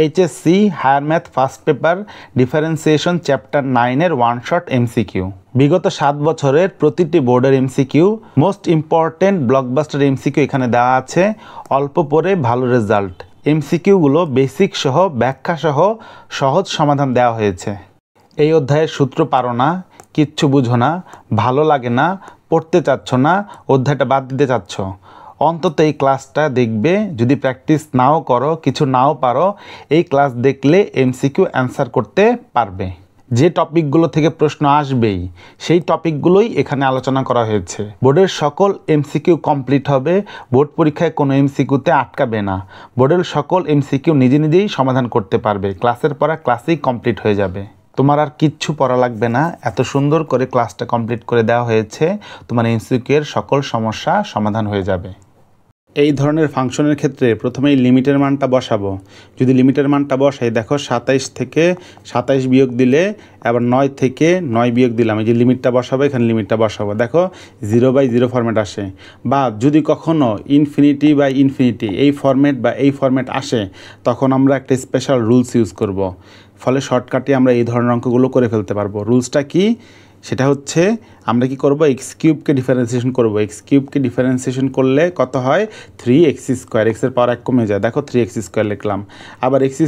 HSC higher math first paper differentiation chapter 9-এর one shot MCQ. বিগত 7 বছরের প্রতিটি বোর্ডের MCQ, most important blockbuster MCQ এখানে দেওয়া আছে। অল্প পড়ে ভালো রেজাল্ট। এমসিকিউগুলো বেসিক সহ ব্যাখ্যা সহ সহজ সমাধান দেওয়া হয়েছে। এই অধ্যায়ের সূত্র পারো না, কিচ্ছু বুঝো না, ভালো লাগে না, পড়তে চাচ্ছ না, অধ্যায়টা বাদ দিতে চাচ্ছ, অন্তত এই ক্লাসটা দেখবে। যদি প্র্যাকটিস নাও করো, কিছু নাও পারো, এই ক্লাস দেখলে এমসিকিউ অ্যান্সার করতে পারবে। যে টপিকগুলো থেকে প্রশ্ন আসবেই সেই টপিকগুলোই এখানে আলোচনা করা হয়েছে। বোর্ডের সকল এমসিকিউ কমপ্লিট হবে, বোর্ড পরীক্ষায় কোনো এমসিকিউতে আটকাবে না। বোর্ডের সকল এমসিকিউ নিজে নিজেই সমাধান করতে পারবে। ক্লাসের পড়া ক্লাসেই কমপ্লিট হয়ে যাবে। তোমার আর কিচ্ছু পড়া লাগবে না, এত সুন্দর করে ক্লাসটা কমপ্লিট করে দেওয়া হয়েছে। তোমার এমসিকিউ এর সকল সমস্যা সমাধান হয়ে যাবে। এই ধরনের ফাংশনের ক্ষেত্রে প্রথমেই লিমিটের মানটা বসাবো। যদি লিমিটের মানটা বসাই, দেখো 27 থেকে 27 বিয়োগ দিলে, আবার 9 থেকে 9 বিয়োগ দিলাম, এই যে লিমিটটা বসাবো, এখানে লিমিটটা বসাবো। দেখো 0/0 ফরম্যাট আসে। বা যদি কখনও ইনফিনিটি বাই ইনফিনিটি এই ফরম্যাট বা এই ফরম্যাট আসে, তখন আমরা একটা স্পেশাল রুলস ইউজ করব। ফলে শর্টকাটে আমরা এই ধরনের অঙ্কগুলো করে ফেলতে পারবো। রুলসটা কি? সেটা হচ্ছে আমরা কি করব, এক্স কিউবকে ডিফারেন্সিয়েশন করব। এক্স কিউবকে ডিফারেন্সিয়েশন করলে কত হয়? 3x²। এক্সের পাওয়ার 1 কমে যায়, দেখো 3x² লিখলাম। আবার x²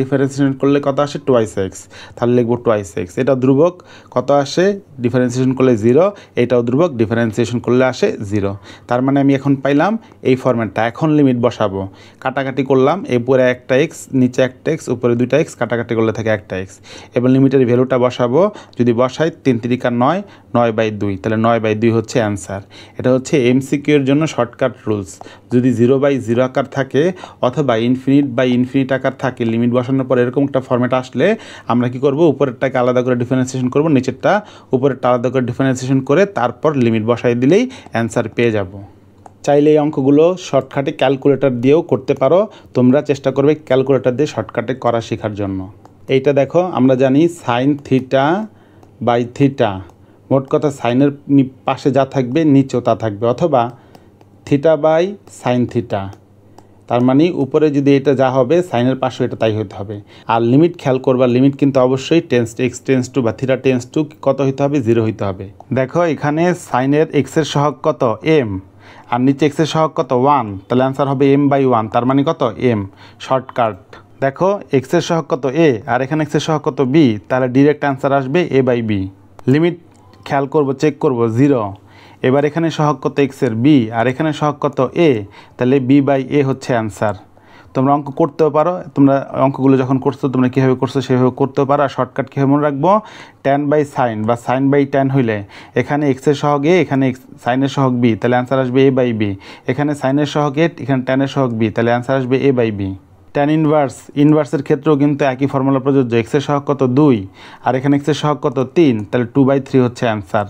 ডিফারেন্সিয়েশন করলে কত আসে? 2x। তাহলে লিখবো 2x। এটা ধ্রুবক, কত আসে? ডিফারেন্সিয়েশন করলে 0। এটাও ধ্রুবক, ডিফারেন্সিয়েশন করলে আসে 0। তার মানে আমি এখন পাইলাম এই ফরম্যাটটা। এখন লিমিট বসাবো, কাটাকাটি করলাম, উপরে একটা x, নিচে একটা x, উপরে 2টা x, কাটাকাটি করলে থাকে একটা x। এবার লিমিটের ভ্যালুটা বসাবো। যদি বসাই 3 3 9, 9/2, তাহলে 9/2 হচ্ছে অ্যান্সার। এটা হচ্ছে এমসিকিউ এর জন্য শর্টকাট রুলস। যদি 0/0 আকার থাকে অথবা ইনফিনিট আকার থাকে, লিমিট বসানোর পর এরকম একটা ফরম্যাট আসলে আমরা কি করব, উপরেরটাকে আলাদা করে ডিফারেন্সিয়েশন করব, নিচেরটা উপরেরটা আলাদা করে ডিফারেন্সিয়েশন করে তারপর লিমিট বসাই দিলেই অ্যান্সার পেয়ে যাব। চাইলে এই অঙ্কগুলো শর্টকাটে ক্যালকুলেটর দিয়েও করতে পারো। তোমরা চেষ্টা করবে ক্যালকুলেটর দিয়ে শর্টকাটে করা শেখার জন্য। এইটা দেখো, আমরা জানি সাইন θ/θ, মোট কথা সাইনের পাশে যা থাকবে নিচেও তা থাকবে, অথবা θ/sin θ। তার মানে উপরে যদি এটা যা হবে, সাইনের পাশে এটা তাই হতে হবে। আর লিমিট খেয়াল করবা, লিমিট কিন্তু অবশ্যই x টেন্স টু বা θ টেন্স টু কত হইতে হবে? 0 হইতে হবে। দেখো এখানে সাইনের এক্সের সহগ কত? m, আর নিচে এক্সের সহগ কত? 1। তাহলে অ্যান্সার হবে m/1। তার মানে কত? m। শর্টকাট। দেখো এক্সের সহগ কত? a, আর এখানে এক্সের সহগ কত? b। তাহলে ডিরেক্ট অ্যান্সার আসবে a/b। লিমিট খেয়াল করব, চেক করব, 0। এবার এখানে সহগ কত? এক্সের b, আর এখানে সহগ কত? a। তাহলে b/a হচ্ছে অ্যান্সার। তোমরা অঙ্ক করতেও পারো। তোমরা অঙ্কগুলো যখন করছো, তোমরা কীভাবে করছো সেভাবে করতেও পারো। আর শর্টকাট কীভাবে মনে রাখবো? tan/sin বা sin/tan হইলে এখানে এক্সের সহগ a, এখানে সাইনের সহগ b, তাহলে অ্যান্সার আসবে a/b। এখানে সাইনের সহগ a, এখানে ট্যানের সহগ b, তাহলে অ্যান্সার আসবে a/b। ট্যান ইনভার্সের ক্ষেত্রেও কিন্তু একই ফর্মুলা প্রযোজ্য। এক্সের সহগ কত? 2, আর এখানে এক্সের সহগ কত? 3, তাহলে 2/3 হচ্ছে অ্যান্সার।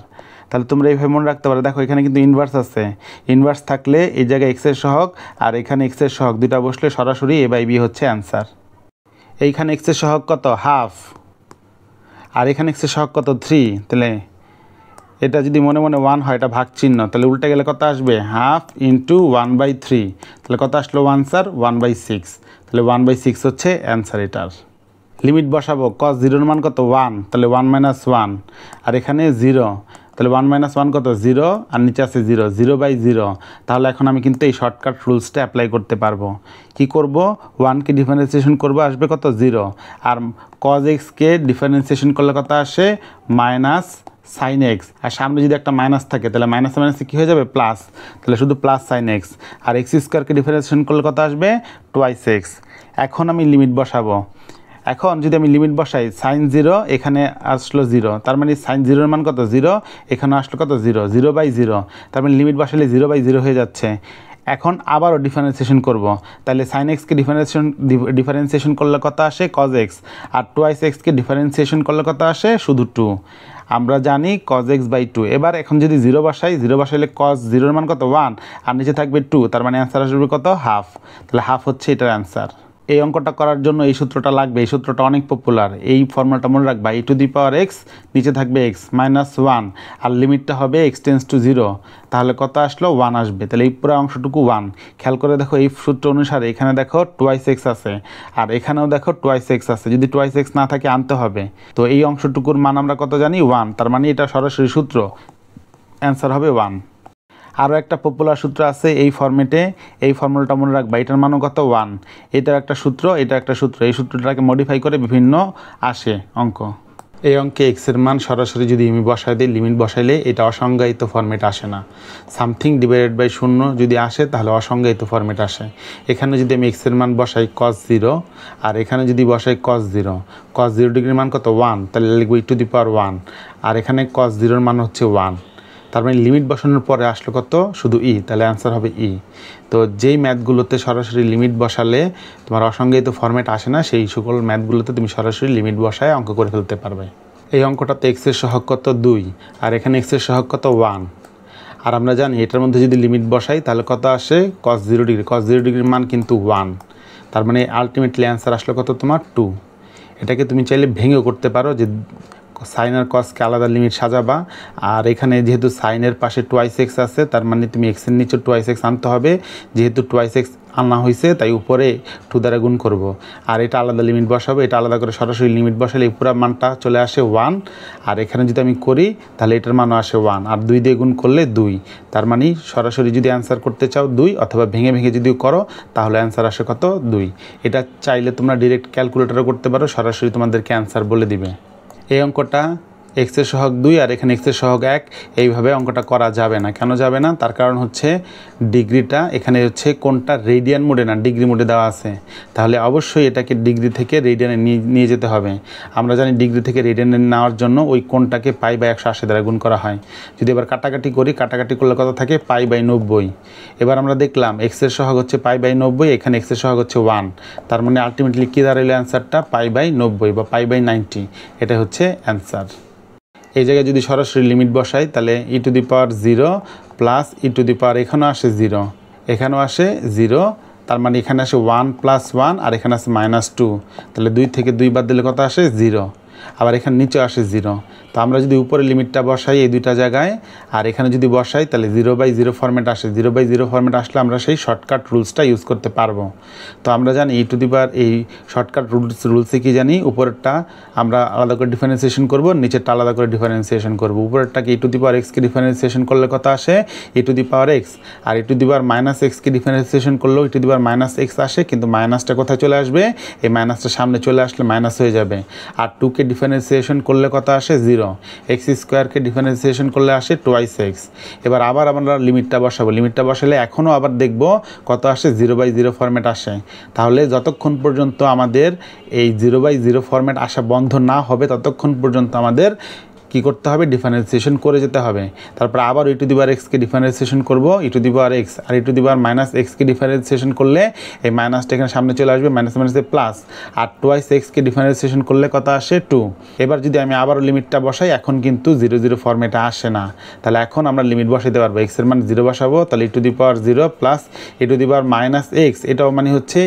তাহলে তোমরা এইভাবে মনে রাখতে পারো। দেখো এখানে কিন্তু ইনভার্স আছে, ইনভার্স থাকলে এই জায়গায় এক্সের সহগ আর এখানে এক্সের সহগ দুটা বসলে সরাসরি a/b হচ্ছে অ্যান্সার। এইখানে এক্সের সহগ কত? হাফ, আর এখানে এক্সের সহগ কত? 3। তাহলে এটা যদি মনে মনে 1 হয়, এটা ভাগ চিহ্ন, তাহলে উল্টে গেলে কত আসবে? Half into 1/3। তাহলে কত আসলো? অ্যান্সার 1/6। তাহলে 1/6 হচ্ছে অ্যান্সার এটার। লিমিট বসাবো, cos 0 মান কত? 1, তাহলে 1 - 1, আর এখানে 0, তাহলে 1 - 1 কত? 0, আর নিচে আছে 0, 0/0। তাহলে এখন আমি কিন্তু এই শর্টকাট রুলসটা অ্যাপ্লাই করতে পারবো। কি করব? 1কে ডিফারেন্সিয়েশন করবো, আসবে কত? 0। আর cos x-কে ডিফারেন্সিয়েশন করলে কত আসে? -sin x। আর সামনে যদি একটা মাইনাস থাকে, তাহলে মাইনাসে মাইনাসে কী হয়ে যাবে? প্লাস। তাহলে শুধু +sin x। আর x² ডিফারেন্সিয়েশন করলে কত আসবে? 2x। এখন আমি লিমিট বসাবো। এখন যদি আমি লিমিট বসাই, sin 0 এখানে আসলো 0, তার মানে sin 0 মান কত? 0। এখানে আসলো কত? 0, 0/0। তার মানে লিমিট বসালে 0/0 হয়ে যাচ্ছে। এখন আবারও ডিফারেন্সিয়েশন করব, তাহলে sin x-কে ডিফারেন্সিয়েশন করলে কত আসে? cos x। আর 2x-কে ডিফারেন্সিয়েশন করলে কত আসে? শুধু 2। আমরা জানি cos x/2। এবার এখন যদি 0 বসাই, 0 বসাইলে cos 0 মান কত? 1, আর নিচে থাকবে 2, তার মানে অ্যান্সার আসবে কত? হাফ। তাহলে হাফ হচ্ছে এটার অ্যান্সার। এই অঙ্কটা করার জন্য এই সূত্রটা লাগবে, এই সূত্রটা অনেক পপুলার। এই ফর্মুলাটা মনে রাখবা, e two the power x, নিচে থাকবে এক্স মাইনাস ওয়ান, আর লিমিটটা হবে এক্স টেন্স টু জিরো, তাহলে কত আসলো? ওয়ান আসবে। তাহলে এই পুরো অংশটুকু ওয়ান। খেয়াল করে দেখো এই সূত্র অনুসারে এখানে দেখো টুয়াইস এক্স আছে, আর এখানেও দেখো টুয়াইস এক্স আছে। যদি টুয়াইস এক্স না থাকে আনতে হবে। তো এই অংশটুকুর মান আমরা কত জানি? ওয়ান। তার মানে এটা সরাসরি সূত্র, অ্যান্সার হবে ওয়ান। আরও একটা পপুলার সূত্র আছে এই ফর্মেটে, এই ফর্মুলাটা মনে রাখবা, এটার মানও কত? ওয়ান। এটার একটা সূত্র, এটা একটা সূত্র, এই সূত্রটাকে মডিফাই করে বিভিন্ন আসে অঙ্ক। এই অঙ্কে এক্সের মান সরাসরি যদি আমি বসাই দিই, লিমিট বসাইলে এটা অসংজ্ঞায়িত ফর্মেট আসে না। সামথিং ডিভাইডেড বাই শূন্য যদি আসে তাহলে অসংজ্ঞায়িত ফর্মেট আসে। এখানে যদি আমি এক্সের মান বসাই কস জিরো, আর এখানে যদি বসাই কস জিরো, কস জিরো ডিগ্রির মান কত? ওয়ান, তাহলে লিখবো ই টু দি পাওয়ার ওয়ান, আর এখানে কস জিরোর মান হচ্ছে ওয়ান। তার মানে লিমিট বসানোর পরে আসলো কত? শুধু ই, তাহলে অ্যান্সার হবে ই। তো যেই ম্যাথগুলোতে সরাসরি লিমিট বসালে তোমার অসংজ্ঞায়িত ফরম্যাট আসে না, সেই সকল ম্যাথগুলোতে তুমি সরাসরি লিমিট বসায় অঙ্ক করে ফেলতে পারবে। এই অঙ্কটাতে এক্সের সহগ কত? 2, আর এখানে এক্সের সহগ কত? 1। আর আমরা জানি এটার মধ্যে যদি লিমিট বসাই তাহলে কত আসে? cos 0 degree. cos 0 ডিগ্রির মান কিন্তু 1। তার মানে আলটিমেটলি অ্যান্সার আসলো কত তোমার? 2। এটাকে তুমি চাইলে ভেঙেও করতে পারো, যে সাইন আর কসকে আলাদা লিমিট সাজাবা, আর এখানে যেহেতু সাইনের পাশে টুয়াইস এক্স আছে, তার মানে তুমি এক্সের নিচে টুয়াইস এক্স আনতে হবে। যেহেতু টুয়াইস এক্স আনা হয়েছে তাই উপরে 2 দ্বারা গুণ করব, আর এটা আলাদা লিমিট বসাবো। এটা আলাদা করে সরাসরি লিমিট বসালে এই পুরো মানটা চলে আসে 1। আর এখানে যদি আমি করি তাহলে এটার মানও আসে 1, আর 2 দিয়ে গুণ করলে 2। তার মানে সরাসরি যদি অ্যান্সার করতে চাও 2, অথবা ভেঙে ভেঙে যদিও করো তাহলে অ্যান্সার আসে কত? 2। এটা চাইলে তোমরা ডিরেক্ট ক্যালকুলেটরও করতে পারো, সরাসরি তোমাদেরকে অ্যান্সার বলে দিবে। এই অঙ্কটা এক্সের সহগ 2 আর এখানে এক্সের সহগ 1, এইভাবে অঙ্কটা করা যাবে না। কেন যাবে না? তার কারণ হচ্ছে ডিগ্রিটা এখানে হচ্ছে কোনটা রেডিয়ান মোডে না ডিগ্রি মোডে দেওয়া আছে, তাহলে অবশ্যই এটাকে ডিগ্রি থেকে রেডিয়ানে নিয়ে যেতে হবে। আমরা জানি ডিগ্রি থেকে রেডিয়ানে নেওয়ার জন্য ওই কোনটাকে পাই বাই 180 দ্বারা গুণ করা হয়। যদি এবার কাটাকাটি করি, কাটাকাটি করলে কত থাকে? Pi by 90। এবার আমরা দেখলাম এক্সের সহগ হচ্ছে পাই বাই 90, এখানে এক্সের সহগ হচ্ছে 1। তার মানে আলটিমেটলি কী দাঁড়াইলো অ্যান্সারটা? পাই বাই 90 বা পাই বাই 90, এটা হচ্ছে অ্যান্সার। এই জায়গায় যদি সরাসরি লিমিট বসাই তাহলে e to the power 0 plus e to the power, এখানেও আসে 0, এখানেও আসে 0, তার মানে এখানে আসে 1 + 1, আর এখানে আসে -2, তাহলে 2 থেকে 2 বাদ দিলে কত আসে? 0। আবার এখানে নিচে আসে 0। তো আমরা যদি উপরে লিমিটটা বসাই এই দুইটা জায়গায়, আর এখানে যদি বসাই তাহলে 0/0 ফরম্যাট আসে। 0/0 ফরম্যাট আসলে আমরা সেই শর্টকাট রুলসটা ইউজ করতে পারবো। তো আমরা জানি ই টু দি পাওয়ার এই শর্টকাট রুলসে কি জানি? উপরেরটা আমরা আলাদা করে ডিফারেন্সিয়েশন করব, নিচেরটা আলাদা করে ডিফারেন্সিয়েশন করব। উপরেরটাকে ই টু দি পাওয়ার এক্সকে ডিফারেন্সিয়েশন করলে কত আসে? E to the power x. আর ই টু দি পাওয়ার -xকে ডিফারেন্সিয়েশন করলেও e to the power -x আসে, কিন্তু মাইনাসটা কোথায় চলে আসবে? এই মাইনাসটা সামনে চলে আসলে মাইনাস হয়ে যাবে। আর 2কে ডিফারেন্সিয়েশন করলে কত আসে? 0। এক্স স্কোয়ারকে ডিফারেন্সিয়েশন করলে আসে টুয়াইস এক্স। এবার আবার আমরা লিমিটটা বসাবো, লিমিটটা বসালে এখনও আবার দেখব কত আসে? 0/0 ফরম্যাট আসে। তাহলে যতক্ষণ পর্যন্ত আমাদের এই 0/0 ফরম্যাট আসা বন্ধ না হবে ততক্ষণ পর্যন্ত আমাদের কী করতে হবে? ডিফারেন্সিয়েশন করে যেতে হবে। তারপর আবার ই টু দি পাওয়ার এক্সকে ডিফারেন্সিয়েশন করবো, e to the power x, আর ই টু দি পাওয়ার -xকে ডিফারেন্সিয়েশন করলে এই মাইনাসটা এখানে সামনে চলে আসবে, মাইনাস মাইনাসে প্লাস, আর টুয়াইস এক্সকে ডিফারেন্সিয়েশন করলে কত আসে? 2। এবার যদি আমি আবারও লিমিটটা বসাই, এখন কিন্তু 0/0 ফর্মেটে আসে না। তাহলে এখন আমরা লিমিট বসাইতে পারবো, এক্সের মান 0 বসাবো, তাহলে e to the power 0 plus e to the power -x, এটাও মানে হচ্ছে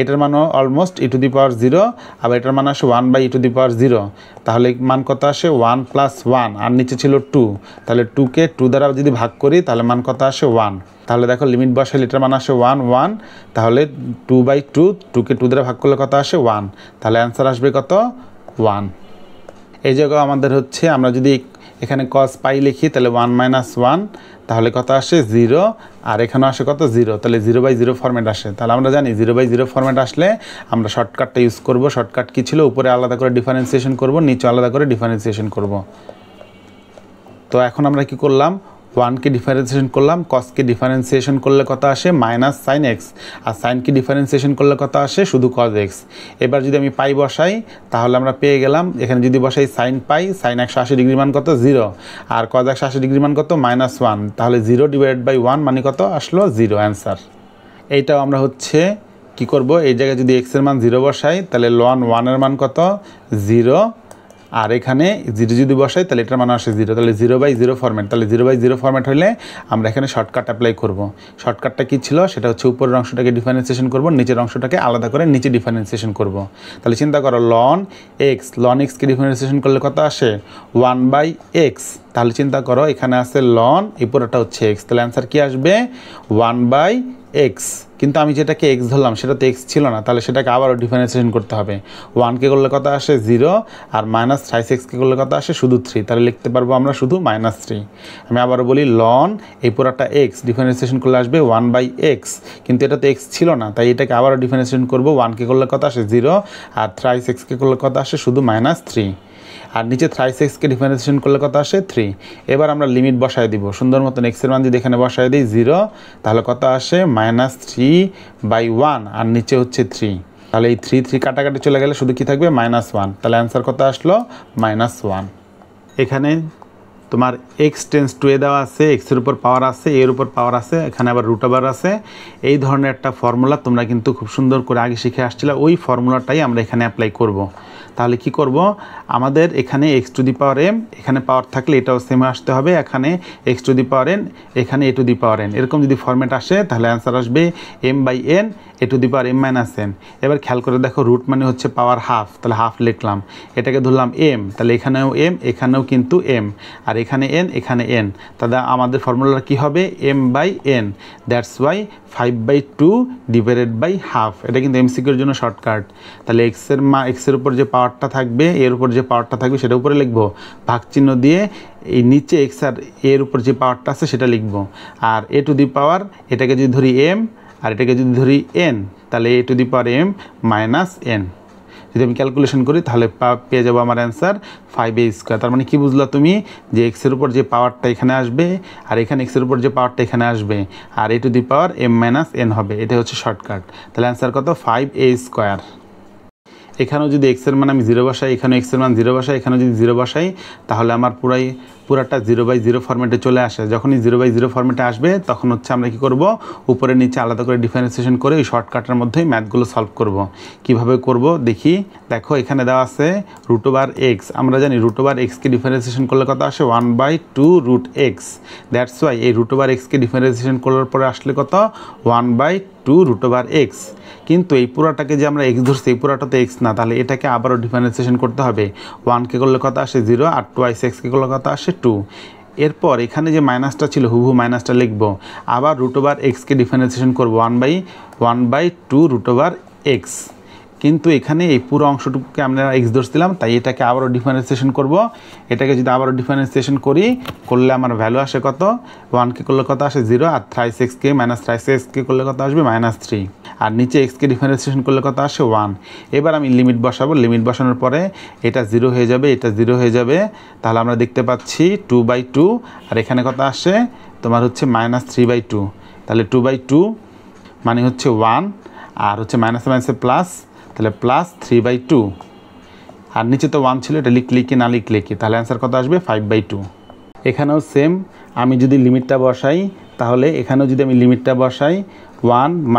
এটার মানও almost E to the power 0, আবার এটার মান আসে 1/ই টু দি পাওয়ার 0। তাহলে মান কত আসে? 1 + 1, আর নিচে ছিল 2, তাহলে 2কে 2 দ্বারা যদি ভাগ করি তাহলে মান কত আসে? 1। তাহলে দেখো লিমিট বসাই, লিটার মান আসে 1, 1, তাহলে 2/2, 2কে 2 দ্বারা ভাগ করলে কত আসে? 1। তাহলে অ্যান্সার আসবে কত? 1। এই জায়গায় আমাদের হচ্ছে আমরা যদি এখানে cos পাই লিখি তাহলে 1 - 1, তাহলে কত আসে? 0, আর এখানে আসে কত? 0, তাহলে 0/0 ফরম্যাট আসে। তাহলে আমরা জানি 0/0 ফরম্যাট আসলে আমরা শর্টকাটটা ইউজ করব। শর্টকাট কী ছিল? উপরে আলাদা করে ডিফারেন্সিয়েশন করব, নিচে আলাদা করে ডিফারেন্সিয়েশন করব। তো এখন আমরা কি করলাম? 1কে ডিফারেন্সিয়েশন করলাম, কসকে ডিফারেন্সিয়েশন করলে কত আসে? -sin x, আর সাইনকে ডিফারেন্সিয়েশন করলে কত আসে? শুধু cos x। এবার যদি আমি পাই বসাই তাহলে আমরা পেয়ে গেলাম, এখানে যদি বসাই সাইন পাই, সাইন 180 ডিগ্রি মান কত? 0, আর cos 180 ডিগ্রি মান কত? -1, তাহলে 0/1 মানে কত আসলো? 0, অ্যান্সার। এইটাও আমরা হচ্ছে কি করব? এই জায়গায় যদি x এর মান 0 বসাই তাহলে ln 1 এর মান কত? 0, আর এখানে জিরো যদি বসাই তাহলে এটার মান আসে জিরো, তাহলে 0/0 ফরম্যাট। তাহলে 0/0 ফরম্যাট হলে আমরা এখানে শর্টকাট অ্যাপ্লাই করব। শর্টকাটটা কী ছিল, সেটা হচ্ছে উপরের অংশটাকে ডিফারেন্সিয়েশন করব, নিচের অংশটাকে আলাদা করে নিচে ডিফারেন্সিয়েশন করব। তাহলে চিন্তা করো লন এক্সকে ডিফারেন্সিয়েশন করলে কত আসে 1/x। তাহলে চিন্তা করো এখানে আছে লন, এই পুরোটা হচ্ছে এক্স, তাহলে অ্যান্সার কী আসবে 1/x। কিন্তু আমি যেটাকে এক্স ধরলাম সেটা তো এক্স ছিল না, তাহলে সেটাকে আবারও ডিফারেন্সিয়েশন করতে হবে। 1কে করলে কত আসে 0, আর -3x করলে কত আসে শুধু 3, তাহলে লিখতে পারবো আমরা শুধু -3। আমি আবারও বলি লন এই পুরোটা এক্স ডিফারেন্সিয়েশন করলে আসবে 1/x, কিন্তু এটা তো এক্স ছিল না, তাই এটাকে আবারও ডিফারেন্সিয়েশন করবো। 1কে করলে কত আসে 0, আর 3x করলে কত আসে শুধু -3, আর নিচে 3x ডিফারেন্সিয়েশন করলে কত আসে 3। এবার আমরা লিমিট বসায় দিব সুন্দর মতন, এক্সের মান যদি এখানে বসায় দিই 0, তাহলে কত আসে -3/1, আর নিচে হচ্ছে 3। তাহলে এই 3 কাটাকাটি চলে গেলে শুধু কি থাকবে -1। তাহলে অ্যান্সার কত আসলো -1। এখানে তোমার x টেন্স টু এ দেওয়া আছে, এক্সের উপর পাওয়ার আছে, এর উপর পাওয়ার আছে, এখানে আবার √ আছে। এই ধরনের একটা ফর্মুলা তোমরা কিন্তু খুব সুন্দর করে আগে শিখে আসছিলে, ওই ফর্মুলাটাই আমরা এখানে অ্যাপ্লাই করব। তাহলে কি করব, আমাদের এখানে x⁴m, এখানে পাওয়ার থাকলে এটাও সেম আসতে হবে, এখানে x⁴n, এখানে a⁴n, এরকম যদি ফরম্যাট আসে তাহলে অ্যান্সার আসবে m/n a⁴m-n। এবার খেয়াল করে দেখো রুট মানে হচ্ছে পাওয়ার হাফ, তাহলে হাফ লিখলাম, এটাকে ধরলাম m, তাহলে এখানেও m, এখানেও কিন্তু m, আর এখানে n, এখানে n, তাহলে আমাদের ফর্মুলা কি হবে m/n। That's Y 5/2 divided by half. এটা কিন্তু এমসিকিউর জন্য শর্টকাট। তাহলে এক্সের উপর যে পাওয়ারটা থাকবে, এর উপর যে পাওয়ারটা থাকবে সেটা উপরে লিখবো, ভাগ চিহ্ন দিয়ে এই নিচে এক্স আর এর উপর যে পাওয়ারটা আছে সেটা লিখবো। আর a⁴ এটাকে যদি ধরি m, আর এটাকে যদি ধরি n, তাহলে a⁴m - n। যদি আমি ক্যালকুলেশন করি তাহলে পেয়ে যাবো আমার অ্যান্সার 5a²। তার মানে কি বুঝলা তুমি, যে এক্সের উপর যে পাওয়ারটা এখানে আসবে, আর এখানে এক্সের উপর যে পাওয়ারটা এখানে আসবে, আর a⁴m - n হবে, এটা হচ্ছে শর্টকাট। তাহলে অ্যান্সার কত 5a²। এখানেও যদি এক্সের মান আমি 0 বসাই, এখানেও এক্সের মান 0 বসাই, এখানেও যদি 0 বসাই, তাহলে আমার পুরাটা 0/0 ফরম্যাটে চলে আসে। যখনই 0/0 ফরম্যাটে আসবে তখন হচ্ছে আমরা কি করব, উপরে নিচে আলাদা করে ডিফারেন্সিয়েশন করে ওই শর্টকাটের মধ্যেই ম্যাথগুলো সলভ করব। কিভাবে করব দেখি। দেখো এখানে দেওয়া আছে √x, আমরা জানি √x-কে ডিফারেন্সিয়েশন করলে কত আসে 1/2 √x। দ্যাটস ওয়াই এই √x-কে ডিফারেন্সিয়েশন করার পরে আসলে কত 1/2 √x। কিন্তু এই পুরাটাকে যে আমরা x ধরছি, এই পুরাটা তো x না, তাহলে এটাকে আবারও ডিফারেন্সিয়েশন করতে হবে। 1কে করলে কত আসে 0, আর 2x-কে করলে কত আসে 2। এরপর এখানে যে মাইনাসটা ছিল হুবহু মাইনাসটা লিখব, আবার √x-কে ডিফারেন্সিয়েশন করব 1/2 √x। কিন্তু এখানে এই পুরো অংশটুকুকে আমরা x ধরছিলাম, তাই এটাকে আবারও ডিফারেন্সিয়েশন করব। এটাকে যদি আবারও ডিফারেন্সিয়েশন করলে আমার ভ্যালু আসে কত, 1কে করলে কত আসে 0, আর 3x-কে করলে কত আসবে -3, আর নিচে x-কে ডিফারেন্সিয়েশন করলে কত আসে 1। এবার আমি লিমিট বসাবো, লিমিট বসানোর পরে এটা 0 হয়ে যাবে, এটা 0 হয়ে যাবে। তাহলে আমরা দেখতে পাচ্ছি 2/2, আর এখানে কত আসে তোমার হচ্ছে -3/2। তাহলে 2/2 মানে হচ্ছে 1, আর হচ্ছে মাইনাসে প্লাস, তাহলে +3/2, আর নিচে তো 1 ছিল, এটা লিখলে কি না লিখলে কি, তাহলে অ্যান্সার কত আসবে 5/2। এখানেও সেম, আমি যদি লিমিটটা বসাই তাহলে এখানেও যদি আমি লিমিটটা বসাই 1 -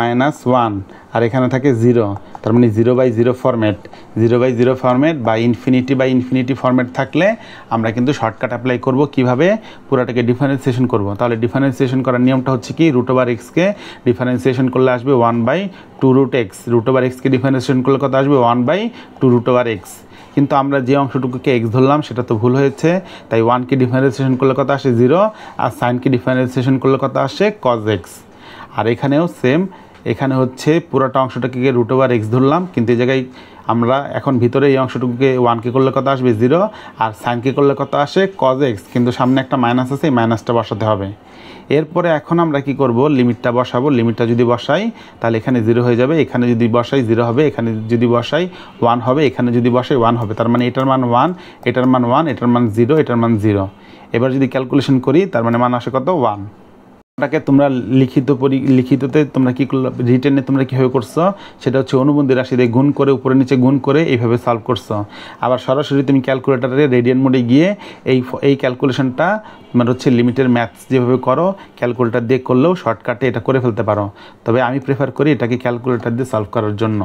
1, আর এখানে থাকে 0, তার মানে 0/0 ফরম্যাট। 0/0 ফরম্যাট বা ইনফিনিটি ফরম্যাট থাকলে আমরা কিন্তু শর্টকাট অ্যাপ্লাই করব। কিভাবে, পুরাটাকে ডিফারেন্সিয়েশন করব। তাহলে ডিফারেন্সিয়েশন করার নিয়মটা হচ্ছে কি, √x-কে ডিফারেন্সিয়েশন করলে আসবে 1/2 √x। √x-কে ডিফারেন্সিয়েশন করলে কত আসবে 1/2 √x। কিন্তু আমরা যে অংশটুকুকে x ধরলাম সেটা তো ভুল হয়েছে, তাই 1কে ডিফারেন্সিয়েশন করলে কত আসে 0, আর সাইনকে ডিফারেন্সিয়েশন করলে কত আসে cos x। আর এখানেও সেম, এখানে হচ্ছে পুরোটা অংশটাকে √x ধরলাম, কিন্তু এই জায়গায় আমরা এখন ভিতরে এই অংশটুকুকে 1কে করলে কত আসবে 0, আর সাইনকে করলে কত আসে cos x, কিন্তু সামনে একটা মাইনাস আছে, এই মাইনাসটা বসাতে হবে। এরপরে এখন আমরা কি করব, লিমিটটা বসাবো। লিমিটটা যদি বসাই তাহলে এখানে 0 হয়ে যাবে, এখানে যদি বসাই 0 হবে, এখানে যদি বসাই 1 হবে, এখানে যদি বসাই 1 হবে। তার মানে এটার মান 1, এটার মান 1, এটার মান 0, এটার মান 0। এবার যদি ক্যালকুলেশন করি তার মানে মান আসে কত 1। ওটাকে তোমরা লিখিততে তোমরা কি করলো, রিটেনে তোমরা কীভাবে করছো সেটা হচ্ছে অনুবন্ধী রাশি দিয়ে গুণ করে, উপরে নিচে গুণ করে এইভাবে সলভ করছো। আবার সরাসরি তুমি ক্যালকুলেটারে রেডিয়ান মোডে গিয়ে এই ক্যালকুলেশনটা তোমার হচ্ছে লিমিটের ম্যাথস যেভাবে করো ক্যালকুলেটার দিয়ে করলেও শর্টকাটে এটা করে ফেলতে পারো। তবে আমি প্রেফার করি এটাকে ক্যালকুলেটার দিয়ে সলভ করার জন্য।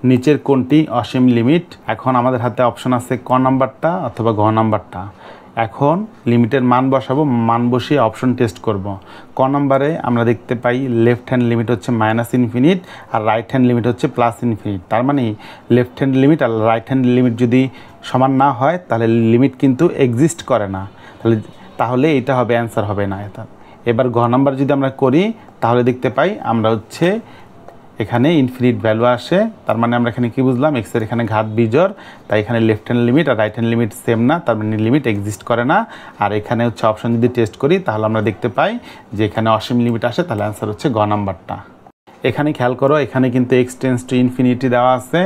নিচের কোনটি অসীম লিমিট? এখন আমাদের হাতে অপশন আছে ক নাম্বারটা অথবা ঘ নাম্বারটা। এখন লিমিটের মান বসাবো, মান বসিয়ে অপশন টেস্ট করব। ক নাম্বারে আমরা দেখতে পাই লেফট হ্যান্ড লিমিট হচ্ছে -ইনফিনিট আর রাইট হ্যান্ড লিমিট হচ্ছে +ইনফিনিট। তার মানে লেফট হ্যান্ড লিমিট আর রাইট হ্যান্ড লিমিট যদি সমান না হয় তাহলে লিমিট কিন্তু এক্সিস্ট করে না, তাহলে এটা হবে অ্যান্সার হবে না এটা। এবার ঘ নাম্বার যদি আমরা করি তাহলে দেখতে পাই আমরা হচ্ছে এখানে ইনফিনিট ভ্যালু আসে। তার মানে আমরা এখানে কি বুঝলাম, এক্সের এখানে ঘাত বিজোড়, তাই এখানে লেফট হ্যান্ড লিমিট আর রাইট হ্যান্ড লিমিট সেম না, তার মানে লিমিট এক্সিস্ট করে না। আর এখানে হচ্ছে অপশন যদি টেস্ট করি তাহলে আমরা দেখতে পাই যে এখানে অসীম লিমিট আসে, তাহলে অ্যান্সার হচ্ছে গ নাম্বারটা। এখানে খেয়াল করো, এখানে কিন্তু x টেন্স টু ইনফিনিটি দেওয়া আছে।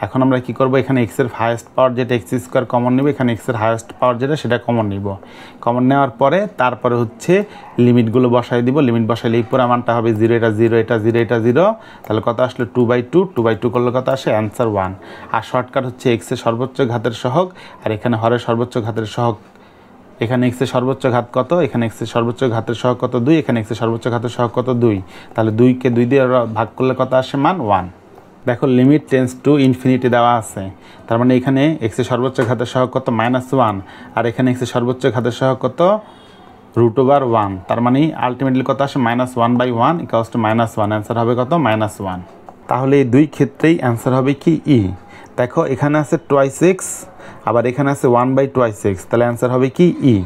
এখন আমরা কি করব, এখানে x এর হাইয়েস্ট পাওয়ার যেটা x স্কোয়ার কমন নিব, এখানে x এর হাইয়েস্ট পাওয়ার যেটা সেটা কমন নিব। কমন নেওয়ার পরে তারপরে হচ্ছে লিমিটগুলো বসাই দিব। লিমিট বসাইলে এই পুরো মানটা হবে 0, এটা 0, এটা 0, এটা 0, তাহলে কত আসলে 2/2, 2/2 করলে কত আসে অ্যান্সার 1। আর শর্টকাট হচ্ছে x এর সর্বোচ্চ ঘাতের সহগ আর এখানে হরের সর্বোচ্চ ঘাতের সহগ। এখানে x এর সর্বোচ্চ ঘাত কত, এখানে x এর সর্বোচ্চ ঘাতের সহগ কত 2, এখানে x এর সর্বোচ্চ ঘাতের সহগ কত 2, তাহলে 2কে 2 দিয়ে ভাগ করলে কত আসে মান 1। দেখো লিমিট টেন্স টু ইনফিনিটি দেওয়া আছে, তার মানে এখানে x এর সর্বোচ্চ ঘাতের সহগ কত -1 আর এখানে x এর সর্বোচ্চ ঘাতের সহগ কত √1, তার মানে আলটিমেটলি কত আসে -1/1 = -1, অ্যান্সার হবে কত -1। তাহলে এই দুই ক্ষেত্রেই অ্যান্সার হবে কি ই। দেখো এখানে আছে 2x আবার এখানে আছে 1/2x, তাহলে অ্যান্সার হবে কি ই।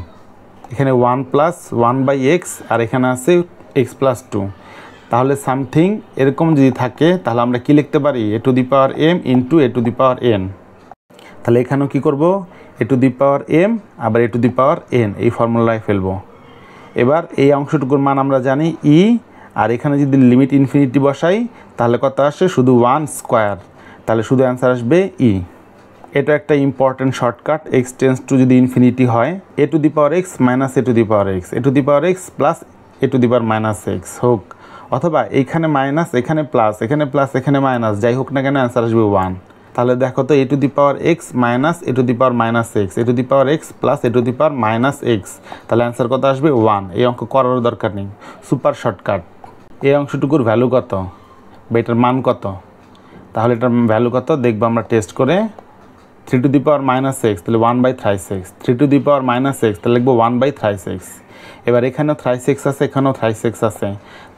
এখানে 1 + 1/x আর এখানে আছে x + 2, তাহলে সামথিং এরকম যদি থাকে তাহলে আমরা কি লিখতে পারি, a⁴m × a⁴n। তাহলে এখানেও কি করব, a⁴m আবার a⁴n এই ফর্মুলায় ফেলবো। এবার এই অংশটুকুর মান আমরা জানি ই, আর এখানে যদি লিমিট ইনফিনিটি বসাই তাহলে কত আসে শুধু 1 স্কোয়ার, তাহলে শুধু অ্যান্সার আসবে ই। এটা একটা important shortcut, x tends to যদি ইনফিনিটি হয় a⁴x - a⁴x, a⁴x + a⁻x হোক, অথবা এইখানে মাইনাস এখানে প্লাস, এখানে প্লাস এখানে মাইনাস, যাই হোক না কেন অ্যান্সার আসবে 1। তাহলে দেখো তো a⁴x - a⁻x, a⁴x + a⁻x, তাহলে অ্যান্সার কত আসবে 1। এই অঙ্ক করার দরকার নেই, সুপার শর্টকাট। এই অংশটুকুর ভ্যালু কত বা এটার মান কত, তাহলে এটার ভ্যালু কত দেখবো আমরা টেস্ট করে। 3⁻⁻x তাহলে 1/3x, 3⁻⁻x তাহলে লিখবো 1/3x। এবার এখানেও 3x আছে, এখানেও 3x আছে,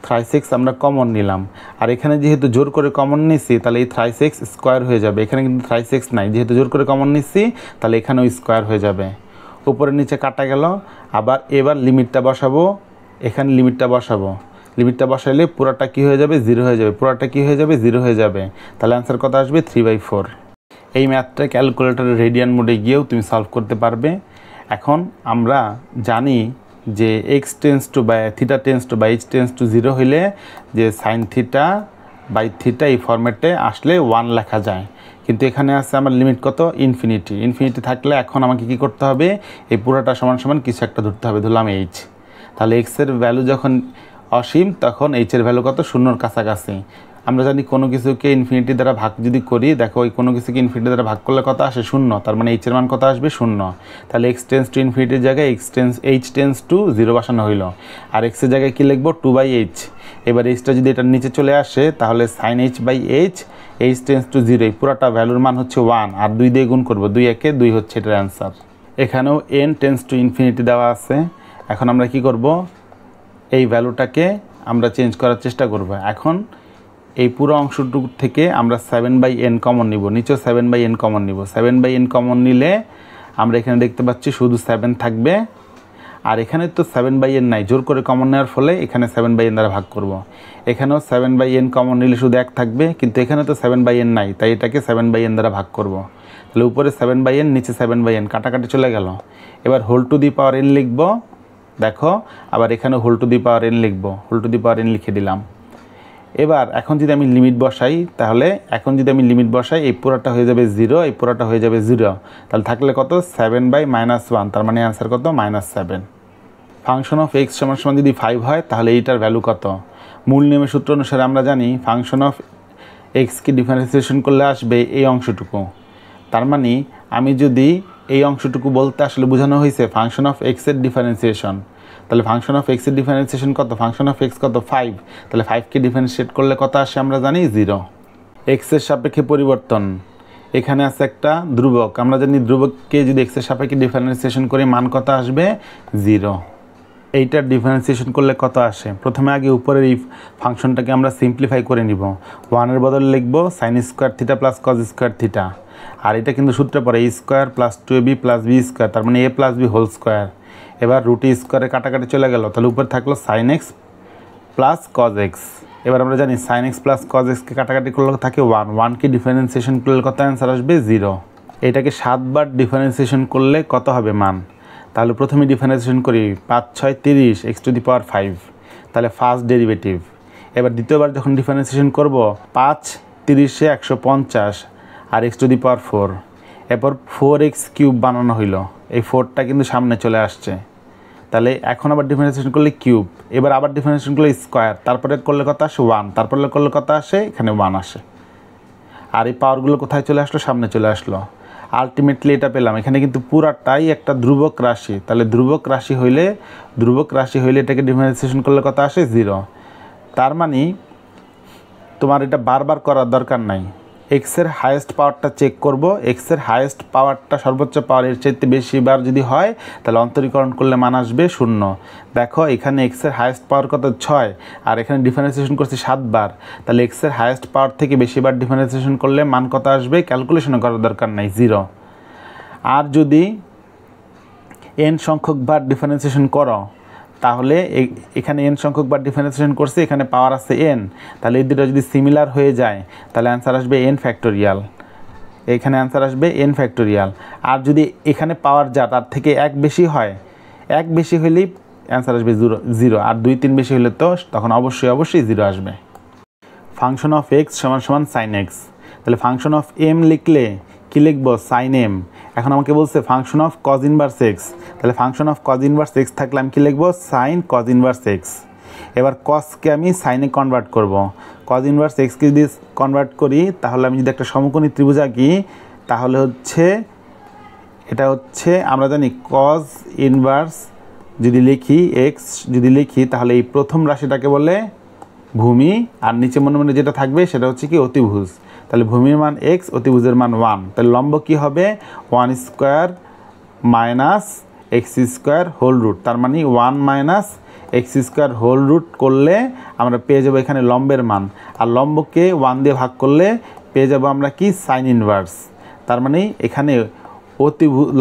3x আমরা কমন নিলাম, আর এখানে যেহেতু জোর করে কমন নিচ্ছি তাহলে এই 3x স্কোয়ার হয়ে যাবে। এখানে কিন্তু 3x নাই, যেহেতু জোর করে কমন নিচ্ছি তাহলে এখানেও স্কোয়ার হয়ে যাবে, উপরে নিচে কাটা গেল। আবার এবার লিমিটটা বসাবো, এখানে লিমিটটা বসাবো, লিমিটটা বসাইলে পুরোটা কী হয়ে যাবে 0 হয়ে যাবে, পুরোটা কী হয়ে যাবে 0 হয়ে যাবে, তাহলে অ্যান্সার কত আসবে 3/4। এই ম্যাথটা ক্যালকুলেটরের রেডিয়ান মোডে গিয়েও তুমি সলভ করতে পারবে। এখন আমরা জানি যে x টেন্স টু বা থিটা টেন্স টু বা h টেন্স টু 0 হইলে যে sin θ/θ এই ফরম্যাটে আসলে 1 লেখা যায়, কিন্তু এখানে আছে আমার লিমিট কত ইনফিনিটি। ইনফিনিটি থাকলে এখন আমাকে কি করতে হবে, এই পুরোটা সমান সমান কিছু একটা ধরতে হবে, ধরলাম h। তাহলে x এর ভ্যালু যখন অসীম তখন h এর ভ্যালু কত, শূন্যর কাছাকাছি। আমরা জানি কোনো কিছুকে ইনফিনিটি দ্বারা ভাগ যদি করি, দেখো ওই কোনো কিছুকে ইনফিনিটি দ্বারা ভাগ করলে কত আসে 0, তার মানে h এর মান কত আসবে 0। তাহলে x টেন্স টু ইনফিনিটির জায়গায় h টেন্স টু 0 বসানো হইল, আর x এর জায়গায় কী লিখবো 2/h। এবার এইচটা যদি এটার নিচে চলে আসে তাহলে sin h/h, h tense to 0, এই পুরোটা ভ্যালুর মান হচ্ছে 1, আর 2 দিয়ে গুণ করবো, 2 × 2 হচ্ছে এটার অ্যান্সার। এখানেও n টেন্স টু ইনফিনিটি দেওয়া আছে। এখন আমরা কি করব, এই ভ্যালুটাকে আমরা চেঞ্জ করার চেষ্টা করব। এখন এই পুরো অংশটুকু থেকে আমরা 7/n কমন নিব, নিচেও 7/n কমন নিব। 7/n কমন নিলে আমরা এখানে দেখতে পাচ্ছি শুধু 7 থাকবে, আর এখানে তো 7/n নাই, জোর করে কমন নেওয়ার ফলে এখানে 7/n দ্বারা ভাগ করব। এখানেও 7/n কমন নিলে শুধু 1 থাকবে, কিন্তু এখানে তো 7/n নাই, তাই এটাকে 7/n দ্বারা ভাগ করব। তাহলে উপরে 7/n নিচে 7/n, কাটাকাটি চলে গেল। এবার whole to the power n লিখব, দেখো আবার এখানে whole to the power n লিখব, whole to the power n লিখে দিলাম। এবার এখন যদি আমি লিমিট বসাই, তাহলে এখন যদি আমি লিমিট বসাই এই পুরোটা হয়ে যাবে 0, এই পুরোটা হয়ে যাবে 0, তাহলে থাকলে কত 7/-1, তার মানে অ্যান্সার কত -7। ফাংশন অফ x সমান যদি 5 হয় তাহলে এইটার ভ্যালু কত। মূল নিয়মের সূত্র অনুসারে আমরা জানি ফাংশন অফ এক্সকে ডিফারেন্সিয়েশন করলে আসবে এই অংশটুকু। তার মানে আমি যদি এই অংশটুকু বলতে আসলে বোঝানো হয়েছে ফাংশন অফ এক্সের ডিফারেন্সিয়েশন, তাহলে ফাংশন অফ এক্সের ডিফারেন্সিয়েশন কত, ফাংশন অফ এক্স কত 5, তাহলে 5কে ডিফারেন্সিয়েট করলে কত আসে আমরা জানি 0। এক্সের সাপেক্ষে পরিবর্তন, এখানে আছে একটা ধ্রুবক, আমরা জানি ধ্রুবককে যদি এক্সের সাপেক্ষে ডিফারেন্সিয়েশন করি মান কত আসবে 0। এইটার ডিফারেন্সিয়েশন করলে কত আসে, প্রথমে আগে উপরের এই ফাংশনটাকে আমরা সিম্পলিফাই করে নিব। 1-এর বদলে লিখব sine square theta plus cos square theta, আর এটা কিন্তু সূত্রে পড়ে a square plus 2ab plus b square, তার মানে a plus b whole square. এবার রুট স্কোয়ারে কাটাকাটি চলে গেল, তাহলে উপরে থাকলো sine x plus cos x. এবার আমরা জানি সাইন এক্স প্লাস কজ এক্সকে কাটাকাটি করলে থাকে 1, 1কে ডিফারেন্সিয়েশন করলে কত অ্যান্সার আসবে 0। এটাকে 7 বার ডিফারেন্সিয়েশন করলে কত হবে মান, তাহলে প্রথমে ডিফারেন্সিয়েশন করি 5 6 30 x টু দি পাওয়ার 5, তাহলে ফার্স্ট ডেরিভেটিভ। এবার দ্বিতীয়বার যখন ডিফারেন্সিয়েশন করব 5 30 150 আর x টু দি পাওয়ার 4, এরপর 4x কিউব বানানো হইলো, এই 4টা কিন্তু সামনে চলে আসছে, তাহলে এখন আবার ডিফারেন্সিয়েশন করলে কিউব, এবার আবার ডিফারেন্সিয়েশন করলে স্কোয়ার, তারপরে করলে কত আসে 1, তারপরে করলে কত আসে এখানে 1 আসে, আর এই পাওয়ারগুলো কোথায় চলে আসলো, সামনে চলে আসলো। আলটিমেটলি এটা পেলাম, এখানে কিন্তু পুরাটাই একটা ধ্রুবক রাশি, তাহলে ধ্রুবক রাশি হইলে এটাকে ডিফারেন্সিয়েশন করলে কত আসে 0। তার মানে তোমার এটা বারবার করার দরকার নাই, এক্সের হায়েস্ট পাওয়ারটা চেক করব, এক্সের হায়েস্ট পাওয়ারটা সর্বোচ্চ পাওয়ারের চাইতে বেশি বার যদি হয় তাহলে অন্তরীকরণ করলে মান আসবে 0। দেখো এখানে এক্সের হায়েস্ট পাওয়ার কত 6, আর এখানে ডিফারেন্সিয়েশন করছি 7 বার, তাহলে এক্সের হায়েস্ট পাওয়ার থেকে বেশি বার ডিফারেন্সিয়েশন করলে মান কত আসবে, ক্যালকুলেশনও করার দরকার নাই 0। আর যদি n সংখ্যক বার ডিফারেন্সিয়েশন করো তাহলে এখানে n সংখ্যক বার ডিফারেন্সিয়েশন করছে, এখানে পাওয়ার আছে n, তাহলে এই দুটো যদি সিমিলার হয়ে যায় তাহলে অ্যান্সার আসবে n ফ্যাক্টোরিয়াল, এখানে অ্যান্সার আসবে n ফ্যাক্টোরিয়াল। আর যদি এখানে পাওয়ার যা তার থেকে 1 বেশি হয়, 1 বেশি হলেই অ্যান্সার আসবে 0, আর 2 3 বেশি হলে তো তখন অবশ্যই 0 আসবে। ফাংশন অফ x সমান সমান সাইন এক্স, তাহলে ফাংশন অফ m লিখলে কি লিখবো সাইন m। এখন আমাকে বলছে function of cos inverse x, তাহলে function of cos inverse x থাকলে আমি কি লিখবো সাইন কজ ইনভার্স এক্স। এবার কজকে আমি সাইনে কনভার্ট করব, কজ ইনভার্স এক্সকে যদি কনভার্ট করি তাহলে আমি যদি একটা সমকোণী ত্রিভুজ আঁকি তাহলে এটা হচ্ছে আমরা জানি কজ ইনভার্স যদি লিখি এক্স যদি লিখি তাহলে এই প্রথম রাশিটাকে বলে ভূমি, আর নিচে মনে মনে যেটা থাকবে সেটা হচ্ছে কি অতিভুজ, তাহলে ভূমির মান x, অতিভুজের মান 1, তাহলে লম্ব কি হবে 1 square minus X square whole root, তার মানে 1 minus X square whole root করলে আমরা পেয়ে যাবো এখানে লম্বের মান, আর লম্বকে 1 দিয়ে ভাগ করলে পেয়ে যাবো আমরা কি সাইন ইনভার্স, তার মানে এখানে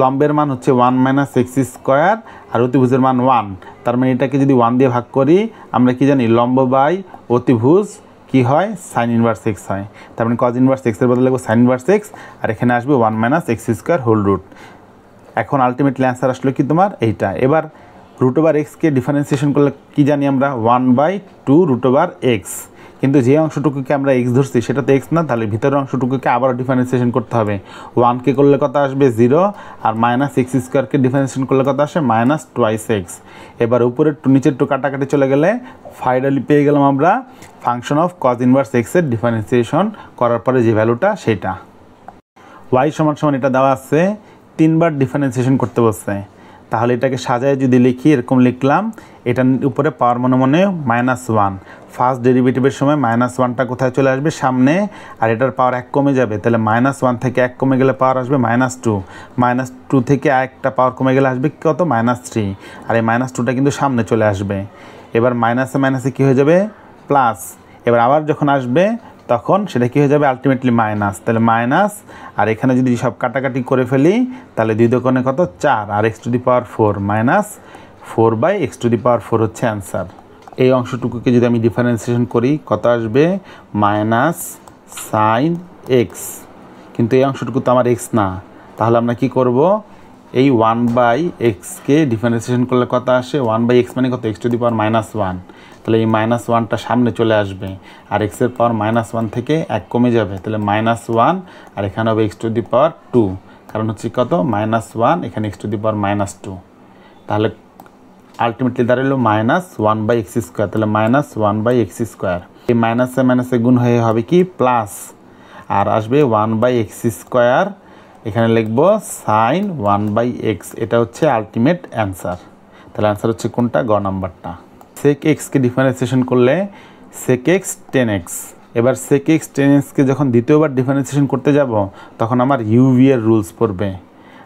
লম্বের মান হচ্ছে 1 মাইনাস এক্স স্কোয়ার আর অতিভুজের মান 1, তার মানে এটাকে যদি 1 দিয়ে ভাগ করি আমরা কি জানি লম্ব বাই অতিভুজ কি হয় সাইন ইনভার্স এক্স হয়, তার মানে কজ ইনভার্স এক্সের বদলে লিখব সাইন ইনভার্স এক্স, আর এখানে আসবে 1 minus X square whole root. এখন আলটিমেটলি অ্যান্সার আসলো কি তোমার এইটা। এবার রুট ওভার এক্সকে ডিফারেন্সিয়েশন করলে কি জানি আমরা 1/2 রুট ওভার এক্স, কিন্তু যে অংশটুকুকে আমরা এক্স ধরছি সেটা তো এক্স না, তাহলে ভিতরের অংশটুকুকে আবারও ডিফারেন্সিয়েশন করতে হবে, 1কে করলে কত আসবে 0, আর মাইনাস এক্স স্কোয়ারকে ডিফারেন্সিয়েশন করলে কত আসে মাইনাস টুয়াইস এক্স। এবার উপরের টু নিচের টু কাটাকাটি চলে গেলে ফাইনালি পেয়ে গেলাম আমরা ফাংশন অফ কজ ইনভার্স এক্সের ডিফারেন্সিয়েশন করার পরে যে ভ্যালুটা সেটা। ওয়াই সমান সমান এটা দেওয়া আছে 3 বার ডিফারেন্সিয়েশন করতে বলছে, তাহলে এটাকে সাজায় যদি লিখি এরকম লিখলাম, এটার উপরে পাওয়ার মনে মনে -1, ফার্স্ট ডেরিভেটিভের সময় -1টা কোথায় চলে আসবে সামনে, আর এটার পাওয়ার 1 কমে যাবে, তাহলে -1 থেকে 1 কমে গেলে পাওয়ার আসবে -2, -2 থেকে একটা পাওয়ার কমে গেলে আসবে কত -3, আর এই -2টা কিন্তু সামনে চলে আসবে। এবার মাইনাসে মাইনাসে কী হয়ে যাবে প্লাস, এবার আবার যখন আসবে তখন সেটা কী হয়ে যাবে আলটিমেটলি মাইনাস, তাহলে মাইনাস, আর এখানে যদি সব কাটাকাটি করে ফেলি তাহলে 2 দোকানে কত 4, আর x to the power 4 minus 4/x to the power 4 হচ্ছে অ্যান্সার। এই অংশটুকুকে যদি আমি ডিফারেন্সিয়েশন করি কত আসবে মাইনাস সাইন এক্স, কিন্তু এই অংশটুকু তো আমার এক্স না, তাহলে আমরা কি করব এই 1/xকে ডিফারেন্সিয়েশন করলে কত আসে 1/x মানে কত x টু দি পাওয়ার -1, তাহলে এই -1টা সামনে চলে আসবে, আর x এর পাওয়ার -1 থেকে 1 কমে যাবে, তাহলে -1, আর এখানে হবে x টু দি পাওয়ার 2, কারণ হচ্ছে কত -1 এখানে x টু দি পাওয়ার -2, তাহলে আলটিমেটলি দাঁড়ালো -1/x স্কোয়ার, তাহলে -1/x স্কোয়ার, এই মাইনাসে মাইনাসে গুণ হয়ে হবে কি প্লাস, আর আসবে 1/x স্কোয়ার, এখানে লিখব সাইন 1/x, এটা হচ্ছে আলটিমেট অ্যান্সার। তাহলে অ্যান্সার হচ্ছে কোনটা গ নাম্বারটা। সেক এক্সকে ডিফারেন্সিয়েশন করলে সেক এক্স 10x, এবার sec x tan x কে যখন দ্বিতীয়বার ডিফারেন্সিয়েশন করতে যাব তখন আমার ইউভি এর রুলস পড়বে।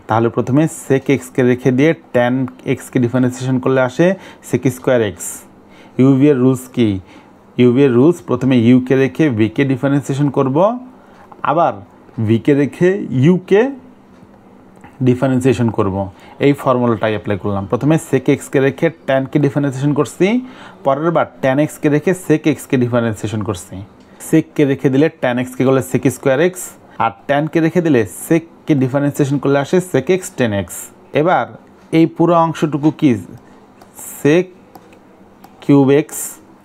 তাহলে প্রথমে sec x কে রেখে দিয়ে tan x কে ডিফারেন্সিয়েশন করলে আসে sec স্কয়ার x। ইউভি এর রুলস কি? ইউভি এর রুলস প্রথমে ইউ কে রেখে ভি কে ডিফারেন্সিয়েশন করব, আবার ভি কে রেখে ইউ কে ডিফারেন্সিয়েশন করব। এই ফর্মুলাটাই অ্যাপ্লাই করলাম। প্রথমে sec x কে রেখে tan কে ডিফারেন্সিয়েশন করছি, পরের বার tan x কে রেখে sec x কে ডিফারেন্সিয়েশন করছি। sec কে রেখে দিলে tan x কে করলে sec স্কয়ার x, আর tan কে রেখে দিলে sec কে ডিফারেন্সিয়েশন করলে আসে sec x tan x। এবার এই পুরো অংশটুকু কি sec কিউব x,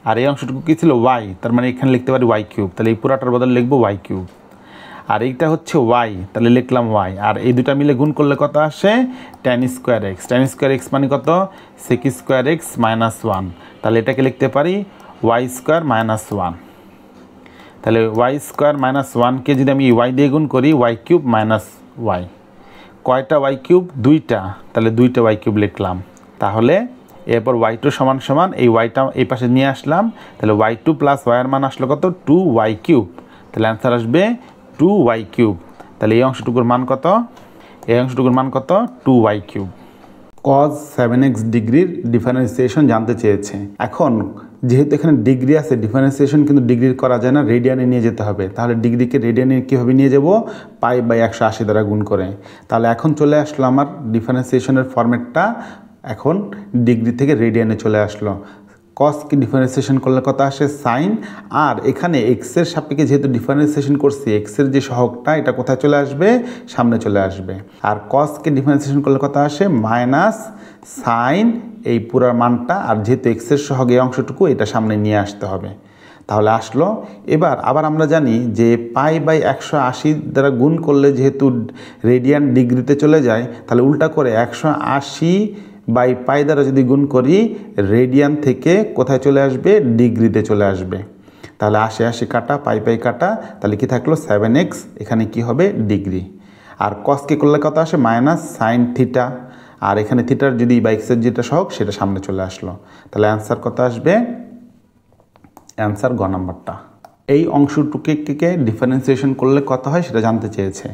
আর এই অংশটুকু কি ছিল y, তার মানে এখানে লিখতে পারি y কিউব, তাহলে এই পুরাটার বদলে লিখবো y কিউব। আর এইটা হচ্ছে y, তাহলে লিখলাম y, আর এই দুটা মিলে গুণ করলে কত আসে tan square x। tan square x মানে কত sec স্কয়ার x মাইনাস 1, তাহলে এটাকে লিখতে পারি y স্কয়ার মাইনাস 1। তাহলে y স্কয়ার মাইনাস 1 কে যদি আমি y দিয়ে গুণ করি y কিউব মাইনাস y, কয়টা y কিউব? দুইটা, তাহলে দুইটা y কিউব লিখলাম। তাহলে এরপর y2 সমান সমান এই yটা এই পাশে নিয়ে আসলাম, তাহলে y2 প্লাস y এর মান আসলো কত 2y কিউব, তাহলে অ্যান্সার আসবে 2y কিউব। তাহলে এই অংশটুকুর মান কত? এই অংশটুকুর মান কত 2y কিউব। cos 7x ডিগ্রির ডিফারেন্সিয়েশন জানতে চেয়েছে। এখন যেহেতু এখানে ডিগ্রি আছে, ডিফারেন্সিয়েশন কিন্তু ডিগ্রির করা যায় না, রেডিয়ানে নিয়ে যেতে হবে। তাহলে ডিগ্রিকে রেডিয়ানে কীভাবে নিয়ে যাব? π/180 দ্বারা গুণ করে। তাহলে এখন চলে আসলো আমার ডিফারেন্সিয়েশনের ফরম্যাটটা, এখন ডিগ্রি থেকে রেডিয়ানে চলে আসলো। কসকে ডিফারেন্সিয়েশন করলে কত আসে সাইন, আর এখানে এক্সের সাপেক্ষে যেহেতু ডিফারেন্সিয়েশন করছি, এক্সের যে সহগটা এটা কোথায় চলে আসবে? সামনে চলে আসবে। আর কসকে ডিফারেন্সিয়েশন করলে কত আসে মাইনাস সাইন এই পুরো মানটা, আর যেহেতু এক্সের সহগ এই অংশটুকু এটা সামনে নিয়ে আসতে হবে। তাহলে আসলো। এবার আবার আমরা জানি যে π/180 দ্বারা গুণ করলে যেহেতু রেডিয়ান ডিগ্রিতে চলে যায়, তাহলে উল্টা করে 180/π দ্বারা যদি গুণ করি রেডিয়ান থেকে কোথায় চলে আসবে? ডিগ্রিতে চলে আসবে। তাহলে 80 কাটা π কাটা, তাহলে কি থাকলো 7x, এখানে কি হবে ডিগ্রি। আর কসকে করলে কত আসে মাইনাস সাইন থিটা, আর এখানে থিটার যদি বা এক্সের যেটা সহগ সেটা সামনে চলে আসলো। তাহলে অ্যান্সার কত আসবে? অ্যান্সার গ নাম্বারটা। এই অংশটুকুকে ডিফারেন্সিয়েশন করলে কত হয় সেটা জানতে চেয়েছে।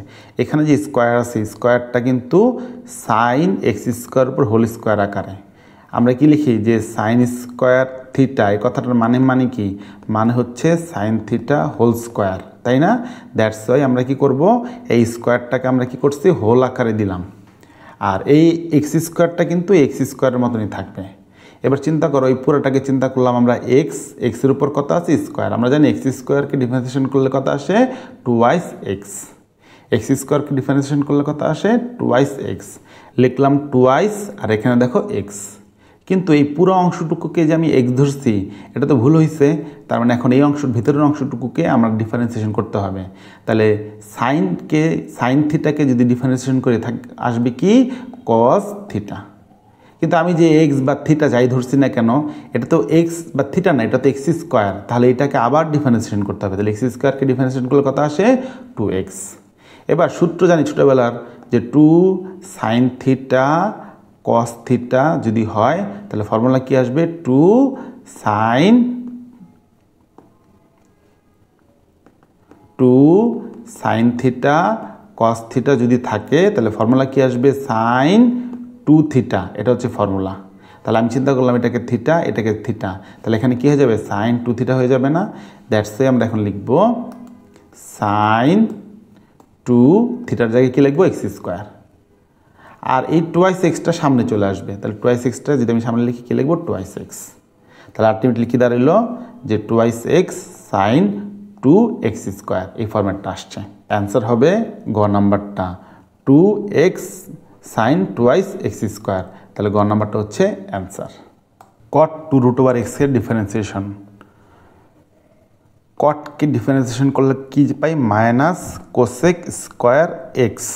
এখানে যে স্কোয়ার আছে, স্কোয়ারটা কিন্তু সাইন এক্স স্কোয়ার উপর হোল স্কোয়ার আকারে। আমরা কি লিখি যে সাইন স্কোয়ার থিটা, এই কথাটার মানে কি? মানে হচ্ছে সাইন থিটা হোল স্কোয়ার, তাই না? দ্যাটস ওয়াই আমরা কি করব, এই স্কোয়ারটাকে আমরা কি করছি হোল আকারে দিলাম, আর এই এক্স স্কোয়ারটা কিন্তু এক্স স্কোয়ারের মতনই থাকবে। এবার চিন্তা করো, এই পুরোটাকে চিন্তা করলাম আমরা এক্সের উপর কত আছে স্কোয়ার। আমরা জানি এক্স স্কোয়ারকে ডিফারেন্সিয়েশন করলে কত আসে 2y এক্স। এক্স স্কোয়ারকে ডিফারেন্সিয়েশন করলে কত আসে 2y এক্স। লিখলাম 2y, আর এখানে দেখো এক্স। কিন্তু এই পুরো অংশটুকুকে যে আমি এক্স ধরছি এটা তো ভুল হয়েছে, তার মানে এখন এই ভিতরের অংশটুকুকে আমরা ডিফারেন্সিয়েশন করতে হবে। তাহলে সাইন থিটাকে যদি ডিফারেন্সিয়েশন করে আসবে কি কস থিটা। কিন্তু আমি যে এক্স বা থিটা যাই ধরছি না কেন, এটা তো এক্স বা থিটা না, এটা তো এক্স স্কোয়ার। তাহলে এটাকে আবার ডিফারেন্সিয়েশন করতে হবে। তাহলে এক্স স্কোয়ারকে ডিফারেন্সিয়েশন করলে কত আসে 2x। এবার সূত্র জানি ছোটোবেলার যে 2 সাইন থিটা কস থিটা যদি হয় তাহলে ফর্মুলা কি আসবে 2 সাইন থিটা কস থিটা যদি থাকে তাহলে ফর্মুলা কি আসবে সাইন 2 থিটা। এটা হচ্ছে ফর্মুলা। তাহলে আমি চিন্তা করলাম এটাকে থিটা, এটাকে থিটা, তাহলে এখানে কি হয়ে যাবে সাইন 2 থিটা হয়ে যাবে না? দ্যাটস ওয়াই আমরা এখন লিখব সাইন 2 থিটার জায়গায় কী লিখবো এক্স স্কোয়ার, আর এই 2x এক্সটা সামনে চলে আসবে। তাহলে 2x এক্সটা যদি আমি সামনে লিখি কী লিখবো 2x এক্স। তাহলে আলটিমেটলি কী দাঁড়াইলো যে 2x x sign 2x square, এই ফরম্যাটটা আসছে। অ্যান্সার হবে গ নাম্বারটা 2x sign 2y x square. তাহলে গ নাম্বারটা হচ্ছে অ্যান্সার। কট 2√x এর ডিফারেন্সিয়েশন। কটকে ডিফারেন্সিয়েশন করলে কি পাই মাইনাস কোসেক স্কোয়ার এক্স।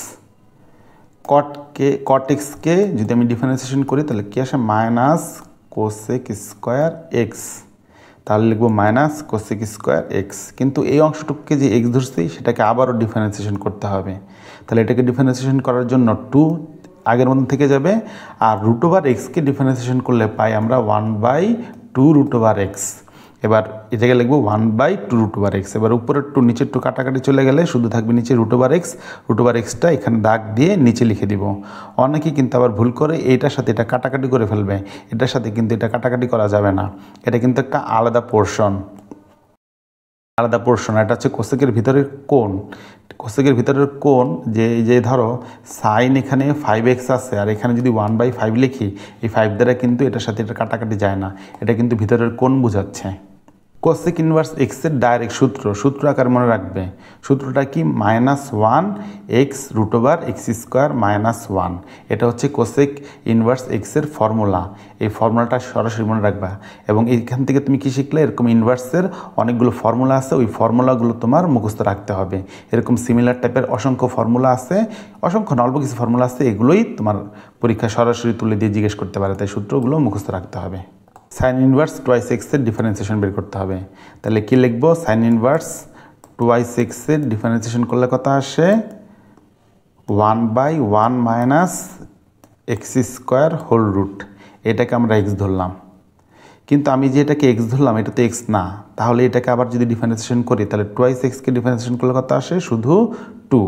কট এক্সকে যদি আমি ডিফারেন্সিয়েশন করি তাহলে কি আসে মাইনাস কোসেক স্কোয়ার এক্স। তাহলে লিখবো মাইনাস কোসেক স্কোয়ার এক্স। কিন্তু এই অংশটুকুকে যে এক্স ধরছি সেটাকে আবারও ডিফারেন্সিয়েশন করতে হবে। তাহলে এটাকে ডিফারেন্সিয়েশন করার জন্য 2 আগের মতন থেকে যাবে, আর √x কে ডিফারেন্সিয়েশন করলে পাই আমরা 1/2 √x। এবার এই জায়গায় লিখবো 1/2√x। এবার উপরের 2 নিচের 2 কাটাকাটি চলে গেলে শুধু থাকবে নিচে √x। √xটা এখানে দাগ দিয়ে নিচে লিখে দিব। অনেকেই কিন্তু আবার ভুল করে এইটার সাথে এটা কাটাকাটি করে ফেলবে, এটার সাথে কিন্তু এটা কাটাকাটি করা যাবে না, এটা কিন্তু একটা আলাদা পোর্শন। এটা হচ্ছে কোসেকের ভিতরের কোণ। কোসেকের ভিতরের কোণ যে ধরো সাইন এখানে 5x আছে, আর এখানে যদি 1/5 লিখি, এই 5 দ্বারা কিন্তু এটার সাথে এটা কাটাকাটি যায় না, এটা কিন্তু ভিতরের কোণ বোঝাচ্ছে। কোসেক ইনভার্স এক্সের ডাইরেক্ট সূত্র আকার মনে রাখবে। সূত্রটা কি? -1x√x² -1। এটা হচ্ছে কোসেক ইনভার্স এক্সের ফর্মুলা। এই ফর্মুলাটা সরাসরি মনে রাখবা। এবং এইখান থেকে তুমি কি শিখলে? এরকম ইনভার্সের অনেকগুলো ফর্মুলা আছে, ওই ফর্মুলাগুলো তোমার মুখস্থ রাখতে হবে। এরকম সিমিলার টাইপের অসংখ্য ফর্মুলা আছে, অসংখ্য না, অল্প কিছু ফর্মুলা আছে, এগুলোই তোমার পরীক্ষা সরাসরি তুলে দিয়ে জিজ্ঞেস করতে পারে, তাই সূত্রগুলো মুখস্থ রাখতে হবে। সাইন ইনভার্স 2x এর ডিফারেন্সিয়েশন বের করতে হবে। তাহলে কি লিখবো? সাইন ইনভার্স 2x এর ডিফারেন্সিয়েশন করলে কত আসে? 1/1 - x²²। এটাকে আমরা x ধরলাম, কিন্তু আমি যে এটাকে x ধরলাম এটা তো x না, তাহলে এটাকে আবার যদি ডিফারেন্সিয়েশন করি তাহলে 2x কে ডিফারেন্সিয়েশন করলে কত আসে? শুধু 2।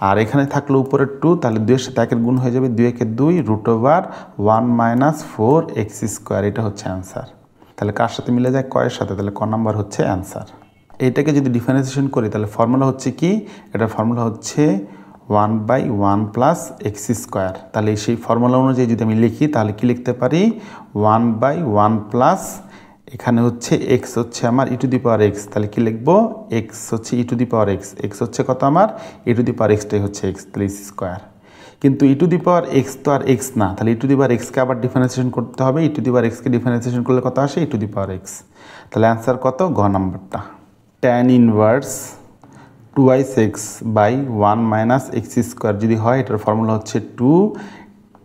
আর এখানে থাকলো উপরের 2, তাহলে 2 এর সাথে 1 এর গুণ হয়ে যাবে, 2 × 2 √1 - 4x²। এটা হচ্ছে অ্যান্সার। তাহলে কার সাথে মিলে যায়? কয়ের সাথে। তাহলে ক নাম্বার হচ্ছে অ্যান্সার। এইটাকে যদি ডিফারেন্সিয়েশন করি তাহলে ফর্মুলা হচ্ছে কি? এটার ফর্মুলা হচ্ছে 1/1 + x²। তাহলে সেই ফর্মুলা অনুযায়ী যদি আমি লিখি তাহলে কি লিখতে পারি? 1/1 প্লাস এখানে হচ্ছে x হচ্ছে আমার e⁻x, তাহলে কি লিখবো? x হচ্ছে e⁻x, x হচ্ছে কত আমার? e⁻xটাই হচ্ছে x, তাহলে x²। কিন্তু e⁻x তো আর x না, তাহলে e⁻xকে আবার ডিফারেন্সিয়েশন করতে হবে। e⁻xকে ডিফারেন্সিয়েশন করলে কত আসে? e⁻x। তাহলে অ্যান্সার কত? গ নাম্বারটা। tan ইনভার্স 2x/1 - x² যদি হয়, এটার ফর্মুলা হচ্ছে 2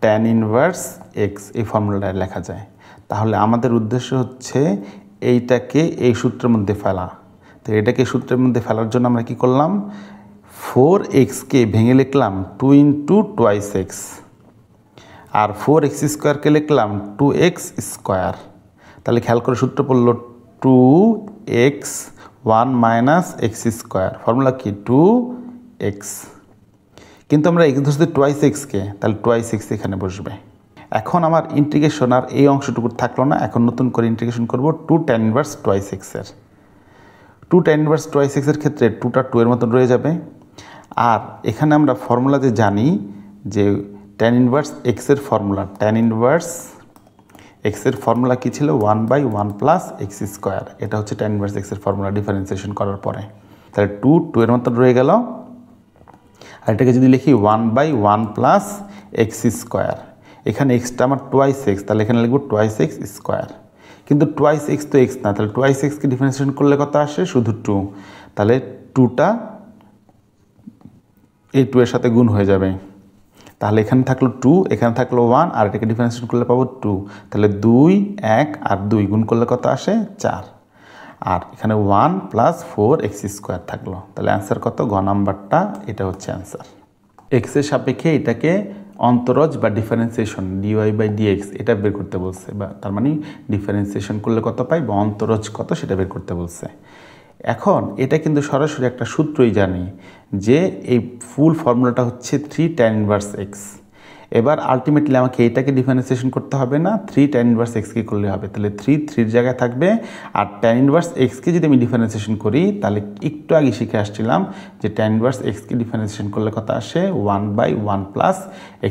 tan ইনভার্স x। এই ফর্মুলাটা লেখা যায়। তাহলে আমাদের উদ্দেশ্য হচ্ছে এইটাকে এই সূত্রের মধ্যে ফেলা। তো এটাকে সূত্রের মধ্যে ফেলার জন্য আমরা কি করলাম? 4x-কে ভেঙে লিখলাম 2 × 2x, আর 4x² লিখলাম 2x²। তাহলে খেয়াল করে সূত্র পড়লো 2x1 - x²। ফর্মুলা কি? 2x। কিন্তু আমরা x ধরছি 2x-কে, তাহলে 2x এখানে বসবে। এখন আমার ইন্টিগ্রেশন আর এই অংশটুকু থাকলো না, এখন নতুন করে ইন্টিগ্রেশন করব 2 tan ইনভার্স 2x এর। 2 tan ইনভার্স 2x এর ক্ষেত্রে 2টা 2 এর মতন রয়ে যাবে। আর এখানে আমরা ফর্মুলাতে জানি যে tan ইনভার্স x এর ফর্মুলা, tan ইনভার্স x এর ফর্মুলা কি ছিল? 1/1 + x²। এটা হচ্ছে tan ইনভার্স x এর ফর্মুলা ডিফারেন্সিয়েশন করার পরে। তাহলে 2 এর মতন রয়ে গেল। আর এটাকে যদি লিখি 1/1 + x², এখানে এক্সটা আমার 2x, তাহলে এখানে লিখবো 2x²। কিন্তু 2x তো x না, তাহলে 2x-কে ডিফারেন্সিয়েশন করলে কত আসে? শুধু 2। তাহলে 2টা এই 2 এর সাথে গুণ হয়ে যাবে। তাহলে এখানে থাকলো 2, এখানে থাকলো 1, আর এটাকে ডিফারেন্সিয়েশন করলে পাবো 2। তাহলে 2, 1 আর 2 গুণ করলে কত আসে? 4। আর এখানে 1 + 4x² থাকলো। তাহলে অ্যান্সার কত? গ নাম্বারটা, এটা হচ্ছে অ্যান্সার। x এর সাপেক্ষে এটাকে অন্তরজ বা ডিফারেন্সিয়েশন dy/dx এটা বের করতে বলছে, বা তার মানে ডিফারেন্সিয়েশন করলে কত পাই বা অন্তরজ কত সেটা বের করতে বলছে। এখন এটা কিন্তু সরাসরি একটা সূত্রই জানি যে এই ফুল ফর্মুলাটা হচ্ছে 3 tan ইনভার্স x। এবার আলটিমেটলি আমাকে এটাকে ডিফারেন্সিয়েশন করতে হবে না, 3 tan ইনভার্স x-কে করলে হবে। তাহলে 3 জায়গায় থাকবে। আর tan ইনভার্স x-কে যদি আমি ডিফারেন্সিয়েশন করি তাহলে একটু আগে শিখে আসছিলাম যে tan ইনভার্স x-কে ডিফারেন্সিয়েশন করলে কত আসে? 1/1 +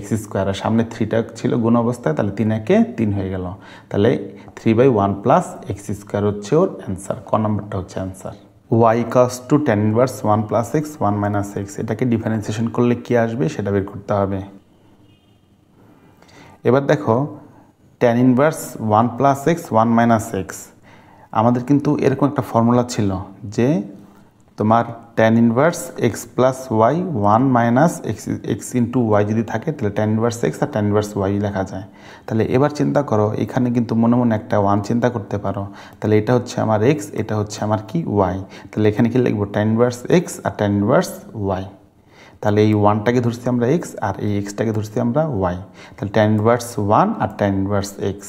x²। আর সামনে 3টা ছিল গুণ অবস্থায়, তাহলে 3 একে 3 হয়ে গেল। তাহলে 3/1 + x² হচ্ছে ওর অ্যান্সার। ক নাম্বারটা হচ্ছে answer. y = tan inverse 1 + x 1 - x। এটাকে ডিফারেন্সিয়েশন করলে কি আসবে সেটা বের করতে হবে। এবার দেখো tan ইনভার্স 1 + x 1 - x, আমাদের কিন্তু এরকম একটা ফর্মুলা ছিল যে তোমার tan inverse x + y 1 - x × y যদি থাকে তাহলে tan ইনভার্স x আর tan ইনভার্স y লেখা যায়। তাহলে এবার চিন্তা করো, এখানে কিন্তু মনে মনে একটা 1 চিন্তা করতে পারো। তাহলে এটা হচ্ছে আমার x, এটা হচ্ছে আমার কি y। তাহলে এখানে কি লিখবো? tan ইনভার্স x আর tan ইনভার্স y। তাহলে এই 1টাকে ধরছি আমরা x আর এই xটাকে ধরছি আমরা y। তাহলে tan ইনভার্স 1 আর tan ইনভার্স x।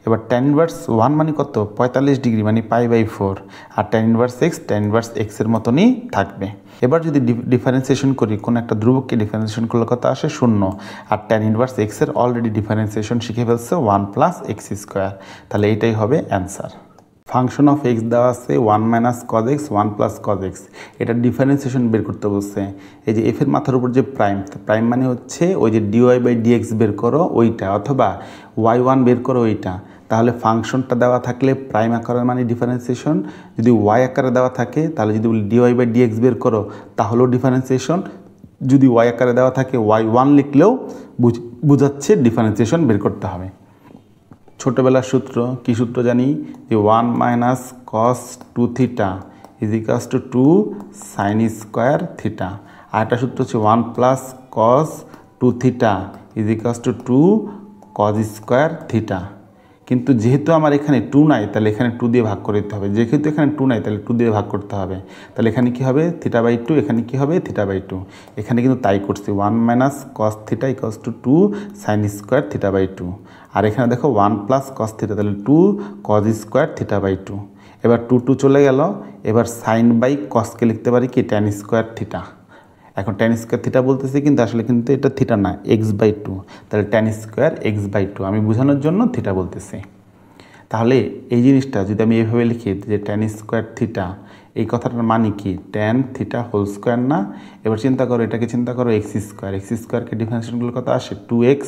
এবার tan ইনভার্স 1 মানে কত 45 ডিগ্রি মানে π/4 আর tan ইনভার্স x এর মতনই থাকবে। এবার যদি ডিফারেন্সিয়েশন করি কোন একটা ধ্রুবককে ডিফারেন্সিয়েশন করলে কত আসে 0 আর tan ইনভার্স x এর অলরেডি ডিফারেন্সিয়েশন শিখে ফেলছে 1 + x², তাহলে এইটাই হবে অ্যান্সার। ফাংশন অফ x দেওয়া আছে 1 - cos x 1 + cos x, এটা ডিফারেন্সিয়েশন বের করতে বলছে। এই যে f এর মাথার উপর যে প্রাইম মানে হচ্ছে ওই যে dy/dx বের করো ওইটা, অথবা y1 বের করো ওইটা। তাহলে ফাংশনটা দেওয়া থাকলে প্রাইম আকারের মানে ডিফারেন্সিয়েশন, যদি y আকারে দেওয়া থাকে তাহলে যদি বলি dy/dx বের করো তাহলেও ডিফারেন্সিয়েশন, যদি y আকারে দেওয়া থাকে y1 লিখলেও বুঝাচ্ছে ডিফারেন্সিয়েশন বের করতে হবে। ছোটোবেলার সূত্র কি সূত্র জানি যে 1 - cos 2θ = 2 sin স্কোয়ার থিটা, আর একটা সূত্র হচ্ছে 1 + cos 2θ = 2 cos স্কোয়ার থিটা। কিন্তু যেহেতু আমার এখানে 2 নাই তাহলে এখানে 2 দিয়ে ভাগ করে দিতে হবে, যেহেতু এখানে 2 নাই তাহলে 2 দিয়ে ভাগ করতে হবে, তাহলে এখানে কি হবে θ/2, এখানে কি হবে θ/2। এখানে কিন্তু তাই করছি 1 - cos θ = 2 sin স্কোয়ার θ/2, আর এখানে দেখো 1 + cos θ তাহলে 2 cos স্কোয়ার θ/2। এবার 2 চলে গেল, এবার sin/cosকে লিখতে পারি কি tan স্কোয়ার θ। এখন tan স্কোয়ার থিটা বলতেছি কিন্তু আসলে কিন্তু এটা থিটা না x/2, তাহলে tan স্কোয়ার x/2 আমি বোঝানোর জন্য থিটা বলতেছি। তাহলে এই জিনিসটা যদি আমি এইভাবে লিখি যে tan স্কোয়ার থিটা, এই কথাটার মানে কি tan থিটা হোল স্কোয়ার না। এবার চিন্তা করো, এটাকে চিন্তা করো x²কে ডিফারেন্সিয়েশনগুলো কত আসে 2x,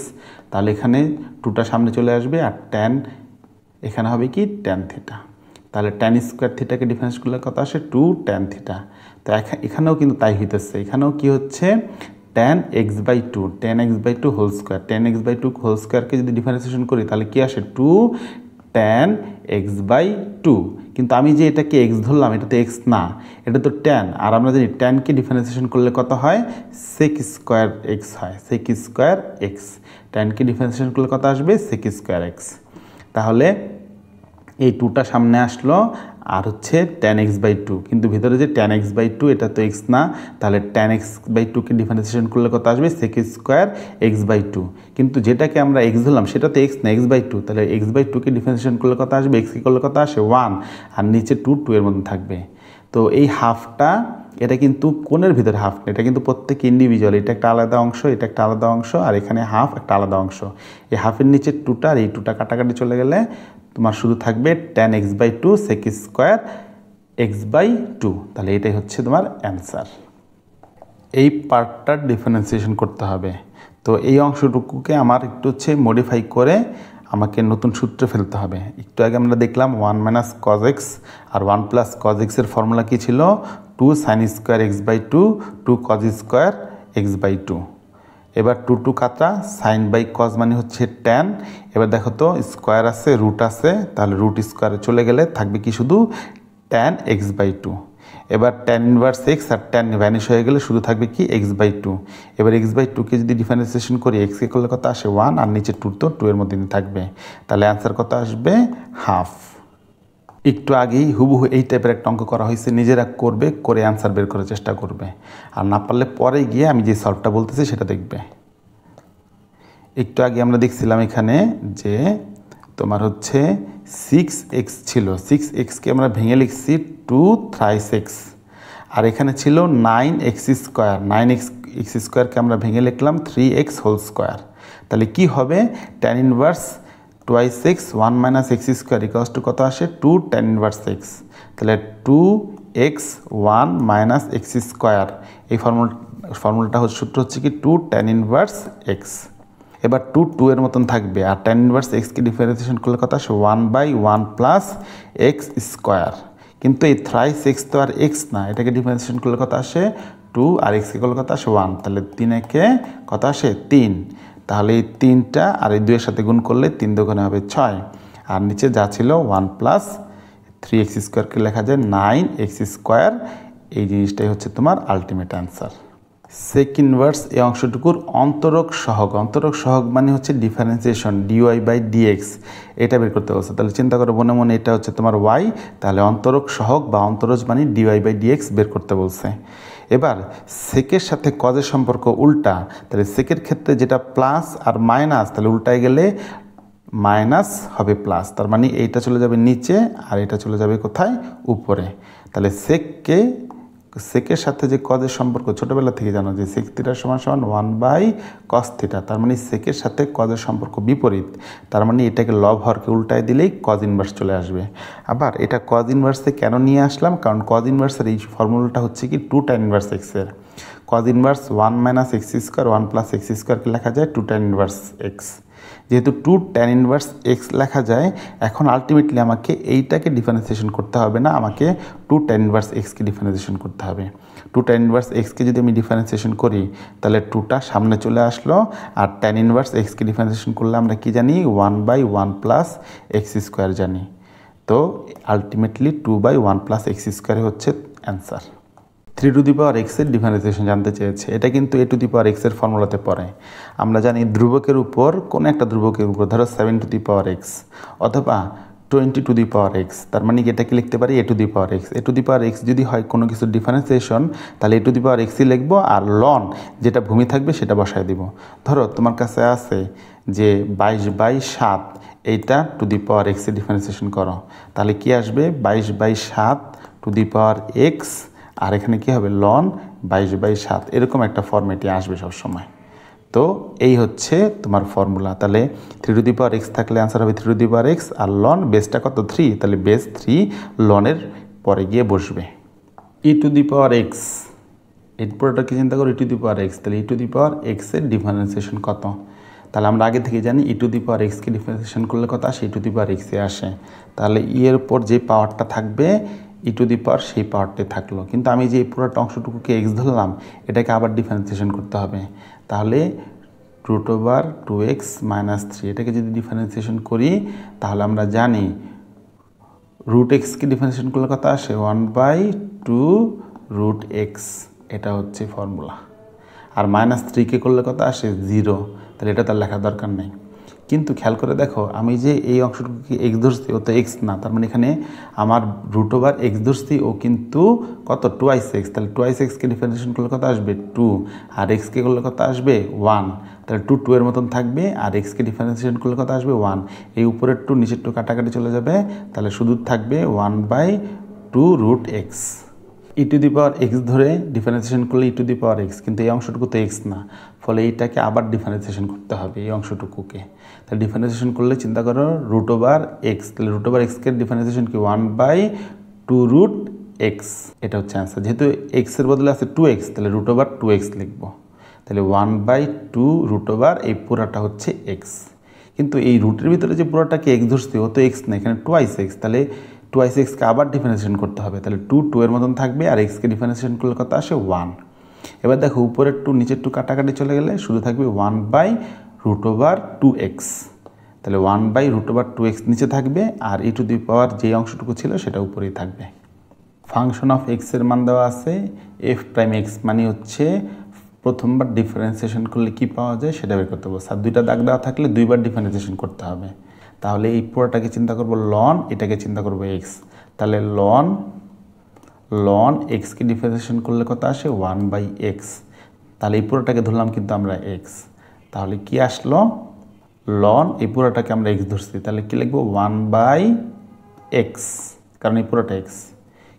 তাহলে এখানে 2টা সামনে চলে আসবে আর tan এখানে হবে কি tan থিটা, তাহলে tan স্কোয়ার থিটাকে ডিফারেন্স করলে কত আসে 2 tan থিটা। তো এখানেও কিন্তু তাই হইতেছে, এখানেও কি হচ্ছে tan x/2 whole square, tan x/2 whole স্কোয়ারকে যদি ডিফারেন্সিয়েশন করি তাহলে কি আসে 2 tan x/2। কিন্তু আমি যে এটাকে x ধরলাম এটা তো x না, এটা তো tan, আর আমরা জানি tanকে ডিফারেন্সিয়েশন করলে কত হয় sec² x হয়, sec² x। tanকে ডিফারেন্সিয়েশন করলে কত আসবে sec² x। তাহলে এই 2টা সামনে আসলো আর হচ্ছে tan x/2, কিন্তু ভিতরে যে tan x/2 এটা তো x না, তাহলে tan x/2কে ডিফারেন্সিয়েশন করলে কত আসবে sec² x/2। কিন্তু যেটাকে আমরা x ধরলাম সেটা তো x না x/2, তাহলে x/2কে ডিফারেন্সিয়েশন করলে কত আসবে x করলে কত আসে 1, আর নিচে 2 এর মধ্যে থাকবে। তো এই হাফটা এটা কিন্তু কোণের ভিতরে হাফ না, এটা কিন্তু প্রত্যেক ইন্ডিভিজুয়াল, এটা একটা আলাদা অংশ, এটা একটা আলাদা অংশ, আর এখানে হাফ একটা আলাদা অংশ। এই হাফের নিচে 2টা আর এই 2টা কাটাকাটি চলে গেলে তোমার শুধু থাকবে tan x/2 sec² x/2, তাহলে এটাই হচ্ছে তোমার অ্যান্সার। এই পার্টটার ডিফারেন্সিয়েশন করতে হবে। তো এই অংশটুকুকে আমার একটু হচ্ছে মডিফাই করে আমাকে নতুন সূত্রে ফেলতে হবে। একটু আগে আমরা দেখলাম 1 - cos x আর 1 + cos x এর ফর্মুলা কী ছিল 2 sin square x/2 2 cos square x/2। এবার 2 কাটা sin/cos মানে হচ্ছে tan। এবার দেখো তো স্কোয়ার আছে রুট আছে, তাহলে রুট স্কোয়ারে চলে গেলে থাকবে কি শুধু tan x/2। এবার tan ইনভার্স x আর tan ভ্যানিশ হয়ে গেলে শুধু থাকবে কি x/2। এবার x/2কে যদি ডিফারেন্সিয়েশন করি x করলে কত আসে 1, আর নিচে 2 তো 2 এর মধ্যে থাকবে, তাহলে অ্যান্সার কত আসবে হাফ। একটু আগেই হুবহু এই টাইপের একটা অঙ্ক করা হয়েছে, নিজেরা করবে, করে অ্যান্সার বের করার চেষ্টা করবে, আর না পারলে পরে গিয়ে আমি যে সলভটা বলতেছি সেটা দেখবে। একটু আগে আমরা দেখছিলাম এখানে যে তোমার হচ্ছে 6x ছিল, 6xকে আমরা ভেঙে লিখছি 2 thrice x, আর এখানে ছিল 9x², 9x² আমরা ভেঙে লিখলাম 3x হোল স্কোয়ার। তাহলে কি হবে tan inverse twice x 1 - x² = কত আসে 2 tan ইনভার্স x, তাহলে 2x 1 - x², এই ফর্মুলাটা সূত্র হচ্ছে কি 2 tan ইনভার্স x। এবার 2 এর মতন থাকবে, আর tan ইনভার্স xকে ডিফারেন্সিয়েশন করলে কত আসে 1/1 + x²। কিন্তু এই thrice x তো আর x না, এটাকে ডিফারেন্সিয়েশন করলে কত আসে 2, আর x করলে কত আসে 1, তাহলে 3 একে কত আসে 3। তাহলে এই 3টা আর এই 2 এর সাথে গুণ করলে 3 × 2 হবে 6, আর নিচে যা ছিল 1 + 3x²কে লেখা যায় 9x²। এই জিনিসটাই হচ্ছে তোমার আলটিমেট অ্যান্সার। সেক ইনভার্স এই অংশটুকুর অন্তরক সহগ মানে হচ্ছে ডিফারেন্সিয়েশন dy/dx, এটা বের করতে বলছে। তাহলে চিন্তা করো মনে মনে এটা হচ্ছে তোমার y, তাহলে অন্তরক সহগ বা অন্তরজ মানে dy/dx বের করতে বলছে। এবার সেকের সাথে কজের সম্পর্ক উল্টা, তাহলে সেকের ক্ষেত্রে যেটা প্লাস আর মাইনাস, তাহলে উল্টায় গেলে মাইনাস হবে প্লাস, তার মানে এইটা চলে যাবে নিচে আর এটা চলে যাবে কোথায়, উপরে। তাহলে সেকের সাথে যে কজের সম্পর্ক ছোটোবেলা থেকে জানো যে সেক থিটা সমান সমান 1/cos থিটা, তার মানে সেকের সাথে কজের সম্পর্ক বিপরীত, তার মানে এটাকে লব হরকে উল্টায় দিলেই কজ ইনভার্স চলে আসবে। আবার এটা কজ ইনভার্সে কেন নিয়ে আসলাম, কারণ কজ ইনভার্সের এই ফর্মুলাটা হচ্ছে কি 2 tan ইনভার্স এক্সের। Cos inverse 1 - x square 1 + x স্কোয়ারকে লেখা যায় 2 tan ইনভার্স এক্স। যেহেতু 2 tan ইনভার্স এক্স লেখা যায়, এখন আলটিমেটলি আমাকে এইটাকে ডিফারেন্সিয়েশন করতে হবে না, আমাকে 2 tan ইনভার্স এক্সকে ডিফারেন্সিয়েশন করতে হবে। 2 tan ইনভার্স এক্সকে যদি আমি ডিফারেন্সিয়েশন করি তাহলে 2টা সামনে চলে আসলো, আর tan ইনভার্স এক্সকে ডিফারেন্সিয়েশন করলে আমরা কি জানি 1/1 + x স্কোয়ার জানি। তো আলটিমেটলি 2/1 + x স্কোয়ার হচ্ছে অ্যান্সার। 3x এর ডিফারেন্সিয়েশন জানতে চেয়েছে, এটা কিন্তু a⁴x এর ফর্মুলাতে পড়ে। আমরা জানি ধ্রুবকের উপর কোন একটা ধ্রুবকের উপর ধরো 7x অথবা 20x, তার মানে এটাকে লিখতে পারি a⁴x। a⁴x যদি হয় কোনো কিছুর ডিফারেন্সিয়েশন তাহলে a⁴xই লিখবো, আর লন যেটা ভূমি থাকবে সেটা বসায় দিব। ধরো তোমার কাছে আছে যে 22/7, এইটা x এর ডিফারেন্সিয়েশন করো, তাহলে কি আসবে 22/7 আর এখানে কি হবে লন 22/7, এরকম একটা ফর্মেটে আসবে সবসময়। তো এই হচ্ছে তোমার ফর্মুলা। তাহলে 3x থাকলে অ্যান্সার হবে 3x, আর লন বেসটা কত 3, তাহলে বেস 3 লনের পরে গিয়ে বসবে। e⁴x, এই পুরোটাকে চিন্তা করো e⁴x, তাহলে e⁴x এর ডিফারেন্সিয়েশন কত, তাহলে আমরা আগে থেকে জানি e⁴xকে ডিফারেন্সিয়েশন করলে কত আসে, e⁴x এ আসে। তাহলে এর উপর যে পাওয়ারটা থাকবে সেই পাওয়ারটাই থাকলো, কিন্তু আমি যে পুরোটা অংশটুকুকে x ধরলাম এটাকে আবার ডিফারেন্সিয়েশন করতে হবে। তাহলে √2x - 3 এটাকে যদি ডিফারেন্সিয়েশন করি তাহলে আমরা জানি √x-কে ডিফারেন্সিয়েশন করলে কত আসে 1/2√x, এটা হচ্ছে ফর্মুলা। আর -3কে করলে কত আসে 0, তাহলে এটা তার লেখার দরকার নেই। কিন্তু খেয়াল করে দেখো আমি যে এই অংশটুকুকে x ধরছি ও তো x না, তার মানে এখানে আমার √x ধরছি ও কিন্তু কত 2x, তাহলে 2x-কে ডিফারেন্সিয়েশন করলে কত আসবে 2, আর x-কে করলে কত আসবে 1, তাহলে 2 এর মতন থাকবে, আর x-কে ডিফারেন্সিয়েশন করলে কত আসবে 1, এই উপরের 2 নিচের 2 কাটাকাটি চলে যাবে, তাহলে শুধু থাকবে 1/2√x। e⁴x ধরে ডিফারেন্সিয়েশন করলে e⁴x, কিন্তু এই অংশটুকু তো x না, ফলে এইটাকে আবার ডিফারেন্সিয়েশন করতে হবে এই অংশটুকুকে। তাহলে ডিফারেন্সিয়েশন করলে চিন্তা করো √x, তাহলে √x-কে ডিফারেন্সিয়েশন কি 1/2√x, এটা হচ্ছে অ্যান্সার। যেহেতু x এর বদলে আছে 2x, তাহলে √2x লিখবো, তাহলে 1/2 এই পুরাটা হচ্ছে x। কিন্তু এই রুটের ভিতরে যে পুরোটাকে x ধরছি ও তো x না, এখানে 2x, তাহলে 2x-কে আবার ডিফারেন্সিয়েশন করতে হবে, তাহলে 2 এর মতন থাকবে, আর x-কে ডিফারেন্সিয়েশন করলে কত আসে 1। এবার দেখো উপরের 2 নিচের 2 কাটাকাটি চলে গেলে শুধু থাকবে 1/√2x, তাহলে 1/√2x নিচে থাকবে, আর e⁴ যে অংশটুকু ছিল সেটা উপরেই থাকবে। ফাংশন অফ x এর মান দেওয়া আছে f'(x) মানে হচ্ছে প্রথমবার ডিফারেন্সিয়েশন করলে কি পাওয়া যায় সেটা বের করতে হবে। আর 2টা দাগ দেওয়া থাকলে 2বার ডিফারেন্সিয়েশন করতে হবে। তাহলে এই পুরোটাকে চিন্তা করব লন, এটাকে চিন্তা করব x, তাহলে লন x-কে ডিফারেন্সিয়েশন করলে কত আসে 1/x, তাহলে এই পুরোটাকে ধরলাম কিন্তু আমরা x, তাহলে কি আসলো লন এই পুরোটাকে আমরা x ধরছি, তাহলে কি লিখবো 1/x, কারণ এই পুরোটা x,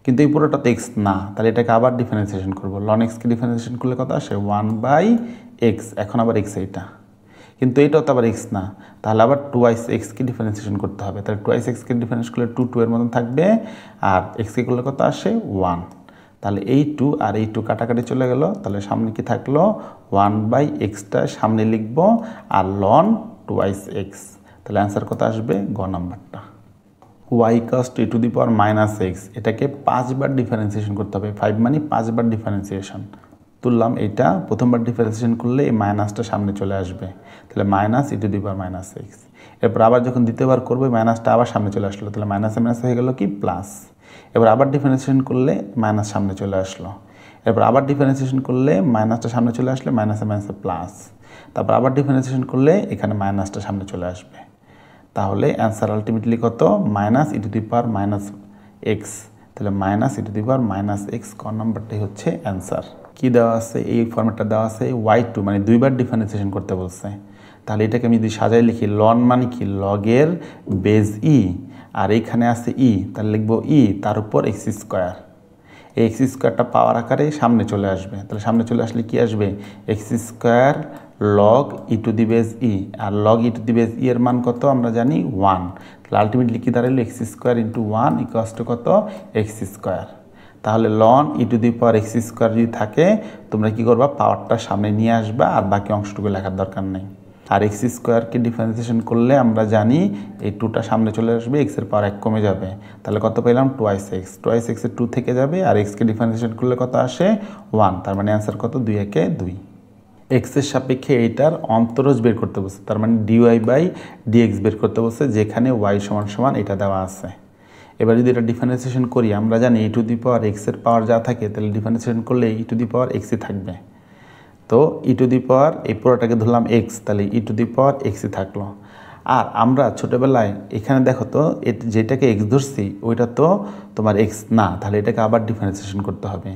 কিন্তু এই পুরোটা তো x না, তাহলে এটাকে আবার ডিফারেন্সিয়েশন করব। লন x-কে ডিফারেন্সিয়েশন করলে কত আসে 1/x, এখন আবার x এইটা, কিন্তু এইটাও তো আবার x না, তাহলে আবার 2x-কে ডিফারেন্সিয়েশন করতে হবে, তাহলে 2x-কে ডিফারেন্স করলে 2 এর মতন থাকবে, আর x-কে করলে কত আসে 1, তাহলে এই 2 আর এই 2 কাটাকাটি চলে গেল, তাহলে সামনে কি থাকলো 1/x-টা সামনে লিখবো, আর লন 2x, তাহলে অ্যান্সার কত আসবে গ নাম্বারটা। y = e⁻⁻x, এটাকে 5বার ডিফারেন্সিয়েশন করতে হবে, 5 মানে 5বার ডিফারেন্সিয়েশন তুললাম, এইটা প্রথমবার ডিফারেন্সিয়েশন করলে এই মাইনাসটা সামনে চলে আসবে, তাহলে -e⁻⁻x। এরপর আবার যখন দ্বিতীয়বার করবো মাইনাসটা আবার সামনে চলে আসলো, তাহলে মাইনাসে মাইনাস হয়ে গেল কি প্লাস, এবার আবার ডিফারেন্সিয়েশন করলে মাইনাস সামনে চলে আসলো, এরপর আবার ডিফারেন্সিয়েশন করলে মাইনাসটা সামনে চলে আসলে মাইনাসে মাইনাসে প্লাস, তারপর আবার ডিফারেন্সিয়েশন করলে এখানে মাইনাসটা সামনে চলে আসবে, তাহলে অ্যান্সার আলটিমেটলি কত -e⁻⁻x, তাহলে -e⁻⁻x ক নাম্বারটাই হচ্ছে অ্যান্সার। কি দেওয়া আছে এই ফর্মেটটা দেওয়া আছে y2, মানে 2বার ডিফারেন্সিয়েশন করতে বলছে, তাহলে এটাকে আমি যদি সাজাই লিখি লন মানে কি লগের বেজ ই, আর এইখানে আছে ই, তাহলে লিখবো ই তার উপর এক্স স্কোয়ার। এই এক্স স্কোয়ারটা পাওয়ার আকারে সামনে চলে আসবে, তাহলে সামনে চলে আসলে কি আসবে x square log e to the base e, আর log e to the base e এর মান কত আমরা জানি 1, তাহলে আলটিমেটলি কি দাঁড়ালো X square into 1 equals to কত এক্স স্কোয়ার। তাহলে লন E to the power X square যদি থাকে তোমরা কি করবা পাওয়ারটা সামনে নিয়ে আসবা, আর বাকি অংশটুকু লেখার দরকার নেই। আর এক্স স্কোয়ারকে ডিফারেন্সিয়েশন করলে আমরা জানি এই 2টা সামনে চলে আসবে, এক্সের পাওয়ার 1 কমে যাবে, তাহলে কত পেলাম টোয়াইস এক্সের 2 থেকে যাবে, আর এক্সকে ডিফারেন্সিয়েশন করলে কত আসে 1, তার মানে অ্যান্সার কত 2 একে 2। এক্সের সাপেক্ষে এইটার অন্তরজ বের করতে বলছে, তার মানে ডিওয়াই বাই ডিএক্স বের করতে বলছে, যেখানে ওয়াই সমান সমান এটা দেওয়া আছে। এবার যদি এটা ডিফারেন্সিয়েশন করি আমরা জানি ই টু দি পাওয়ার এক্সের পাওয়ার যা থাকে তাহলে ডিফারেন্সিয়েশন করলে ই টু দি পাওয়ার এক্সই থাকবে। তো ই টু দি পাওয়ার এই পুরোটাকে ধরলাম এক্স, তাহলে ই টু দি পাওয়ার এক্সই থাকলো। আর আমরা ছোটোবেলায় এখানে দেখো তো যেটাকে এক্স ধরছি ওইটা তো তোমার এক্স না, তাহলে এটাকে আবার ডিফারেন্সিয়েশন করতে হবে।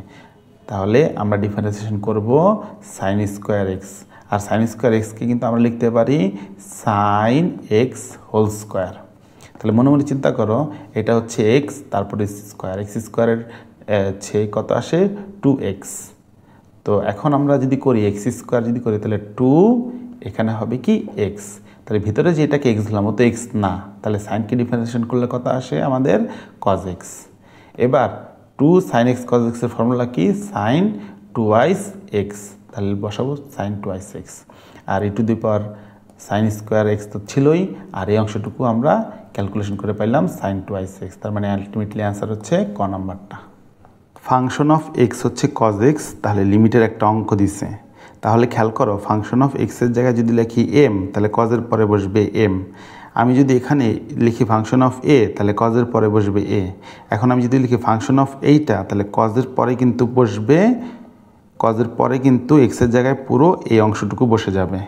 তাহলে আমরা ডিফারেন্সিয়েশন করব সাইন স্কোয়ার এক্স, আর সাইন স্কোয়ার এক্সকে কিন্তু আমরা লিখতে পারি সাইন এক্স হোল স্কোয়ার। তাহলে মনে মনে চিন্তা করো এটা হচ্ছে এক্স তারপরে স্কোয়ার, এক্স স্কোয়ারের কত আসে 2x। তো এখন আমরা যদি করি এক্স স্কোয়ার যদি করি তাহলে 2 এখানে হবে কি এক্স, তাহলে ভিতরে যে এটাকে এক্স ধরলাম ও তো এক্স না, তাহলে সাইনকে ডিফারেন্সিয়েশন করলে কত আসে আমাদের কজ এক্স। এবার 2 সাইন এক্স কজ এক্সের ফর্মুলা কি সাইন টুয়াইস এক্স, তাহলে বসাবো সাইন টুয়াইস এক্স। আর ই to the power sine square X তো ছিলই, আর এই অংশটুকু আমরা ক্যালকুলেশন করে পাইলাম সাইন টুয়াইস এক্স, তার মানে আলটিমেটলি অ্যান্সার হচ্ছে ক নাম্বারটা। ফাংশন অফ এক্স হচ্ছে কজ এক্স, তাহলে লিমিটের একটা অঙ্ক দিছে। তাহলে খেয়াল করো ফাংশন অফ এক্সের জায়গায় যদি লিখি এম তাহলে কজের পরে বসবে এম। আমি যদি এখানে লিখি ফাংশন অফ এ তাহলে কজের পরে বসবে এ। এখন আমি যদি লিখি ফাংশন অফ এইটা তাহলে কজের পরে কিন্তু বসবে, কজের পরে কিন্তু এক্সের জায়গায় পুরো এই অংশটুকু বসে যাবে।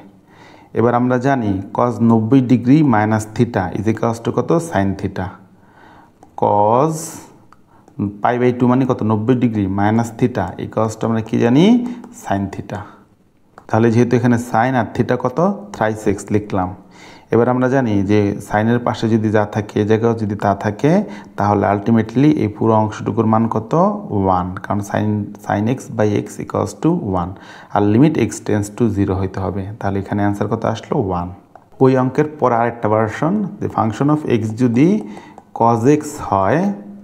এবার আমরা জানি cos 90 degree minus theta is equals to কত সাইন থিটা। কজ π/2 মানে কত 90 degree minus theta equals to আমরা কি জানি সাইন থিটা। তাহলে যেহেতু এখানে সাইন আর থিটা কত থ্রাইস এক্স লিখলাম। এবার আমরা জানি যে সাইনের পাশে যদি যা থাকে এ জায়গায় যদি তা থাকে তাহলে আলটিমেটলি এই পুরো অংশটুকুর মান কত 1, কারণ sine X by X equals to 1, আর লিমিট এক্স টেন্স টু 0 হইতে হবে, তাহলে এখানে অ্যান্সার কত আসলো 1। ওই অঙ্কের পর আরেকটা ভার্সন, যে ফাংশন অফ এক্স যদি কজ এক্স হয়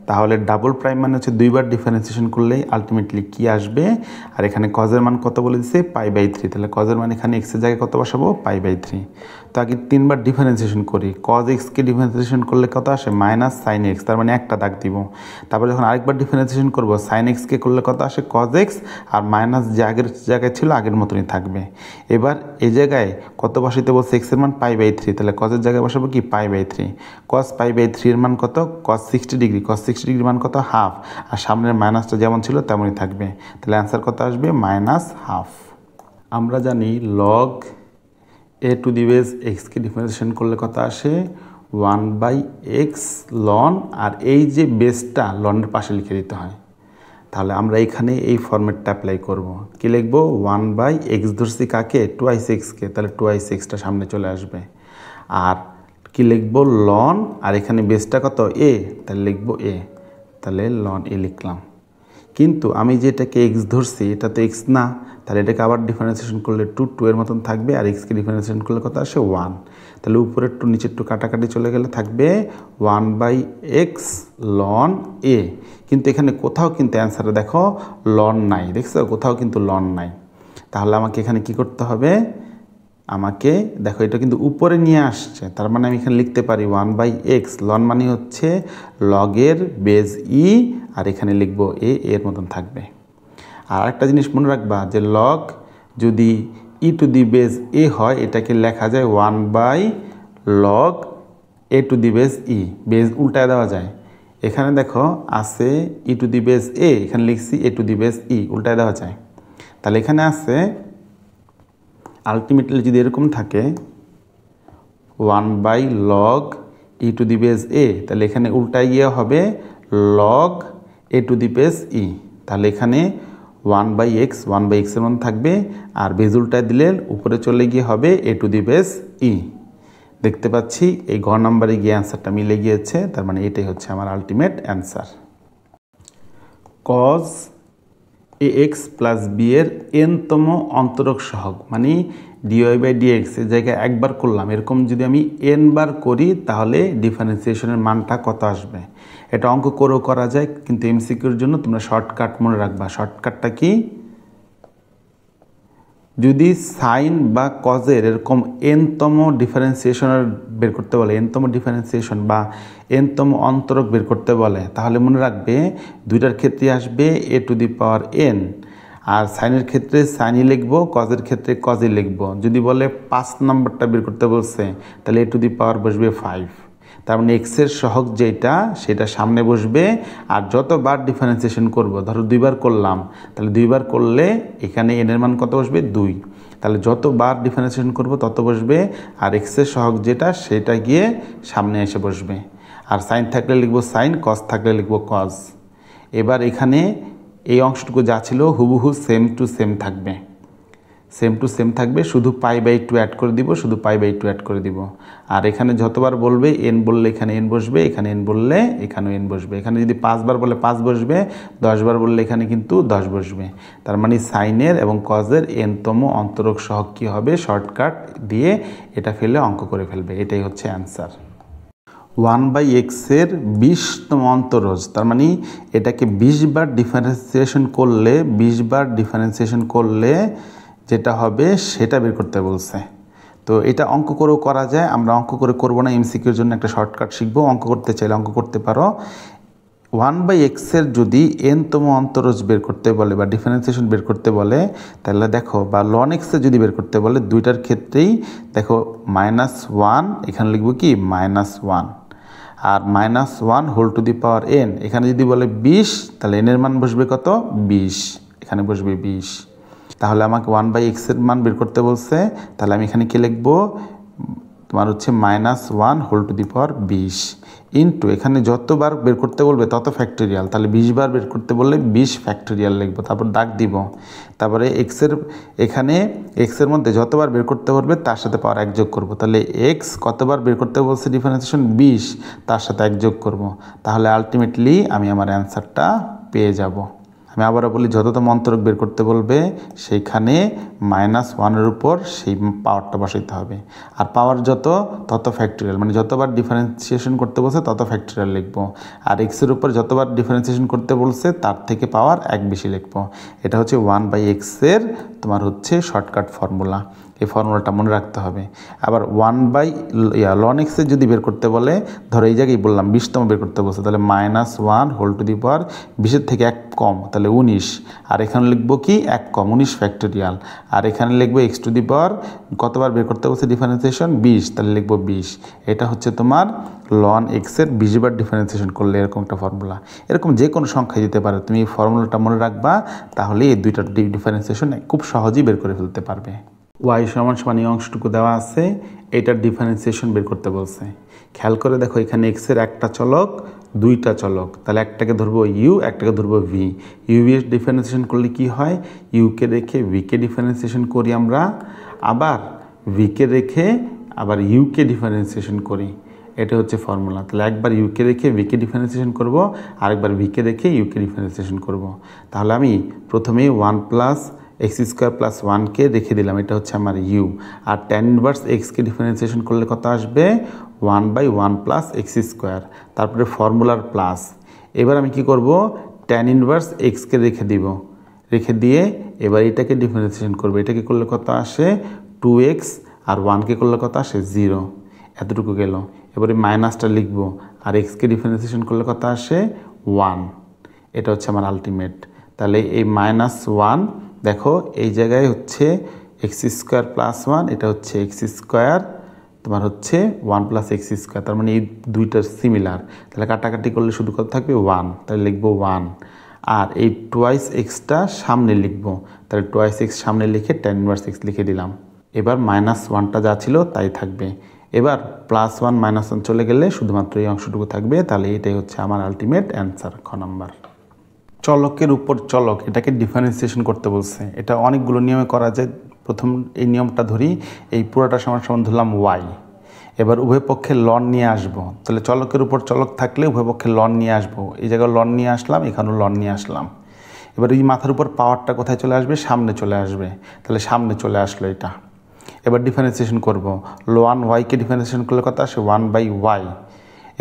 তাহলে ডাবল প্রাইম মানে হচ্ছে 2বার ডিফারেন্সিয়েশন করলেই আলটিমেটলি কি আসবে, আর এখানে কজের মান কত বলে দিচ্ছে π/3, তাহলে কজের মান এখানে এক্সের জায়গায় কত বসাবো π/3। তো আগে 3বার ডিফারেন্সিয়েশন করি, কজ এক্সকে ডিফারেন্সিয়েশন করলে কত আসে মাইনাস সাইন এক্স, তার মানে একটা দাগ দিব। তারপর যখন আরেকবার ডিফারেন্সিয়েশন করবো সাইন এক্সকে করলে কত আসে কজ এক্স, আর মাইনাস যে আগের জায়গায় ছিল আগের মতনই থাকবে। এবার এই জায়গায় কত বসাইতে বলছে এক্সের মান π/3, তাহলে কজের জায়গায় বসাবো কি π/3। কজ π/3 এর মান কত কজ 60 ডিগ্রি, কজ 60 ডিগ্রি মান কত হাফ, আর সামনের মাইনাসটা যেমন ছিল তেমনই থাকবে, তাহলে অ্যান্সার কত আসবে -1/2। আমরা জানি log a to the base এক্সকে ডিফারেন্সিয়েশন করলে কত আসে 1/x লন, আর এই যে বেসটা লনের পাশে লিখে দিতে হয়। তাহলে আমরা এখানে এই ফরম্যাটটা অ্যাপ্লাই করব, কি লিখব 1/x ধরছি কাকে টুয়াইস এক্সকে, তাহলে টুয়াইস এক্সটা সামনে চলে আসবে। আর কি লিখব লন, আর এখানে বেসটা কত এ, তাহলে লিখব এ, তাহলে লন এ লিখলাম। কিন্তু আমি যেটাকে এক্স ধরছি এটা তো এক্স না, তাহলে এটাকে আবার ডিফারেন্সিয়েশন করলে 2 এর মতন থাকবে, আর এক্সকে ডিফারেন্সিয়েশন করলে কত আসে 1, তাহলে উপরের 2 নিচের 2 কাটাকাটি চলে গেলে থাকবে 1/x লন এ। কিন্তু এখানে কোথাও কিন্তু অ্যান্সারে দেখো লন নাই, দেখছো কোথাও কিন্তু লন নাই। তাহলে আমাকে এখানে কি করতে হবে, আমাকে দেখো এটা কিন্তু উপরে নিয়ে আসছে, তার মানে আমি এখানে লিখতে পারি 1/x লন মানে হচ্ছে লগের বেজ ই, আর এখানে লিখবো এ এর মতন থাকবে। আর একটা জিনিস মনে রাখবা যে লগ যদি ই টু দি বেজ এ হয় এটাকে লেখা যায় 1/log a to the base E, base উল্টায় দেওয়া যায়। এখানে দেখো আছে ই টু দি বেজ এ, এখানে লিখছি এ টু দি বেজ ই, উল্টায় দেওয়া যায়। তাহলে এখানে আছে আলটিমেটলি যদি এরকম থাকে 1/log E to the base এ, তাহলে এখানে উল্টায় গিয়ে হবে log a to the base e, তাহলে এখানে 1/x, 1/x এর মান থাকবে, আর বেজ উল্টায় দিলে উপরে চলে গিয়ে হবে a two the base e। দেখতে পাচ্ছি এই ঘ নাম্বারে গিয়ে অ্যান্সারটা মিলে গিয়েছে, তার মানে এটাই হচ্ছে আমার ultimate answer. cos ax plus b এর n-তম অন্তরক সহগ, মানে dy/dx এর জায়গায় একবার করলাম, এরকম যদি আমি n বার করি তাহলে ডিফারেন্সিয়েশনের মানটা কত আসবে। এটা অঙ্ক করেও করা যায়, কিন্তু এমসিকিউর জন্য তোমরা শর্টকাট মনে রাখবা। শর্টকাটটা কি, যদি সাইন বা কজের এরকম n-তম ডিফারেন্সিয়েশনের বের করতে বলে, n-তম ডিফারেন্সিয়েশন বা n-তম অন্তরক বের করতে বলে, তাহলে মনে রাখবে দুইটার ক্ষেত্রে আসবে a two the power n, আর সাইনের ক্ষেত্রে সাইনই লিখবো, কজের ক্ষেত্রে কজই লিখবো। যদি বলে 5 নম্বরটা বের করতে বলছে, তাহলে a টু দি পাওয়ার বসবে 5। তার মানে এক্সের সহগ যেটা সেটা সামনে বসবে, আর যতবার ডিফারেন্সিয়েশন করব, ধরো 2 বার করলাম, তাহলে 2 বার করলে এখানে n এর মান কত বসবে 2, তাহলে যতবার ডিফারেন্সিয়েশন করব তত বসবে, আর এক্সের সহগ যেটা সেটা গিয়ে সামনে এসে বসবে। আর সাইন থাকলে লিখবো সাইন, কজ থাকলে লিখবো কজ। এবার এখানে এই অংশটুকু যা ছিল হুবহু সেম টু সেম থাকবে, সেম টু সেম থাকবে, শুধু π/2 অ্যাড করে দিব, শুধু π/2 অ্যাড করে দিব। আর এখানে যতবার বলবে n বললে এখানে n বসবে, এখানে n বললে এখানেও n বসবে। এখানে যদি 5 বার বলে 5 বসবে, 10 বার বললে এখানে কিন্তু 10 বসবে। তার মানে সাইনের এবং কজের n-তম অন্তরক সহগ কী হবে, শর্টকাট দিয়ে এটা ফেলে অঙ্ক করে ফেলবে। এটাই হচ্ছে অ্যান্সার। 1/x এর 20-তম অন্তরজ, তার মানে এটাকে 20 বার ডিফারেন্সিয়েশন করলে, 20 বার ডিফারেন্সিয়েশন করলে যেটা হবে সেটা বের করতে বলছে। তো এটা অঙ্ক করেও করা যায়, আমরা অঙ্ক করে করব না, এমসিকিউর জন্য একটা শর্টকাট শিখবো। অঙ্ক করতে চাইলে অঙ্ক করতে পারো। 1/x এর যদি n-তম অন্তরজ বের করতে বলে বা ডিফারেন্সিয়েশন বের করতে বলে, তাহলে দেখো, বা ln x এর যদি বের করতে বলে, দুইটার ক্ষেত্রেই দেখো -1, এখানে লিখবো কি -1, আর -1 whole to the power n। এখানে যদি বলে 20, তাহলে n এর মান বসবে কত 20, এখানে বসবে 20। তাহলে আমাকে 1/x এর মান বের করতে বলছে, তাহলে আমি এখানে কি লিখবো, তোমার হচ্ছে -1 whole to the power 20 into, এখানে যতবার বের করতে বলবে তত ফ্যাক্টোরিয়াল, তাহলে 20 বার বের করতে বললে 20 ফ্যাক্টোরিয়াল লিখবো, তারপর দাগ দিব। তারপরে এখানে এক্সের মধ্যে যতবার বের করতে বলবে তার সাথে পাওয়ার 1 যোগ করবো, তাহলে এক্স কতবার বের করতে বলছে ডিফারেন্সিয়েশন 20, তার সাথে 1 যোগ করবো, তাহলে আলটিমেটলি আমি আমার অ্যান্সারটা পেয়ে যাব। আমি আবারও বলি, যততম অন্তরক বের করতে বলবে সেইখানে -1-এর উপর সেই পাওয়ারটা বসাইতে হবে, আর পাওয়ার যত তত ফ্যাক্টোরিয়াল, মানে যতবার ডিফারেন্সিয়েশন করতে বলছে তত ফ্যাক্টোরিয়াল লিখবো, আর এক্সের উপর যতবার ডিফারেন্সিয়েশন করতে বলছে তার থেকে পাওয়ার 1 বেশি লিখবো। এটা হচ্ছে 1/x এর তোমার হচ্ছে শর্টকাট ফর্মুলা। এই ফর্মুলাটা মনে রাখতে হবে। আবার ln x এর যদি বের করতে বলে, ধরো এই জায়গায় বললাম 20-তম বের করতে বলছে, তাহলে -1 হোল টু দি পাওয়ার 20-এর থেকে 1 কম, তাহলে 19, আর এখানে লিখবো কি 1 কম 19 ফ্যাক্টোরিয়াল, আর এখানে লিখবো x টু দি পাওয়ার কতবার বের করতে বলছে ডিফারেন্সিয়েশন 20, তাহলে লিখবো 20। এটা হচ্ছে তোমার ln x এর 20 বার ডিফারেন্সিয়েশন করলে এরকম একটা ফর্মুলা। এরকম যে কোনো সংখ্যা দিতে পারো, তুমি এই ফর্মুলাটা মনে রাখবা, তাহলে এই দুইটার ডিফারেন্সিয়েশন খুব সহজেই বের করে ফেলতে পারবে। y সমান এই অংশটুকু দেওয়া আছে, এটার ডিফারেন্সিয়েশন বের করতে বলছে। খেয়াল করে দেখো, এখানে x এর একটা চলক, দুইটা চলক, তাহলে একটাকে ধরবো u, একটাকে ধরবো v। u এর ডিফারেন্সিয়েশন করলে কি হয়, u কে রেখে v কে ডিফারেন্সিয়েশন করি আমরা, আবার v কে রেখে আবার u কে ডিফারেন্সিয়েশন করি। এটা হচ্ছে ফর্মুলা। তাহলে একবার u কে রেখে v কে ডিফারেন্সিয়েশন করব, আরেকবার v কে রেখে u কে ডিফারেন্সিয়েশন করব। তাহলে আমি প্রথমে 1 + x² + 1 কে রেখে দিলাম, এটা হচ্ছে আমার u, আর tan ইনভার্স x কে ডিফারেন্সিয়েশন করলে কত আসবে 1/1 + x², তারপরে ফর্মুলার প্লাস। এবার আমি কি করব, tan ইনভার্স x কে রেখে দিব, রেখে দিয়ে এবার এটাকে ডিফারেন্সিয়েশন করব। এটাকে করলে কত আসে 2x, আর 1 কে করলে কত আসে 0, এতটুকু গেল। এবারে মাইনাসটা লিখবো, আর x কে ডিফারেন্সিয়েশন করলে কত আসে 1। এটা হচ্ছে আমার আলটিমেট। তাহলে এই -1 দেখো এই জায়গায় হচ্ছে x² + 1, এটা হচ্ছে x² তোমার হচ্ছে 1 + x², তার মানে এই দুইটার সিমিলার। তাহলে কাটাকাটি করলে শুধু কত থাকবে 1, তাহলে লিখবো 1, আর এই 2x সামনে লিখবো, তাহলে 2x সামনে লিখে tan ইনভার্স x লিখে দিলাম। এবার -1টা যা ছিল তাই থাকবে। এবার +1 -1 চলে গেলে শুধুমাত্র এই অংশটুকু থাকবে। তাহলে এটাই হচ্ছে আমার আলটিমেট অ্যান্সার, খ নাম্বার। চলকের উপর চলক এটাকে ডিফারেন্সিয়েশন করতে বলছে। এটা অনেকগুলো নিয়মে করা যায়। প্রথম এই নিয়মটা ধরি, এই পুরোটা সমান সমান ধরলাম ওয়াই। এবার উভয় পক্ষে লন নিয়ে আসবো, তাহলে চলকের উপর চলক থাকলে উভয় পক্ষে লন নিয়ে আসবো। এই জায়গায় লন নিয়ে আসলাম, এখানেও লন নিয়ে আসলাম। এবার এই মাথার উপর পাওয়ারটা কোথায় চলে আসবে? সামনে চলে আসবে, তাহলে সামনে চলে আসলো এটা। এবার ডিফারেন্সিয়েশন করব, লন ওয়াইকে ডিফারেন্সিয়েশন করলে কত আসে? 1/y।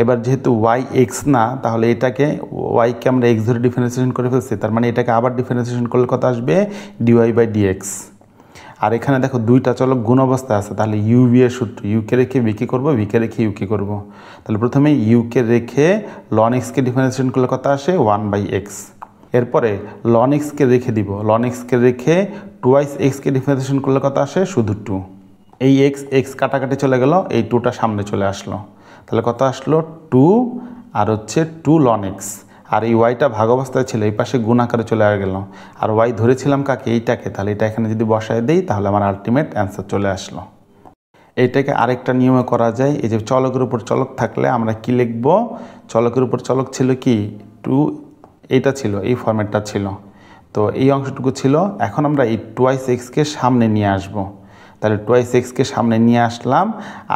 এবার যেহেতু ওয়াই এক্স না, তাহলে এটাকে ওয়াইকে আমরা এক্স ধরে ডিফারেন্সিয়েশন করে ফেলছি, তার মানে এটাকে আবার ডিফারেন্সিয়েশন করলে কত আসবে? dy/dx। আর এখানে দেখো দুইটা চলক গুণ অবস্থায় আছে, তাহলে ইউভি এর সূত্র, ইউকে রেখে ভিকে করবো, ভিকে রেখে ইউকে করবো। তাহলে প্রথমে ইউকে রেখে লন এক্সকে ডিফারেন্সিয়েশন করলে কত আসে? 1/x। এরপরে লন এক্সকে রেখে দিব, লন এক্সকে রেখে 2x এক্সকে ডিফারেন্সিয়েশন করলে কত আসে? শুধু 2। এই এক্স এক্স কাটাকাটি চলে গেল, এই 2টা সামনে চলে আসলো, তাহলে কত আসলো? 2 আর হচ্ছে 2 লন এক্স। আর এই ওয়াইটা ভাগ অবস্থায় ছিল, এই পাশে গুণ আকারে চলে গেল। আর ওয়াই ধরেছিলাম কাকে? এইটাকে, তাহলে এটা এখানে যদি বসায় দেই তাহলে আমার আলটিমেট অ্যান্সার চলে আসলো। এইটাকে আরেকটা নিয়মে করা যায়। এই যে চলকের উপর চলক থাকলে আমরা কি লিখব? চলকের উপর চলক ছিল কি? 2, এইটা ছিল, এই ফরম্যাটটা ছিল, তো এই অংশটুকু ছিল। এখন আমরা এই 2x এক্সকে সামনে নিয়ে আসব, তাহলে 2x এক্সকে সামনে নিয়ে আসলাম,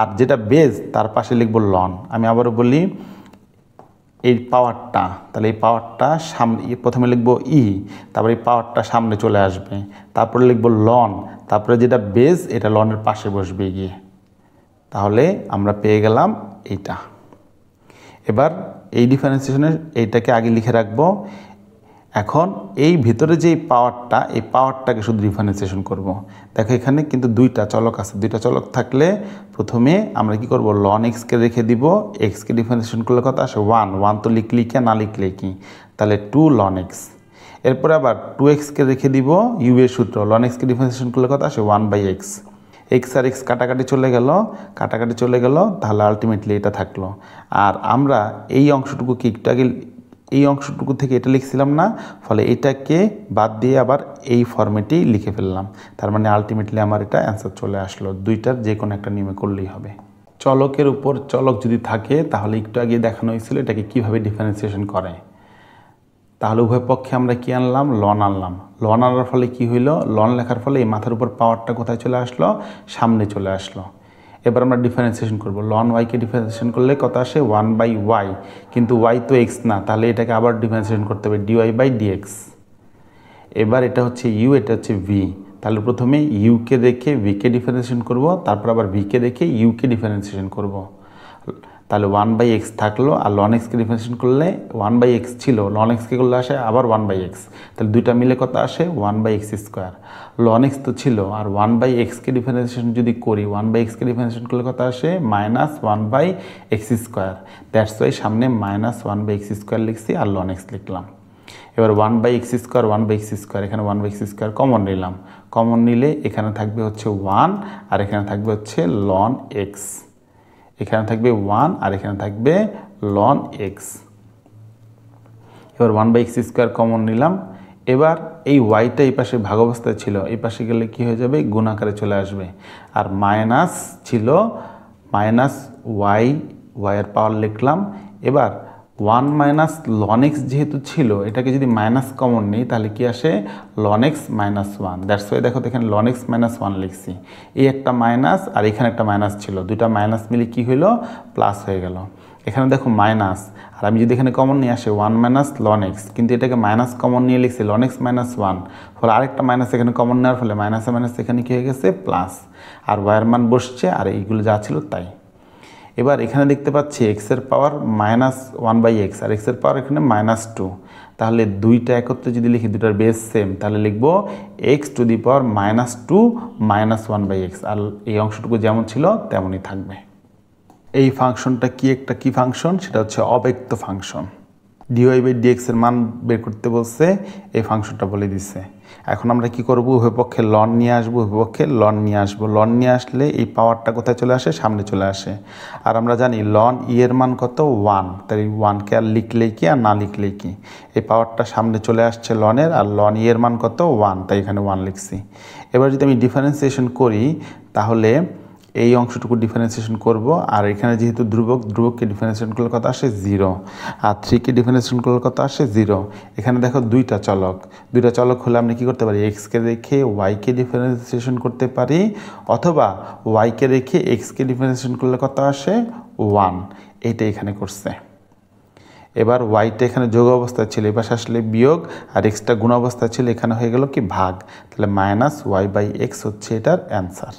আর যেটা বেজ তার পাশে লিখব লন। আমি আবারও বলি, এই পাওয়ারটা, তাহলে এই পাওয়ারটা সামনে, প্রথমে লিখব ই, তারপরে এই পাওয়ারটা সামনে চলে আসবে, তারপরে লিখব লন, তারপরে যেটা বেজ এটা লনের পাশে বসবে গিয়ে, তাহলে আমরা পেয়ে গেলাম এইটা। এবার এই ডিফারেন্সিয়েশনের এইটাকে আগে লিখে রাখবো। এখন এই ভিতরে যে পাওয়ারটা, এই পাওয়ারটাকে শুধু ডিফারেন্সিয়েশন করব। দেখো এখানে কিন্তু দুইটা চলক আছে, দুইটা চলক থাকলে প্রথমে আমরা কি করব? লন এক্সকে রেখে দিব, এক্সকে ডিফারেন্সিয়েশন করলে কত আসে? 1 তো লিখলেই কি, না লিখলে কি, তাহলে 2 লন এক্স। এরপরে আবার 2xকে রেখে দিব, ইউ এর সূত্র, লন এক্সকে ডিফারেন্সিয়েশন করলে কত আসে? 1/x। এক্স আর এক্স কাটাকাটি চলে গেল, কাটাকাটি চলে গেল, তাহলে আলটিমেটলি এটা থাকলো। আর আমরা এই অংশটুকু কি একটু আগে এই অংশটুকু থেকে এটা লিখছিলাম না, ফলে এটাকে বাদ দিয়ে আবার এই ফর্মেটেই লিখে ফেললাম, তার মানে আলটিমেটলি আমার এটা অ্যান্সার চলে আসলো। দুইটার যে কোনো একটা নিয়মে করলেই হবে। চলকের উপর চলক যদি থাকে তাহলে একটু আগে দেখানো হয়েছিল এটাকে কীভাবে ডিফারেন্সিয়েশন করে। তাহলে উভয় পক্ষে আমরা কি আনলাম? লন আনলাম। লন আনার ফলে কি হইলো? লন লেখার ফলে এই মাথার উপর পাওয়ারটা কোথায় চলে আসলো? সামনে চলে আসলো। এবার আমরা ডিফারেন্সিয়েশন করব, লন ওয়াইকে ডিফারেন্সিয়েশন করলে কত আসে? 1/y, কিন্তু ওয়াই তো এক্স না, তাহলে এটাকে আবার ডিফারেন্সিয়েশন করতে হবে, dy/dx। এবার এটা হচ্ছে ইউ, এটা হচ্ছে ভি, তাহলে প্রথমে ইউকে রেখে ভিকে ডিফারেন্সিয়েশন করব, তারপর আবার ভিকে রেখে ইউকে ডিফারেন্সিয়েশন করব। তাহলে 1/x থাকলো, আর লন এক্সকে ডিফারেন্সিয়েশন করলে 1/x ছিল, লন এক্সকে করলে আসে আবার 1/x, তাহলে দুইটা মিলে কত আসে? 1/x²। লন এক্স তো ছিল, আর 1/xকে ডিফারেন্সিয়েশন যদি করি, 1/xকে ডিফারেন্সিয়েশন করলে কত আসে? -1/x²। দ্যাটস ওয়াই সামনে -1/x² লিখছি আর লন এক্স লিখলাম। এবার 1/x², 1/x², এখানে 1/x² কমন নিলাম, কমন নিলে এখানে থাকবে হচ্ছে 1, আর এখানে থাকবে হচ্ছে লন এক্স, এখানে থাকবে 1 আর এখানে থাকবে লন এক্স। এবার 1/x² কমন নিলাম। এবার এই ওয়াইটা এই পাশে ভাগ অবস্থায় ছিল, এই পাশে গেলে কি হয়ে যাবে? গুণ আকারে চলে আসবে। আর মাইনাস ছিল, মাইনাস ওয়াই, ওয়াইয়ের পাওয়ার লিখলাম। এবার 1 মাইনাস লন এক্স যেহেতু ছিল, এটাকে যদি মাইনাস কমন নিই তাহলে কি আসে? Loan x -1। দ্যাটস ওয়াই দেখো এখানে লন এক্স -1 লিখছি। এই একটা মাইনাস আর এখানে একটা মাইনাস ছিল, দুইটা মাইনাস মিলে কি হইলো? প্লাস হয়ে গেল। এখানে দেখো মাইনাস, আর আমি যদি এখানে কমন নিয়ে আসে 1 মাইনাস লন এক্স, কিন্তু এটাকে মাইনাস কমন নিয়ে লিখছি লন এক্স -1, ফলে আরেকটা মাইনাস এখানে কমন নেওয়ার ফলে মাইনাসে মাইনাস এখানে কী হয়ে গেছে? প্লাস। আর ওয়াইয়ের মান বসছে, আর এইগুলো যা ছিল তাই। এবার এখানে দেখতে পাচ্ছি এক্সের পাওয়ার -1/x, আর এক্সের পাওয়ার এখানে -2, তাহলে দুইটা একত্রে যদি লিখি, দুটার বেস সেম, তাহলে লিখব x⁻² -1/x, আর এই অংশটুকু যেমন ছিল তেমনই থাকবে। এই ফাংশনটা কি ফাংশন? সেটা হচ্ছে অব্যক্ত ফাংশন। dy/dx এর মান বের করতে বলছে, এই ফাংশনটা বলে দিচ্ছে। এখন আমরা কি করব? উভয় পক্ষে লন নিয়ে আসবো, উভয় পক্ষে লন নিয়ে আসবো। লন নিয়ে আসলে এই পাওয়ারটা কোথায় চলে আসে? সামনে চলে আসে। আর আমরা জানি লন ই এর মান কত? 1, তাই 1কে আর লিখলেই কি আর না লিখলেই কি? এই পাওয়ারটা সামনে চলে আসছে লনের, আর লন ই এর মান কত? 1, তাই এখানে 1 লিখছি। এবার যদি আমি ডিফারেন্সিয়েশন করি তাহলে এই অংশটুকু ডিফারেন্সিয়েশন করব, আর এখানে যেহেতু ধ্রুবককে ডিফারেন্সিয়েশন করলে কত আসে 0, আর 3কে ডিফারেন্সিয়েশন করলে কত আসে 0। এখানে দেখো দুইটা চলক হলে আমরা কী করতে পারি, এক্সকে রেখে ওয়াইকে ডিফারেন্সিয়েশন করতে পারি, অথবা ওয়াইকে রেখে এক্সকে ডিফারেন্সিয়েশন করলে কত আসে 1। এইটা এখানে করছে। এবার ওয়াইটা এখানে যোগ অবস্থায় ছিল, এবার আসলে বিয়োগ, আর এক্সটা গুণ অবস্থায় ছিল, এখানে হয়ে গেল কি ভাগ, তাহলে -y/x হচ্ছে এটার অ্যান্সার।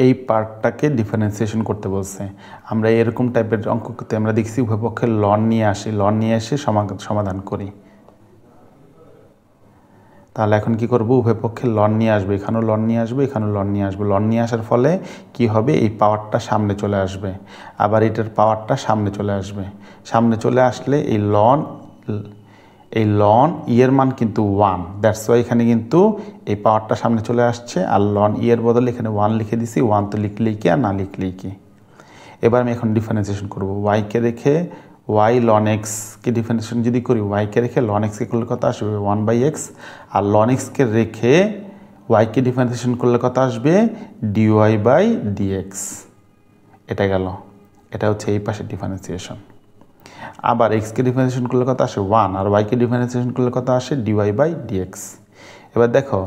এই পার্টটাকে ডিফারেন্সিয়েশন করতে বলছে। আমরা এরকম টাইপের অঙ্ক করতে আমরা দেখছি উভয়পক্ষের লন নিয়ে এসে সমাধান করি। তাহলে এখন কি করব, উভয়পক্ষের লন নিয়ে আসবে, এখানেও লন নিয়ে আসবে, এখানেও লন নিয়ে আসবে। লন নিয়ে আসার ফলে কি হবে, এই পাওয়ারটা সামনে চলে আসবে, আবার এটার পাওয়ারটা সামনে চলে আসবে। সামনে চলে আসলে এই লন এর মান কিন্তু 1, দ্যাটস ওয়াই এখানে কিন্তু এই পাওয়ারটা সামনে চলে আসছে, আর লন এর বদলে এখানে 1 লিখে দিছি। 1 তো লিখলেই কি আর না লিখলেই কি। এবার আমি এখন ডিফারেন্সিয়েশন করব, ওয়াইকে রেখে ওয়াই লন এক্সকে ডিফারেন্সিয়েশন যদি করি, ওয়াইকে রেখে লন এক্সকে করলে কত আসবে 1/x, আর লন এক্সকে রেখে ওয়াইকে ডিফারেন্সিয়েশন করলে কত আসবে dy/dx। এটা গেল, এটা হচ্ছে এই পাশে ডিফারেন্সিয়েশন। আবার এক্সকে ডিফারেন্সিয়েশন করলে কত আসে 1, আর ওয়াইকে ডিফারেন্সিয়েশন করলে কত আসে dy/dx। এবার দেখো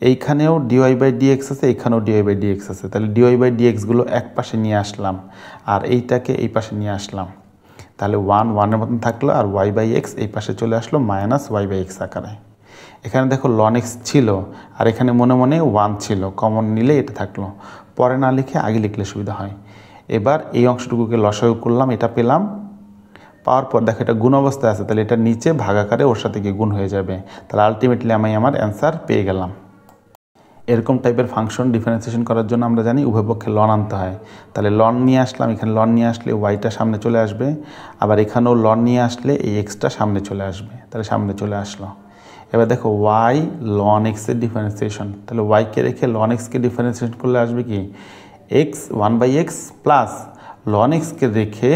এইখানেও dy/dx আছে, এইখানেও dy/dx আছে, তাহলে dy/dx গুলো এক পাশে নিয়ে আসলাম, আর এইটাকে এই পাশে নিয়ে আসলাম, তাহলে 1 মতন থাকলো, আর y/x এই পাশে চলে আসলো -y/x আকারে। এখানে দেখো লন এক্স ছিল, আর এখানে মনে মনে 1 ছিল, কমন নিলে এটা থাকলো, পরে না লিখে আগে লিখলে সুবিধা হয়। এবার এই অংশটুকুকে লসাগু করলাম, এটা পেলাম। পাওয়ার পর দেখো এটা গুণ অবস্থায় আছে, তাহলে এটা নিচে ভাগাকারে ওর সাথে গিয়ে গুণ হয়ে যাবে, তাহলে আলটিমেটলি আমি আমার অ্যান্সার পেয়ে গেলাম। এরকম টাইপের ফাংশন ডিফারেন্সিয়েশন করার জন্য আমরা জানি উভয়পক্ষে লন আনতে হয়। তাহলে লন নিয়ে আসলাম, এখানে লন নিয়ে আসলে ওয়াইটা সামনে চলে আসবে, আবার এখানেও লন নিয়ে আসলে এই এক্সটা সামনে চলে আসবে, তাহলে সামনে চলে আসলো। এবার দেখো ওয়াই লন এক্সের ডিফারেন্সিয়েশন, তাহলে ওয়াইকে রেখে লন এক্সকে ডিফারেন্সিয়েশন করলে আসবে কি এক্স 1/x প্লাস লন এক্সকে রেখে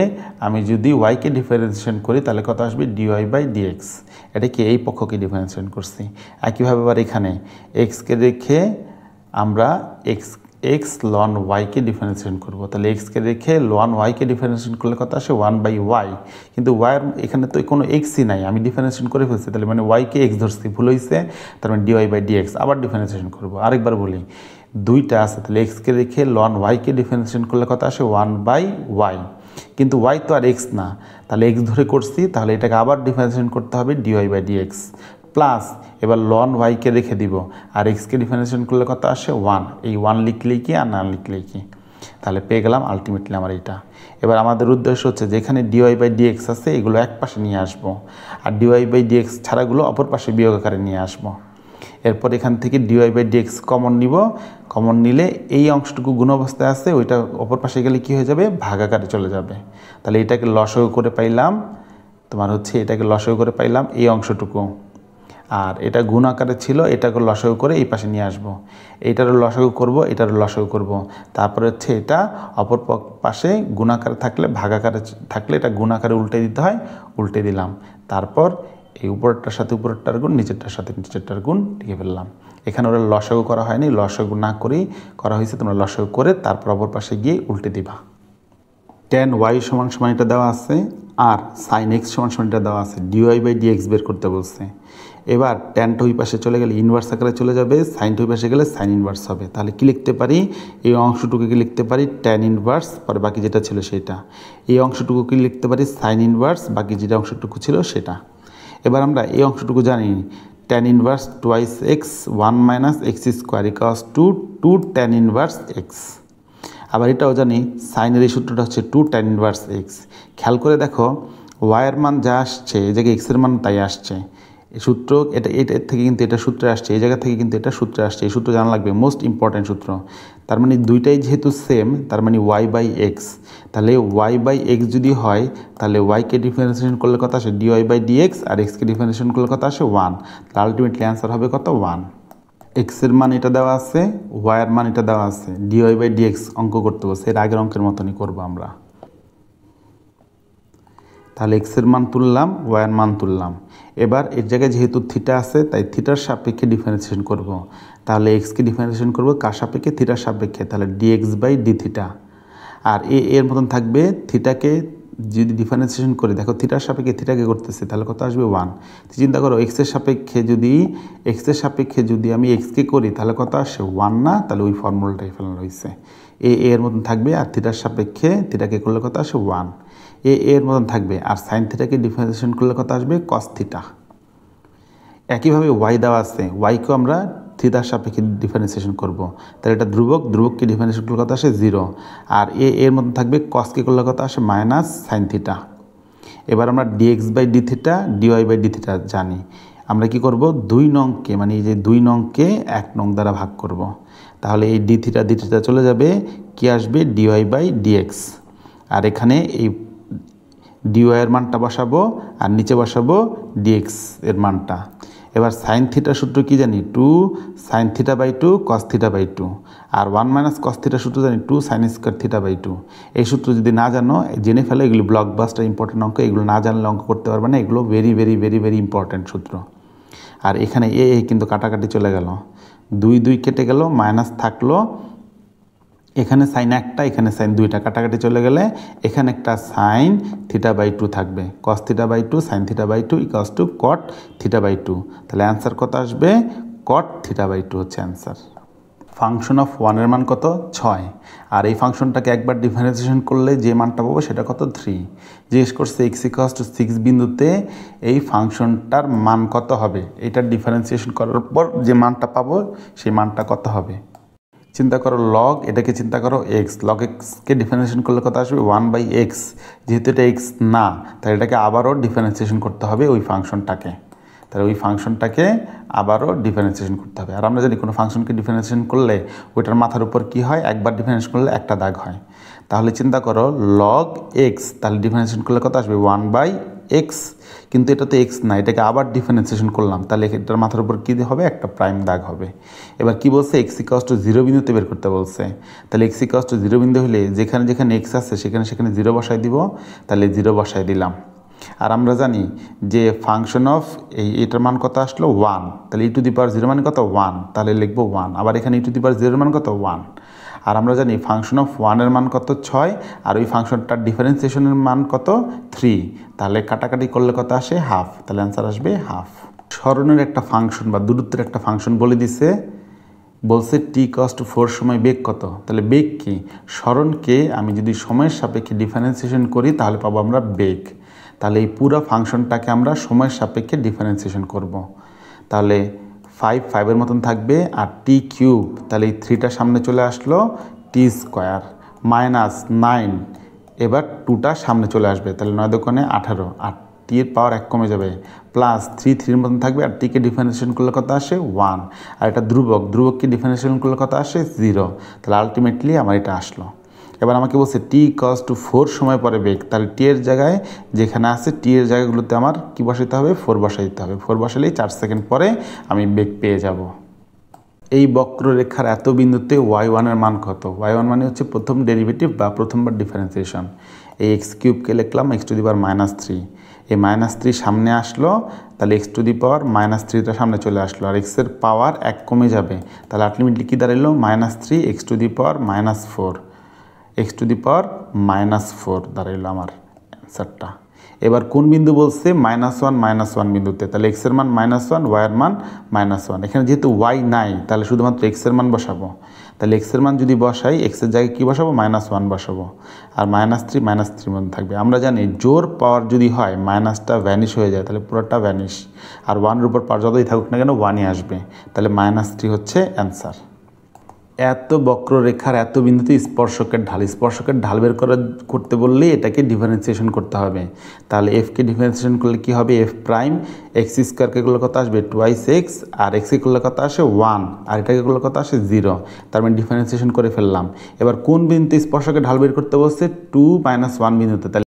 আমি যদি ওয়াইকে ডিফারেন্সিয়েশন করি তাহলে কত আসবে dy/dx। এটা কি এই পক্ষকে ডিফারেন্সিয়েশন করছি। একইভাবে আবার এখানে এক্সকে রেখে আমরা এক্স লন ওয়াইকে ডিফারেন্সিয়েশন করব, তাহলে এক্সকে রেখে লন ওয়াইকে ডিফারেন্সিয়েশন করলে কত আসে 1/y, কিন্তু ওয়াইয়ের এখানে তো কোনো এক্সই নাই, আমি ডিফারেন্সিয়েশন করে ফেলছি, তাহলে মানে ওয়াইকে এক্স ধরছি, ভুল হয়েছে, তার মানে dy/dx। আবার ডিফারেন্সিয়েশন করব, আরেকবার বলি, দুইটা আছে, তাহলে এক্সকে রেখে লন ওয়াইকে ডিফারেন্সিয়েশন করলে কত আসে 1/y, কিন্তু ওয়াই তো আর এক্স না, তাহলে এক্স ধরে করছি, তাহলে এটাকে আবার ডিফারেন্সিয়েশন করতে হবে dy/dx প্লাস এবার লন ওয়াইকে রেখে দিব, আর এক্সকে ডিফারেন্সিয়েশন করলে কত আসে 1, এই 1 লিখলেই কি আর না লিখলেই কি, তাহলে পেয়ে গেলাম আলটিমেটলি আমার এইটা। এবার আমাদের উদ্দেশ্য হচ্ছে যেখানে dy/dx আছে এগুলো এক পাশে নিয়ে আসবো, আর dy/dx ছাড়াগুলো অপর পাশে বিয়োগ আকারে নিয়ে আসবো। এরপর এখান থেকে dy/dx কমন নিব, কমন নিলে এই অংশটুকু গুণ অবস্থায় আছে, ওইটা অপর পাশে গেলে কি হয়ে যাবে ভাগাকারে চলে যাবে, তাহলে এটাকে লসাগু করে পাইলাম, তোমার হচ্ছে এটাকে লসাগু করে পাইলাম এই অংশটুকু, আর এটা গুণ আকারে ছিল, এটাকে লসাগু করে এই পাশে নিয়ে আসবো, এইটারও লসাগু করব, এটারও লসাগু করব, তারপরে হচ্ছে এটা অপর পাশে গুণাকারে থাকলে ভাগাকারে থাকলে এটা গুণাকারে উল্টে দিতে হয়, উল্টে দিলাম, তারপর এই উপরেরটার সাথে উপরেরটার গুণ, নিচেরটার সাথে নিচেরটার গুণ লিখে ফেললাম। এখানে ওরা লসাগু করা হয়নি, লসাগু না করেই করা হয়েছে, তোমরা লসাগু করে তারপর অপর পাশে গিয়ে উল্টে দিবা। tan y = এটা দেওয়া আছে, আর sin x = এটা দেওয়া আছে, dy/dx বের করতে বলছে। এবার ট্যানটা ওই পাশে চলে গেলে ইনভার্স আকারে চলে যাবে, সাইনটা ওই পাশে গেলে সাইন ইনভার্স হবে, তাহলে কি লিখতে পারি, এই অংশটুকুকে লিখতে পারি ট্যান ইনভার্স, পরে বাকি যেটা ছিল সেটা, এই অংশটুকুকে লিখতে পারি সাইন ইনভার্স, বাকি যেটা অংশটুকু ছিল সেটা। এবার আমরা এই অংশটুকু জানি tan inverse 2x 1 - x² = 2 tan inverse x। আবার এটাও জানি সাইনের এই সূত্রটা হচ্ছে 2 tan ইনভার্স x। খেয়াল করে দেখো ওয়াইয়ের মান যা আসছে এই জায়গায় এক্সের মান তাই আসছে, এই সূত্র এটার থেকে কিন্তু এটা সূত্রে আসছে, এই জায়গা থেকে কিন্তু এটা সূত্রে আসছে, এই সূত্র জানা লাগবে, মোস্ট ইম্পর্ট্যান্ট সূত্র। তার মানে দুইটাই যেহেতু সেম, তার মানে y/x, তাহলে y/x যদি হয় তাহলে ওয়াইকে ডিফারেন্সিয়েশন করলে কত আসে dy/dx, আর এক্সকে ডিফারেন্সিয়েশন করলে কত আসে 1, তাহলে আলটিমেটলি অ্যান্সার হবে কত 1। এক্সের মান এটা দেওয়া আছে, ওয়াইয়ের মান এটা দেওয়া আছে, dy/dx অঙ্ক করতে বলছে, এর আগের অঙ্কের মতনই করবো আমরা। তাহলে এক্সের মান তুললাম, ওয়াইয়ের মান তুললাম। এবার এর জায়গায় যেহেতু থিটা আছে তাই থিটার সাপেক্ষে ডিফারেন্সিয়েশন করব। তাহলে এক্সকে ডিফারেন্সিয়েশন করব কার সাপেক্ষে? থিটার সাপেক্ষে। তাহলে ডিএক্স বাই ডি থিটা। আর এর মতন থাকবে থিটাকে যদি ডিফারেন্সিয়েশন করি, দেখো থিটার সাপেক্ষে থিটাকে করতেছে, তাহলে কত আসবে? 1। চিন্তা করো এক্সের সাপেক্ষে যদি আমি এক্সকে করি তাহলে কত আসে? 1 না? তাহলে ওই ফর্মুলাটাই ফেলানো হয়েছে। এর মতন থাকবে, আর থিটার সাপেক্ষে থিটাকে করলে কত আসে? 1। এর মতন থাকবে, আর সাইন থিটাকে ডিফারেন্সিয়েশন করলে কত আসবে? Cos theta. একইভাবে ওয়াই দেওয়া আছে, ওয়াইকেও আমরা থিটার সাপেক্ষে ডিফারেন্সিয়েশন করব। তাহলে এটা ধ্রুবককে ডিফারেন্সিয়েশন করলে কত আসে? 0। আর এর মধ্যে থাকবে কসকে করলে কত আসে? Minus sine theta. এবার আমরা DX by D theta, DY by D theta জানি। আমরা কি করব? 2 নংকে, মানে এই যে 2 নংকে 1 নং দ্বারা ভাগ করব। তাহলে এই ডি থিটা চলে যাবে, কি আসবে? Dy by DX. আর এখানে এই ডিওয়াই এর মানটা বসাবো, আর নিচে বসাবো ডিএক্স এর মানটা। এবার সাইন থিটার সূত্র কি জানি? 2 sine theta by 2 cos theta by 2। আর 1 মাইনাস কস থিটার সূত্র জানি 2 সাইন স্কোয়ার থিটা বাই 2। এই সূত্র যদি না জানো, জেনে ফেলো, এগুলো ব্লকবাস্টার ইম্পর্টেন্ট অঙ্ক, এগুলো না জানলে অঙ্ক করতে পারবে না, এগুলো very very very very important সূত্র। আর এখানে কিন্তু কাটাকাটি চলে গেল, 2 কেটে গেল, মাইনাস থাকলো, এখানে সাইন একটা, এখানে সাইন 2টা, কাটাকাটি চলে গেলে এখানে একটা সাইন থিটা বাই 2 থাকবে, cos theta by 2 sine theta by 2 equals to cot theta by 2। তাহলে অ্যান্সার কত আসবে? কট থিটা বাই 2 হচ্ছে অ্যান্সার। ফাংশন অফ 1 এর মান কত? 6। আর এই ফাংশনটাকে একবার ডিফারেন্সিয়েশন করলে যে মানটা পাবো সেটা কত? 3। জিজ্ঞেস করছে x ইকুয়ালস টু 6 বিন্দুতে এই ফাংশনটার মান কত হবে? এটার ডিফারেন্সিয়েশন করার পর যে মানটা পাবো সেই মানটা কত হবে? চিন্তা করো লগ, এটাকে চিন্তা করো এক্স, লগ এক্সকে ডিফারেন্সিয়েশন করলে কত আসবে? 1/x। যেহেতু এটা এক্স না, তাহলে এটাকে আবারও ডিফারেন্সিয়েশন করতে হবে ওই ফাংশনটাকে। তাহলে ওই ফাংশনটাকে আবারও ডিফারেন্সিয়েশন করতে হবে। আর আমরা জানি কোনো ফাংশনকে ডিফারেন্সিয়েশন করলে ওইটার মাথার উপর কি হয়? একবার ডিফারেন্সিয়েশন করলে একটা দাগ হয়। তাহলে চিন্তা করো লগ এক্স, তাহলে ডিফারেন্সিয়েশন করলে কত আসবে? 1/x। কিন্তু এটা তো এক্স না, এটাকে আবার ডিফারেন্সিয়েশন করলাম, তাহলে এটার মাথার উপর কী হবে? একটা প্রাইম দাগ হবে। এবার কি বলছে? এক্স ইকুয়ালস টু 0 বিন্দুতে বের করতে বলছে। তাহলে এক্স ইকুয়ালস টু 0 বিন্দু হলে যেখানে যেখানে এক্স আছে সেখানে 0 বসাই দিব, তাহলে 0 বসাই দিলাম। আর আমরা জানি যে ফাংশন অফ এটার মান কত আসলো? 1। তাহলে e⁻0 মানে কত? 1। তাহলে লিখবো 1। আবার এখানে e⁻0 মান কত? 1। আর আমরা জানি ফাংশন অফ 1 এর মান কত? 6। আর ওই ফাংশনটার ডিফারেন্সিয়েশনের মান কত? 3। তাহলে কাটাকাটি করলে কত আসে? হাফ। তাহলে অ্যান্সার আসবে হাফ। সরণের একটা ফাংশন বা দূরত্বের একটা ফাংশন বলে দিছে, বলছে t=4 সময় বেগ কত? তাহলে বেগ কি? সরণকে আমি যদি সময়ের সাপেক্ষে ডিফারেন্সিয়েশন করি তাহলে পাবো আমরা বেগ। তাহলে এই পুরো ফাংশনটাকে আমরা সময়ের সাপেক্ষে ডিফারেন্সিয়েশন করব। তাহলে 5 মতন থাকবে, আর t³ তাহলে এই 3টা সামনে চলে আসলো, t² মাইনাস 9, এবার 2টা সামনে চলে আসবে, তাহলে 9 দোকানে 18, আর t এর পাওয়ার 1 কমে যাবে, প্লাস 3 মতন থাকবে, আর টিকে ডিফারেন্সিয়েশন করলে কত আসে? 1। আর এটা ধ্রুবককে ডিফারেন্সিয়েশন করলে কত আসে? 0। তাহলে আলটিমেটলি আমার এটা আসলো। এবার আমাকে বলছে t=4 সময় পরে বেগ, তাহলে টি এর জায়গায় যেখানে আছে টি এর জায়গাগুলোতে আমার কি বসাইতে হবে? 4 বসাইতে হবে। 4 বসালেই 4 সেকেন্ড পরে আমি বেগ পেয়ে যাব। এই বক্ররেখার এত বিন্দুতে y1 এর মান কত? y1 মানে হচ্ছে প্রথম ডেরিভেটিভ বা প্রথমবার ডিফারেন্সিয়েশন। এই x³ লিখলাম x⁻³ এই -3 সামনে আসলো, তাহলে x⁻³ সামনে চলে আসলো, আর x এর পাওয়ার 1 কমে যাবে, তাহলে আলটিমেটলি কি দাঁড়ালো? -3 x⁻⁴ x⁻⁴ দাঁড়াইলো আমার অ্যান্সারটা। এবার কোন বিন্দু বলছে? -1 বিন্দুতে, তাহলে x এর মান -1, y এর মান -1। এখানে যেহেতু y নাই তাহলে শুধুমাত্র x এর মান বসাবো। তাহলে x এর মান যদি বসাই, x এর জায়গায় কী বসাবো? -1 বসাবো, আর -3 মধ্যে থাকবে। আমরা জানি জোর পাওয়ার যদি হয় মাইনাসটা ভ্যানিশ হয়ে যায়, তাহলে পুরোটা ভ্যানিশ, আর 1-এর উপর পাওয়ার যতই থাকুক না কেন 1-ই আসবে, তাহলে -3 হচ্ছে অ্যান্সার। এত বক্ররেখার এত বিন্দুতে স্পর্শকের ঢাল বের করতে বললেই এটাকে ডিফারেন্সিয়েশন করতে হবে। তাহলে এফকে ডিফারেন্সিয়েশন করলে কি হবে? এফ প্রাইম x² করলে কত আসবে? 2x, আর এক্সকে করলে কত আসে? 1, আর এটাকে করলে কত আসে? 0। তার মানে ডিফারেন্সিয়েশন করে ফেললাম। এবার কোন বিন্দুতে স্পর্শকের ঢাল বের করতে বলছে? 2-1 বিন্দুতে, তাহলে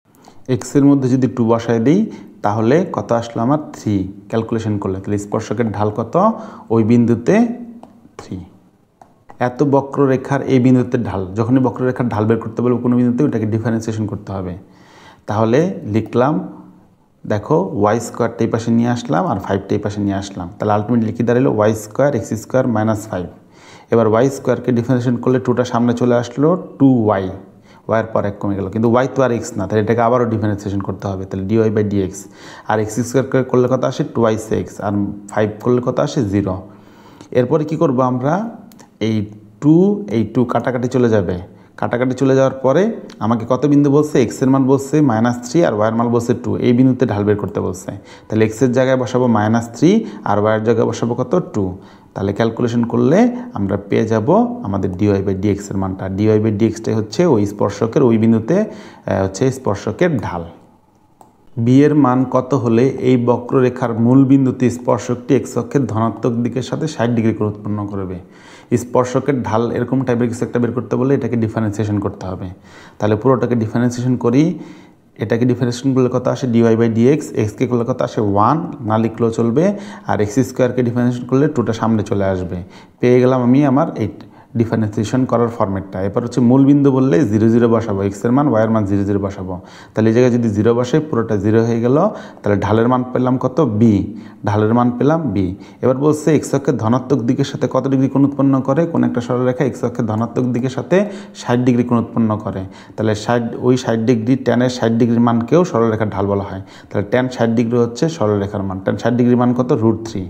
এক্সের মধ্যে যদি 2 বসায় দিই তাহলে কত আসলো আমার? 3 ক্যালকুলেশন করলে। তাহলে স্পর্শকের ঢাল কত? ওই বিন্দুতে 3। এত বক্ররেখার এই বিন্দুতে ঢাল, যখনই বক্ররেখার ঢাল বের করতে বলবো কোনো বিন্দুতে, ওটাকে ডিফারেন্সিয়েশন করতে হবে। তাহলে লিখলাম দেখো ওয়াই স্কোয়ারটা এই পাশে নিয়ে আসলাম আর 5টা এই পাশে নিয়ে আসলাম, তাহলে আলটিমেটলি কি দাঁড়ালো Y square X square minus 5। এবার ওয়াই স্কোয়ারকে ডিফারেন্সিয়েশন করলে 2টা সামনে চলে আসলো 2y, ওয়াইয়ের পর 1 কমে গেল, কিন্তু ওয়াই তো আর এক্স না, তাহলে এটাকে আবারও ডিফারেন্সিয়েশন করতে হবে, তাহলে ডিওয়াই বাই ডিএক্স। আর এক্স স্কোয়ার করলে কত আসে 2x এক্স, আর 5 করলে কত আসে 0। এরপরে কি করব আমরা, এই 2 কাটাকাটি চলে যাবে, কাটাকাটি চলে যাওয়ার পরে আমাকে কত বিন্দু বলছে, এক্সের মান বলছে -3 আর ওয়াইয়ের মান বলছে 2, এই বিন্দুতে ঢাল বের করতে বলছে। তাহলে এক্সের জায়গায় বসাবো -3 আর ওয়াইয়ের জায়গায় বসাবো কত 2। তাহলে ক্যালকুলেশন করলে আমরা পেয়ে যাব আমাদের ডিওয়াই বাই ডিএক্সের মানটা। ডিওয়াই বাই ডিএক্সটাই হচ্ছে ওই স্পর্শকের, ওই বিন্দুতে হচ্ছে স্পর্শকের ঢাল। বি এর মান কত হলে এই বক্ররেখার মূল বিন্দুতে স্পর্শকটি এক্স অক্ষের ধনাত্মক দিকের সাথে 60 ডিগ্রি কোণ উৎপন্ন করবে। স্পর্শকের ঢাল এরকম টাইপের কিছু একটা বের করতে বলে এটাকে ডিফারেন্সিয়েশন করতে হবে। তাহলে পুরোটাকে ডিফারেন্সিয়েশন করি, এটাকে ডিফারেন্সিয়েশন করলে কত আসে ডিওয়াই বাই ডিএক্স, এক্সকে করলে কত আসে 1, না লিখলেও চলবে, আর এক্স স্কোয়ারকে ডিফারেন্সিয়েশন করলে 2টা সামনে চলে আসবে। পেয়ে গেলাম আমি আমার এই ডিফারেন্সিয়েশন করার ফরম্যাটটা। এরপর হচ্ছে মূল বিন্দু বললে 0 0 বসাবো, এক্সের মান ওয়াইয়ের মান 0 0 বসাবো। তাহলে এই জায়গায় যদি 0 বসে পুরোটা 0 হয়ে গেল, তাহলে ঢালের মান পেলাম কত বি, ঢালের মান পেলাম বি। এবার বলছে এক্স অক্ষের ধনাত্মক দিকের সাথে কত ডিগ্রি কোণ উৎপন্ন করে, কোন একটা সরলরেখা এক্স অক্ষের ধনাত্মক দিকের সাথে 60 ডিগ্রি কোণ উৎপন্ন করে। তাহলে 60 ডিগ্রি ট্যানের 60 ডিগ্রির মানকেও সরলরেখার ঢাল বলা হয়। তাহলে ট্যান 60 ডিগ্রি হচ্ছে সরলরেখার মান, ট্যান 60 ডিগ্রির মান কত √3।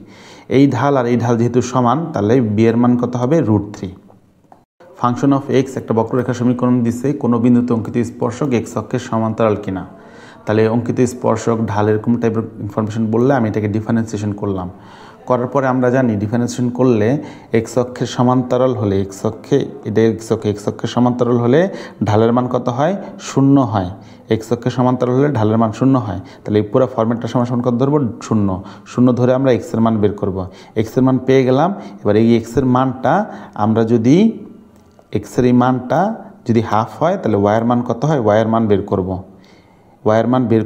এই ঢাল আর এই ঢাল যেহেতু সমান, তাহলে বি এর মান কত হবে √3। ফাংশন অফ এক্স একটা বক্ররেখা সমীকরণ দিছে, কোনো বিন্দুতে অঙ্কিত স্পর্শক এক্স অক্ষের সমান্তরাল কিনা। তাহলে অঙ্কিত স্পর্শক ঢাল এরকম টাইপের ইনফরমেশন বললে আমি এটাকে ডিফারেন্সিয়েশন করলাম। করার পরে আমরা জানি ডিফারেন্সিয়েশন করলে এক্স অক্ষের সমান্তরাল হলে, এক্স অক্ষের সমান্তরাল হলে ঢালের মান কত হয় 0 হয়। এক্স অক্ষের সমান্তরাল হলে ঢালের মান 0 হয়। তাহলে এই পুরো ফর্মেটটা সমান কত ধরবো 0 ধরে আমরা এক্সের মান বের করব। এক্সের মান পেয়ে গেলাম। এবার এই এক্সের মানটা আমরা যদি এক্সের এই মানটা যদি হাফ হয়, তাহলে ওয়াইয়ের মান কত হয়, ওয়াইয়ের মান বের করব। ওয়াইয়ের মান বের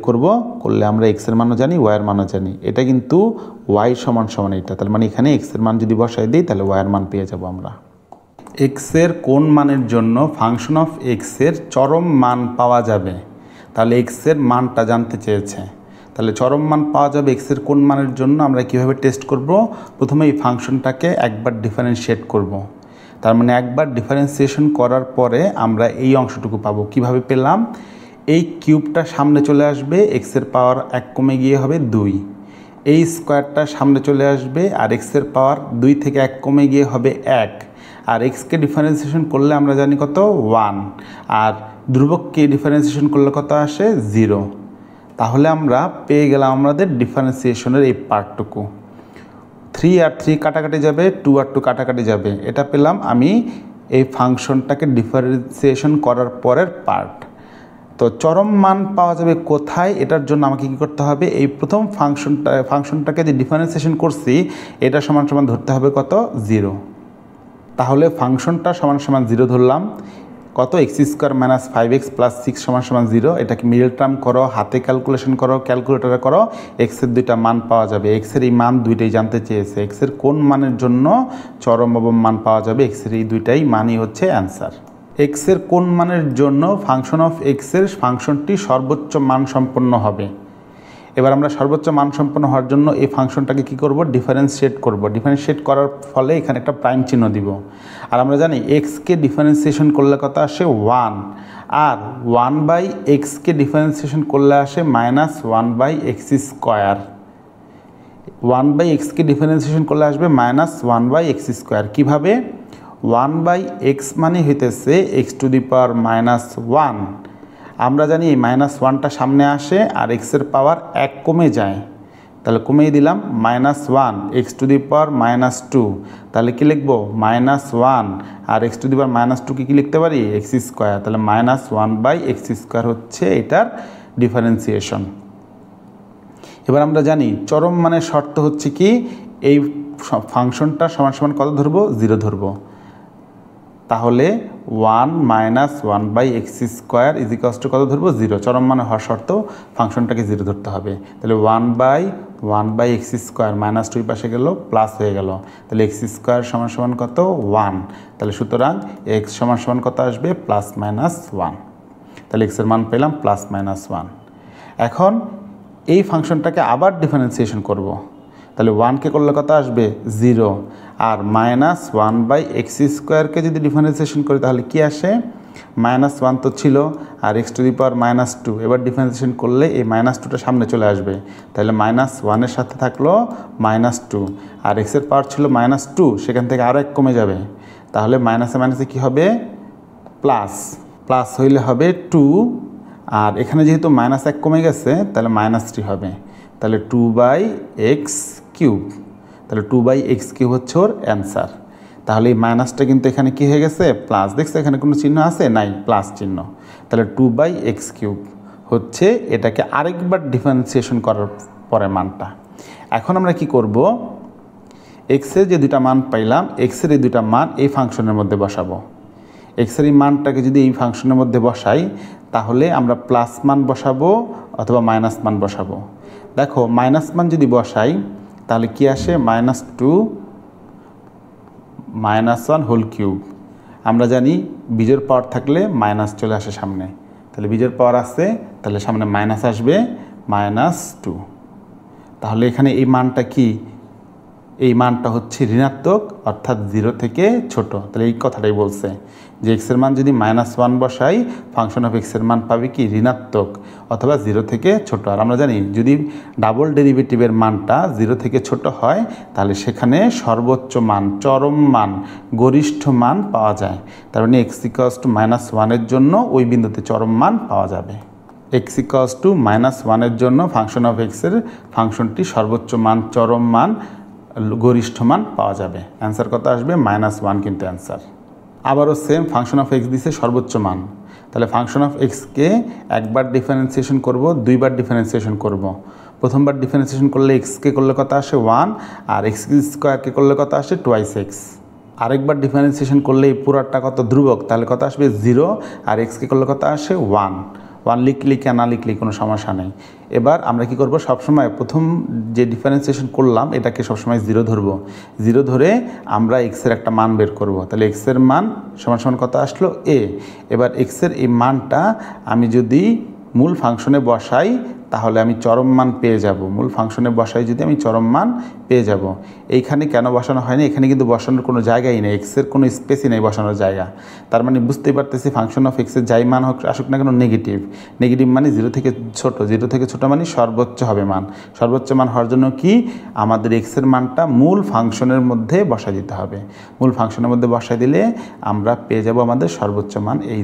করলে আমরা এক্সের মানও জানি ওয়াইয়ের মানও জানি। এটা কিন্তু ওয়াই সমান এটা, তাহলে মানে এখানে এক্সের মান যদি বসাই দিই তাহলে ওয়াইয়ের মান পেয়ে যাব আমরা। এক্সের কোন মানের জন্য ফাংশন অফ এক্সের চরম মান পাওয়া যাবে, তাহলে এক্সের মানটা জানতে চেয়েছে। তাহলে চরম মান পাওয়া যাবে এক্সের কোন মানের জন্য আমরা কিভাবে টেস্ট করব, প্রথমে এই ফাংশনটাকে একবার ডিফারেন্সিয়েট করব। তার মানে একবার ডিফারেন্সিয়েশন করার পরে আমরা এই অংশটুকু পাবো। কিভাবে পেলাম, এই কিউবটা সামনে চলে আসবে, এক্সের পাওয়ার 1 কমে গিয়ে হবে 2। এই স্কোয়ারটা সামনে চলে আসবে আর এক্সের পাওয়ার 2 থেকে 1 কমে গিয়ে হবে 1। আর এক্সকে ডিফারেন্সিয়েশন করলে আমরা জানি কত 1, আর ধ্রুবককে ডিফারেন্সিয়েশন করলে কত আসে 0। তাহলে আমরা পেয়ে গেলাম আমাদের ডিফারেন্সিয়েশনের এই পার্টটুকু। 3 আর 3 কাটাকাটি যাবে, 2 আর 2 কাটাকাটি যাবে। এটা পেলাম আমি এই ফাংশনটাকে ডিফারেন্সিয়েশন করার পরের পার্ট। তো চরম মান পাওয়া যাবে কোথায়, এটার জন্য আমাকে কী করতে হবে, এই প্রথম ফাংশনটাকে যে ডিফারেন্সিয়েশন করছি এটা সমান ধরতে হবে কত 0। তাহলে ফাংশনটা সমান 0 ধরলাম, কত X square minus 5x plus 6 সমান 0। এটাকে মিডল টার্ম করো, হাতে ক্যালকুলেশন করো, ক্যালকুলেটরে করো, এক্সের 2টা মান পাওয়া যাবে। এক্সের এই মান 2টাই জানতে চেয়েছে, এক্সের কোন মানের জন্য চরম মান পাওয়া যাবে, এক্সের এই 2টাই মানই হচ্ছে অ্যান্সার। এক্সের কোন মানের জন্য ফাংশন অফ এক্সের ফাংশনটি সর্বোচ্চ মান সম্পন্ন হবে। এবার আমরা সর্বোচ্চ মান সম্পন্ন হওয়ার জন্য এই ফাংশনটাকে কী করব, ডিফারেন্সিয়েট করব। ডিফারেন্সিয়েট করার ফলে এখানে একটা প্রাইম চিহ্ন দিব। আর আমরা জানি এক্সকে ডিফারেন্সিয়েশন করলে কত আসে 1, আর 1/xকে ডিফারেন্সিয়েশন করলে আসে -1/x স্কোয়ার। 1/xকে ডিফারেন্সিয়েশন করলে আসবে -1/x স্কোয়ার। কীভাবে, 1/x মানে হইতেছে x⁻1। আমরা জানি এই -1টা সামনে আসে আর এক্সের পাওয়ার 1 কমে যায়, তাহলে কমিয়ে দিলাম -1 x⁻2। তাহলে কী লিখবো, -1 আর x⁻2কে কী লিখতে পারি, x স্কোয়ার। তাহলে -1/x স্কোয়ার হচ্ছে এটার ডিফারেন্সিয়েশন। এবার আমরা জানি চরম মানের শর্ত হচ্ছে কি, এই ফাংশনটা সমান কত ধরবো, 0 ধরবো। তাহলে 1 - 1/x স্কোয়ার ইজিকালস টু কত ধরবো, 0। চরম মানে হওয়ার শর্ত ফাংশনটাকে 0 ধরতে হবে। তাহলে 1/1/x স্কোয়ার -2 পাশে গেল, প্লাস হয়ে গেল। তাহলে x স্কোয়ার সমান কত 1। তাহলে সুতরাং x সমান কত আসবে, +-1। তাহলে x এর মান পেলাম +-1। এখন এই ফাংশনটাকে আবার ডিফারেন্সিয়েশন করব। তাহলে 1কে করলে কত আসবে 0, আর -1/x² যদি ডিফারেন্সিয়েশন করি তাহলে কি আসে, -1 তো ছিল আর x⁻², এবার ডিফারেন্সিয়েশন করলে এই -2টা সামনে চলে আসবে, তাহলে -1 সাথে থাকলো -2, আর এক্সের পাওয়ার ছিল -2, সেখান থেকে আরও 1 কমে যাবে, তাহলে মাইনাসে মাইনাসে কী হবে প্লাস হইলে হবে 2, আর এখানে যেহেতু -1 কমে গেছে তাহলে -3 হবে, তাহলে 2/x³, তাহলে 2/x³ হচ্ছে ওর অ্যান্সার। তাহলে এই মাইনাসটা কিন্তু এখানে কি হয়ে গেছে প্লাস, দেখছো এখানে কোনো চিহ্ন আছে নাই, প্লাস চিহ্ন, তাহলে 2/x³ হচ্ছে এটাকে আরেকবার ডিফারেন্সিয়েশন করার পরে মানটা। এখন আমরা কি করব, এক্সের যে দুটা মান পাইলাম, এক্সের এই দুটা মান এই ফাংশনের মধ্যে বসাবো। এক্সের এই মানটাকে যদি এই ফাংশনের মধ্যে বসাই তাহলে আমরা প্লাস মান বসাবো অথবা মাইনাস মান বসাবো। দেখো মাইনাস মান যদি বসাই তাহলে কি আসে, -2 -1³ আমরা জানি বীজের পাওয়ার থাকলে মাইনাস চলে আসে সামনে, তাহলে বীজের পাওয়ার আছে তাহলে সামনে মাইনাস আসবে -2, তাহলে এখানে এই মানটা কি, এই মানটা হচ্ছে ঋণাত্মক, অর্থাৎ 0 থেকে ছোট। তাহলে এই কথাটাই বলছে যে এক্সের মান যদি -1 বসাই ফাংশন অফ এক্সের মান পাবে কি ঋণাত্মক অথবা 0 থেকে ছোট। আর আমরা জানি যদি ডাবল ডেরিভেটিভের মানটা 0 থেকে ছোট হয় তাহলে সেখানে সর্বোচ্চ মান, চরম মান, গরিষ্ঠ মান পাওয়া যায়। তার মানে x=-1 জন্য ওই বিন্দুতে চরম মান পাওয়া যাবে। x=-1 জন্য ফাংশন অফ এক্সের ফাংশনটি সর্বোচ্চ মান, চরম মান, গরিষ্ঠ মান পাওয়া যাবে। অ্যান্সার কত আসবে, -1 কিন্তু অ্যান্সার। আবারও সেম ফাংশন অফ এক্স দিছে সর্বোচ্চ মান, তাহলে ফাংশন অফ এক্সকে একবার ডিফারেন্সিয়েশন করব, দুইবার ডিফারেন্সিয়েশন করব। প্রথমবার ডিফারেন্সিয়েশন করলে এক্সকে করলে কত আসে 1, আর x² করলে কত আসে 2x। আরেকবার ডিফারেন্সিয়েশন করলে এই পুরাটা কত ধ্রুবক, তাহলে কত আসবে 0, আর এক্সকে করলে কত আসে 1 লিখলি কেনা লিখলি কোনো সমস্যা নেই। এবার আমরা কি করব, সবসময় প্রথম যে ডিফারেন্সিয়েশন করলাম এটাকে সবসময় 0 ধরবো, 0 ধরে আমরা এক্সের একটা মান বের করব। তাহলে এক্সের মান সমান কত আসলো a। এবার এক্সের এই মানটা আমি যদি মূল ফাংশনে বসাই তাহলে আমি চরম মান পেয়ে যাব। মূল ফাংশনে বসাই যদি আমি চরম মান পেয়ে যাব। এইখানে কেন বসানো হয়নি, এখানে কিন্তু বসানোর কোনো জায়গাই নেই, এক্সের কোনো স্পেসই নেই বসানোর জায়গা। তার মানে বুঝতেই পারতেছি ফাংশন অফ এক্সের যাই মান হোক আসুক না কেন নেগেটিভ মানে 0 থেকে ছোট, 0 থেকে ছোট মানে সর্বোচ্চ হবে মান। সর্বোচ্চ মান হওয়ার জন্য কি আমাদের এক্সের মানটা মূল ফাংশনের মধ্যে বসাই দিতে হবে। মূল ফাংশনের মধ্যে বসাই দিলে আমরা পেয়ে যাব আমাদের সর্বোচ্চ মান a²।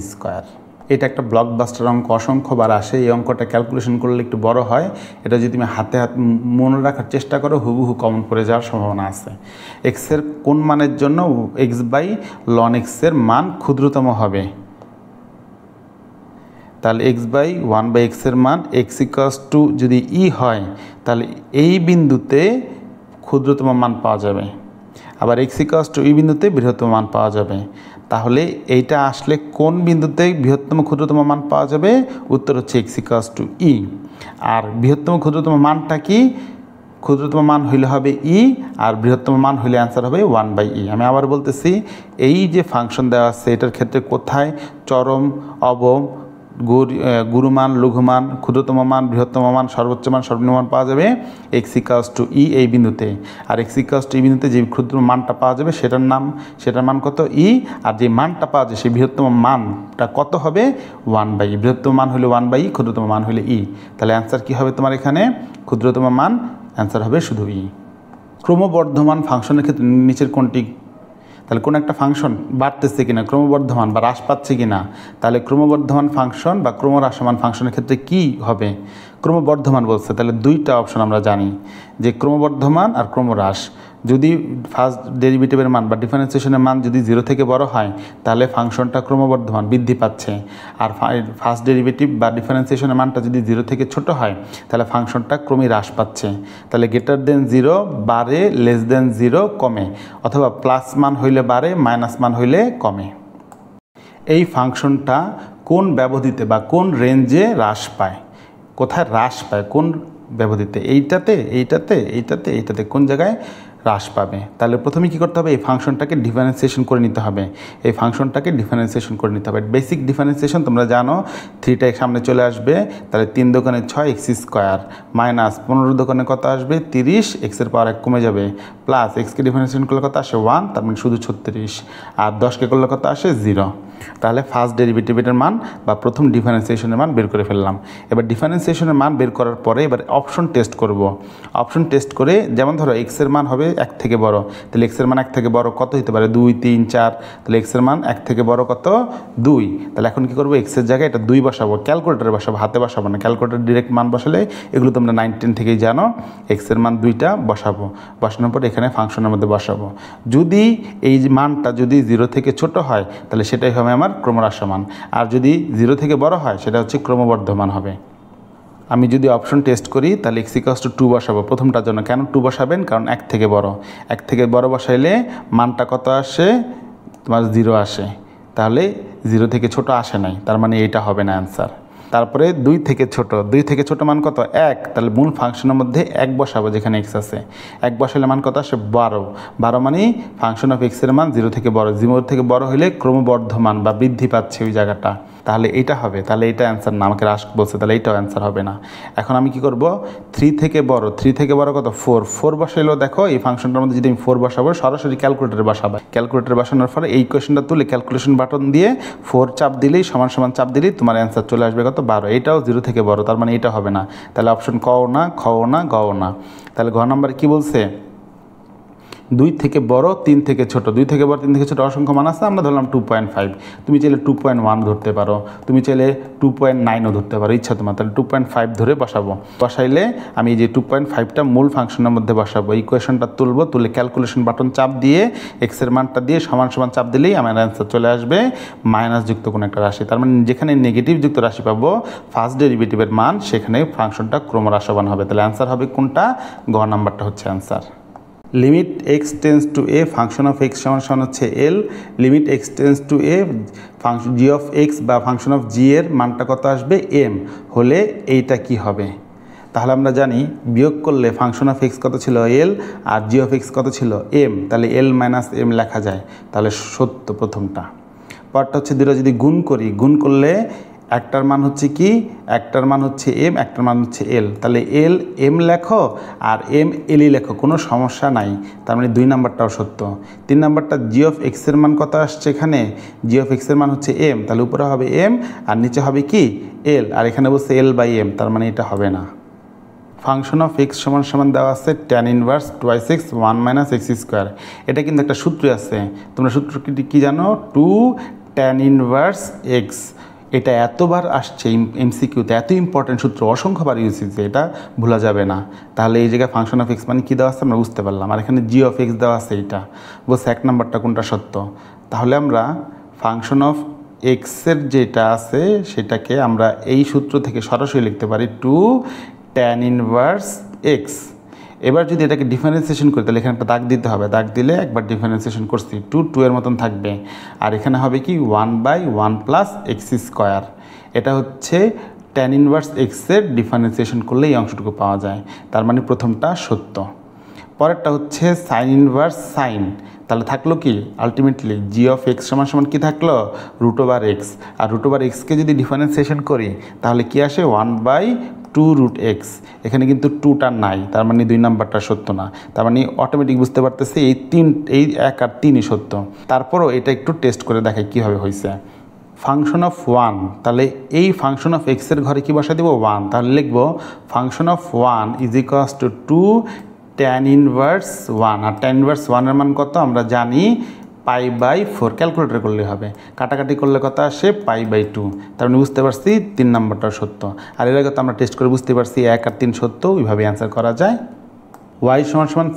এটা একটা ব্লকবাস্টার অঙ্ক, অসংখ্যবার আসে। এই অঙ্কটা ক্যালকুলেশন করলে একটু বড় হয়, এটা যদি তুমি হাতে মনে রাখার চেষ্টা করো হুবহু কমন পড়ে যাওয়ার সম্ভাবনা আছে। এক্সের কোন মানের জন্য x/ln x এর মান ক্ষুদ্রতম হবে, তাহলে x/1/x এর মান x= যদি e হয় তাহলে এই বিন্দুতে ক্ষুদ্রতম মান পাওয়া যাবে, আবার x= এই বিন্দুতে বৃহত্তম মান পাওয়া যাবে। তাহলে এইটা আসলে কোন বিন্দুতে বৃহত্তম ক্ষুদ্রতম মান পাওয়া যাবে, উত্তর হচ্ছে x=e। আর বৃহত্তম ক্ষুদ্রতম মানটা কি, ক্ষুদ্রতম মান হইলে হবে e, আর বৃহত্তম মান হইলে অ্যান্সার হবে 1/e। আমি আবার বলতেছি, এই যে ফাংশন দেওয়া আছে এটার ক্ষেত্রে কোথায় চরম, অবম, গুরুমান, লঘুমান, ক্ষুদ্রতম মান, বৃহত্তম মান, সর্বোচ্চ মান, সর্বনিম্ন মান পাওয়া যাবে x=e এই বিন্দুতে। আর x=e বিন্দুতে যে ক্ষুদ্র মানটা পাওয়া যাবে সেটার মান কত e, আর যে মানটা পাওয়া যায় সেই বৃহত্তম মানটা কত হবে 1/e। বৃহত্তম মান হলে 1/e, ক্ষুদ্রতম মান হলে e। তাহলে অ্যান্সার কি হবে তোমার এখানে, ক্ষুদ্রতম মান, অ্যান্সার হবে শুধু e। ক্রমবর্ধমান ফাংশনের ক্ষেত্রে নিচের কোনটি, তাহলে কোন একটা ফাংশন বাড়তেছে কিনা, ক্রমবর্ধমান বা হ্রাস পাচ্ছে কিনা, তাহলে ক্রমবর্ধমান ফাংশন বা ক্রমহ্রাসমান ফাংশনের ক্ষেত্রে কি হবে, ক্রমবর্ধমান বলছে, তাহলে দুইটা অপশন আমরা জানি যে ক্রমবর্ধমান আর ক্রমহ্রাস। যদি ফার্স্ট ডেরিভেটিভের মান বা ডিফারেন্সিয়েশনের মান যদি 0 থেকে বড় হয় তাহলে ফাংশনটা ক্রমবর্ধমান বৃদ্ধি পাচ্ছে, আর ফার্স্ট ডেরিভেটিভ বা ডিফারেন্সিয়েশনের মানটা যদি 0 থেকে ছোট হয় তাহলে ফাংশনটা ক্রমে হ্রাস পাচ্ছে। তাহলে >0 বাড়ে, <0 কমে, অথবা প্লাস মান হইলে বাড়ে, মাইনাস মান হইলে কমে। এই ফাংশনটা কোন ব্যবধিতে বা কোন রেঞ্জে হ্রাস পায়, কোথায় হ্রাস পায়, কোন ব্যবধিতে, এইটাতে কোন জায়গায় হ্রাস পাবে। তাহলে প্রথমে কী করতে হবে, এই ফাংশনটাকে ডিফারেন্সিয়েশন করে নিতে হবে। এই ফাংশনটাকে ডিফারেন্সিয়েশন করে নিতে হবে। বেসিক ডিফারেন্সিয়েশন তোমরা জানো, 3টা সামনে চলে আসবে, তাহলে 3 দোকানে 6 এক্স স্কোয়ার মাইনাস 15 দোকানে কত আসবে 30, এক্সের পাওয়ার 1 কমে যাবে, প্লাস এক্সকে ডিফারেন্সিয়েশন করলে কত আসে 1, তার মানে শুধু 36, আর 10কে করলে কত আসে 0। তাহলে ফার্স্ট ডেরিভেটিভের মান বা প্রথম ডিফারেন্সিয়েশনের মান বের করে ফেললাম। এবার ডিফারেন্সিয়েশনের মান বের করার পরে এবার অপশন টেস্ট করব। অপশন টেস্ট করে, যেমন ধরো এক্সের মান হবে 1 থেকে বড়, তাহলে এক্সের মান 1 থেকে বড় কত হতে পারে 2, 3, 4, তাহলে এক্সের মান 1 থেকে বড় কত 2। তাহলে এখন কী করবো, এক্সের জায়গায় এটা 2 বসাবো, ক্যালকুলেটারে বসাবো, হাতে বসাবো না। ক্যালকুলেটার ডিরেক্ট মান বসালে, এগুলো তোমরা 9, 10 থেকেই জানো, এক্সের মান 2টা বসাবো, বসানোর পর এখানে ফাংশনের মধ্যে বসাবো। যদি এই মানটা যদি 0 থেকে ছোট হয় তাহলে সেটাই হবে আমার ক্রমহ্রাসমান, আর যদি 0 থেকে বড় হয় সেটা হচ্ছে ক্রমবর্ধমান হবে। আমি যদি অপশন টেস্ট করি তাহলে x = 2 বসাবো প্রথমটার জন্য। কেন 2 বসাবেন, কারণ 1 থেকে বড়, 1 থেকে বড় বসাইলে মানটা কত আসে তোমার 0 আসে, তাহলে 0 থেকে ছোট আসে নাই, তার মানে এইটা হবে না অ্যান্সার। তারপরে 2 থেকে ছোট মান কত 1, তাহলে মূল ফাংশনের মধ্যে 1 বসাবো যেখানে x আছে, 1 বসাইলে মান কত আসে 12 মানে ফাংশন অফ x এর মান 0 থেকে বড়, 0 থেকে বড় হইলে ক্রমবর্ধমান বা বৃদ্ধি পাচ্ছে ওই জায়গাটা, তাহলে এইটা হবে। তাহলে এইটা অ্যান্সার না, আমাকে হ্রাস বলছে, তাহলে এইটাও অ্যান্সার হবে না। এখন আমি কি করব, 3 থেকে বড় কত 4 বসাইলেও দেখো এই ফাংশনটার মধ্যে যদি আমি 4 বসাবো, সরাসরি ক্যালকুলেটারে বসাবো। ক্যালকুলেটারে বসানোর পরে এই কোয়েশনটা তুলে ক্যালকুলেশন বাটন দিয়ে 4 চাপ দিলেই সমান চাপ দিলেই তোমার অ্যান্সার চলে আসবে কত 12। এইটাও 0 থেকে বড়, তার মানে এটা হবে না। তাহলে অপশন কও না, খও না, গও না। তাহলে ঘ নাম্বার কি বলছে, 2 থেকে বড় 3 থেকে ছোট, 2 থেকে বড় 3 থেকে ছোট অসংখ্য মান আছে, আমরা ধরলাম 2.5, তুমি চাইলে 2.1 ধরতে পারো, তুমি চাইলে 2.9ও ধরতে পারো, ইচ্ছা তোমার। তাহলে 2.5 ধরে বসাবো, বসাইলে আমি এই যে 2.5টা মূল ফাংশনের মধ্যে বসাবো, ইকুয়েশনটা তুলবো, তুলে ক্যালকুলেশন বাটন চাপ দিয়ে এক্সের মানটা দিয়ে সমান চাপ দিলেই আমার অ্যান্সার চলে আসবে মাইনাস যুক্ত কোনো একটা রাশি। তার মানে যেখানে নেগেটিভ যুক্ত রাশি পাবো ফার্স্ট ডেরিভেটিভের মান, সেখানে ফাংশনটা ক্রমহ্রাসমান হবে। তাহলে অ্যান্সার হবে কোনটা, গ নাম্বারটা হচ্ছে answer. Limit x tends to a function of x সমান হচ্ছে l, limit x tends to a function g of x বা ফাংশন অফ g এর মানটা কত আসবে m হলে এইটা কি হবে। তাহলে আমরা জানি বিয়োগ করলে ফাংশন অফ x কত ছিল l আর g অফ x কত ছিল m, তাহলে l - m লেখা যায়, তাহলে সত্য প্রথমটা। পরটা হচ্ছে দুটো যদি গুণ করি, গুণ করলে একটার মান হচ্ছে কি, একটার মান হচ্ছে m, একটার মান হচ্ছে l, তাহলে l m লেখো আর m l লেখো, কোনো সমস্যা নাই, তার মানে 2 নাম্বারটাও সত্য। 3 নাম্বারটা g অফ x এর মান কত আসছে, এখানে g অফ x এর মান হচ্ছে m, তাহলে উপরে হবে m আর নিচে হবে কি l, আর এখানে বলছে l/m, তার মানে এটা হবে না। ফাংশন অফ x সমান দেওয়া আছে tan ইনভার্স 2x 1 - x², এটা কিন্তু একটা সূত্র আছে, তোমরা সূত্র কি জানো, 2 tan ইনভার্স x। এটা এতবার আসছে এমসিকিউতে, এত ইম্পর্টেন্ট সূত্র, অসংখ্যবার ইউজ হয়েছে, এটা ভোলা যাবে না। তাহলে এই জায়গায় ফাংশন অফ এক্স মানে কী দেওয়া আছে আমরা বুঝতে পারলাম, আর এখানে জি অফ এক্স দেওয়া আছে, এইটা বলছে 1 নাম্বারটা কোনটা সত্য। তাহলে আমরা ফাংশন অফ এক্সের যেটা আছে সেটাকে আমরা এই সূত্র থেকে সরাসরি লিখতে পারি 2 tan ইনভার্স এক্স। এবার যদি এটাকে ডিফারেন্সিয়েশন করি তাহলে এখানে একটা দাগ দিতে হবে, দাগ দিলে একবার ডিফারেন্সিয়েশন করছি 2 এর মতন থাকবে, আর এখানে হবে কি 1/1 + x²। এটা হচ্ছে tan ইনভার্স এক্সের ডিফারেন্সিয়েশন করলে এই অংশটুকু পাওয়া যায়, তার মানে প্রথমটা সত্য। পরেরটা হচ্ছে সাইন ইনভার্স সাইন, তাহলে থাকলো কি আলটিমেটলি জি অফ এক্স সমান কি থাকলো √x, আর √xকে যদি ডিফারেন্সিয়েশন করি তাহলে কি আসে 1/2√x। এখানে কিন্তু 2টা নাই, তার মানে 2 নাম্বারটা সত্য না, তার মানে অটোমেটিক বুঝতে পারতেছে এই 1 আর 3ই সত্য। তারপরও এটা একটু টেস্ট করে দেখাই কীভাবে হয়েছে। ফাংশন অফ 1, তাহলে এই ফাংশন অফ এক্সের ঘরে কি বসা দেবো 1, তাহলে লিখবো ফাংশন অফ 1 = 2 tan ইনভার্স 1, আর tan ইনভার্স 1 এর মান কত আমরা জানি π/4, ক্যালকুলেটর করলে হবে, কাটাকাটি করলে কত আসে π/2, তার মানে বুঝতে পারছি 3 নাম্বারটাও সত্য। আর এর আগে তো আমরা টেস্ট করে বুঝতে পারছি 1 আর 3 সত্য, ওইভাবে অ্যান্সার করা যায়। y =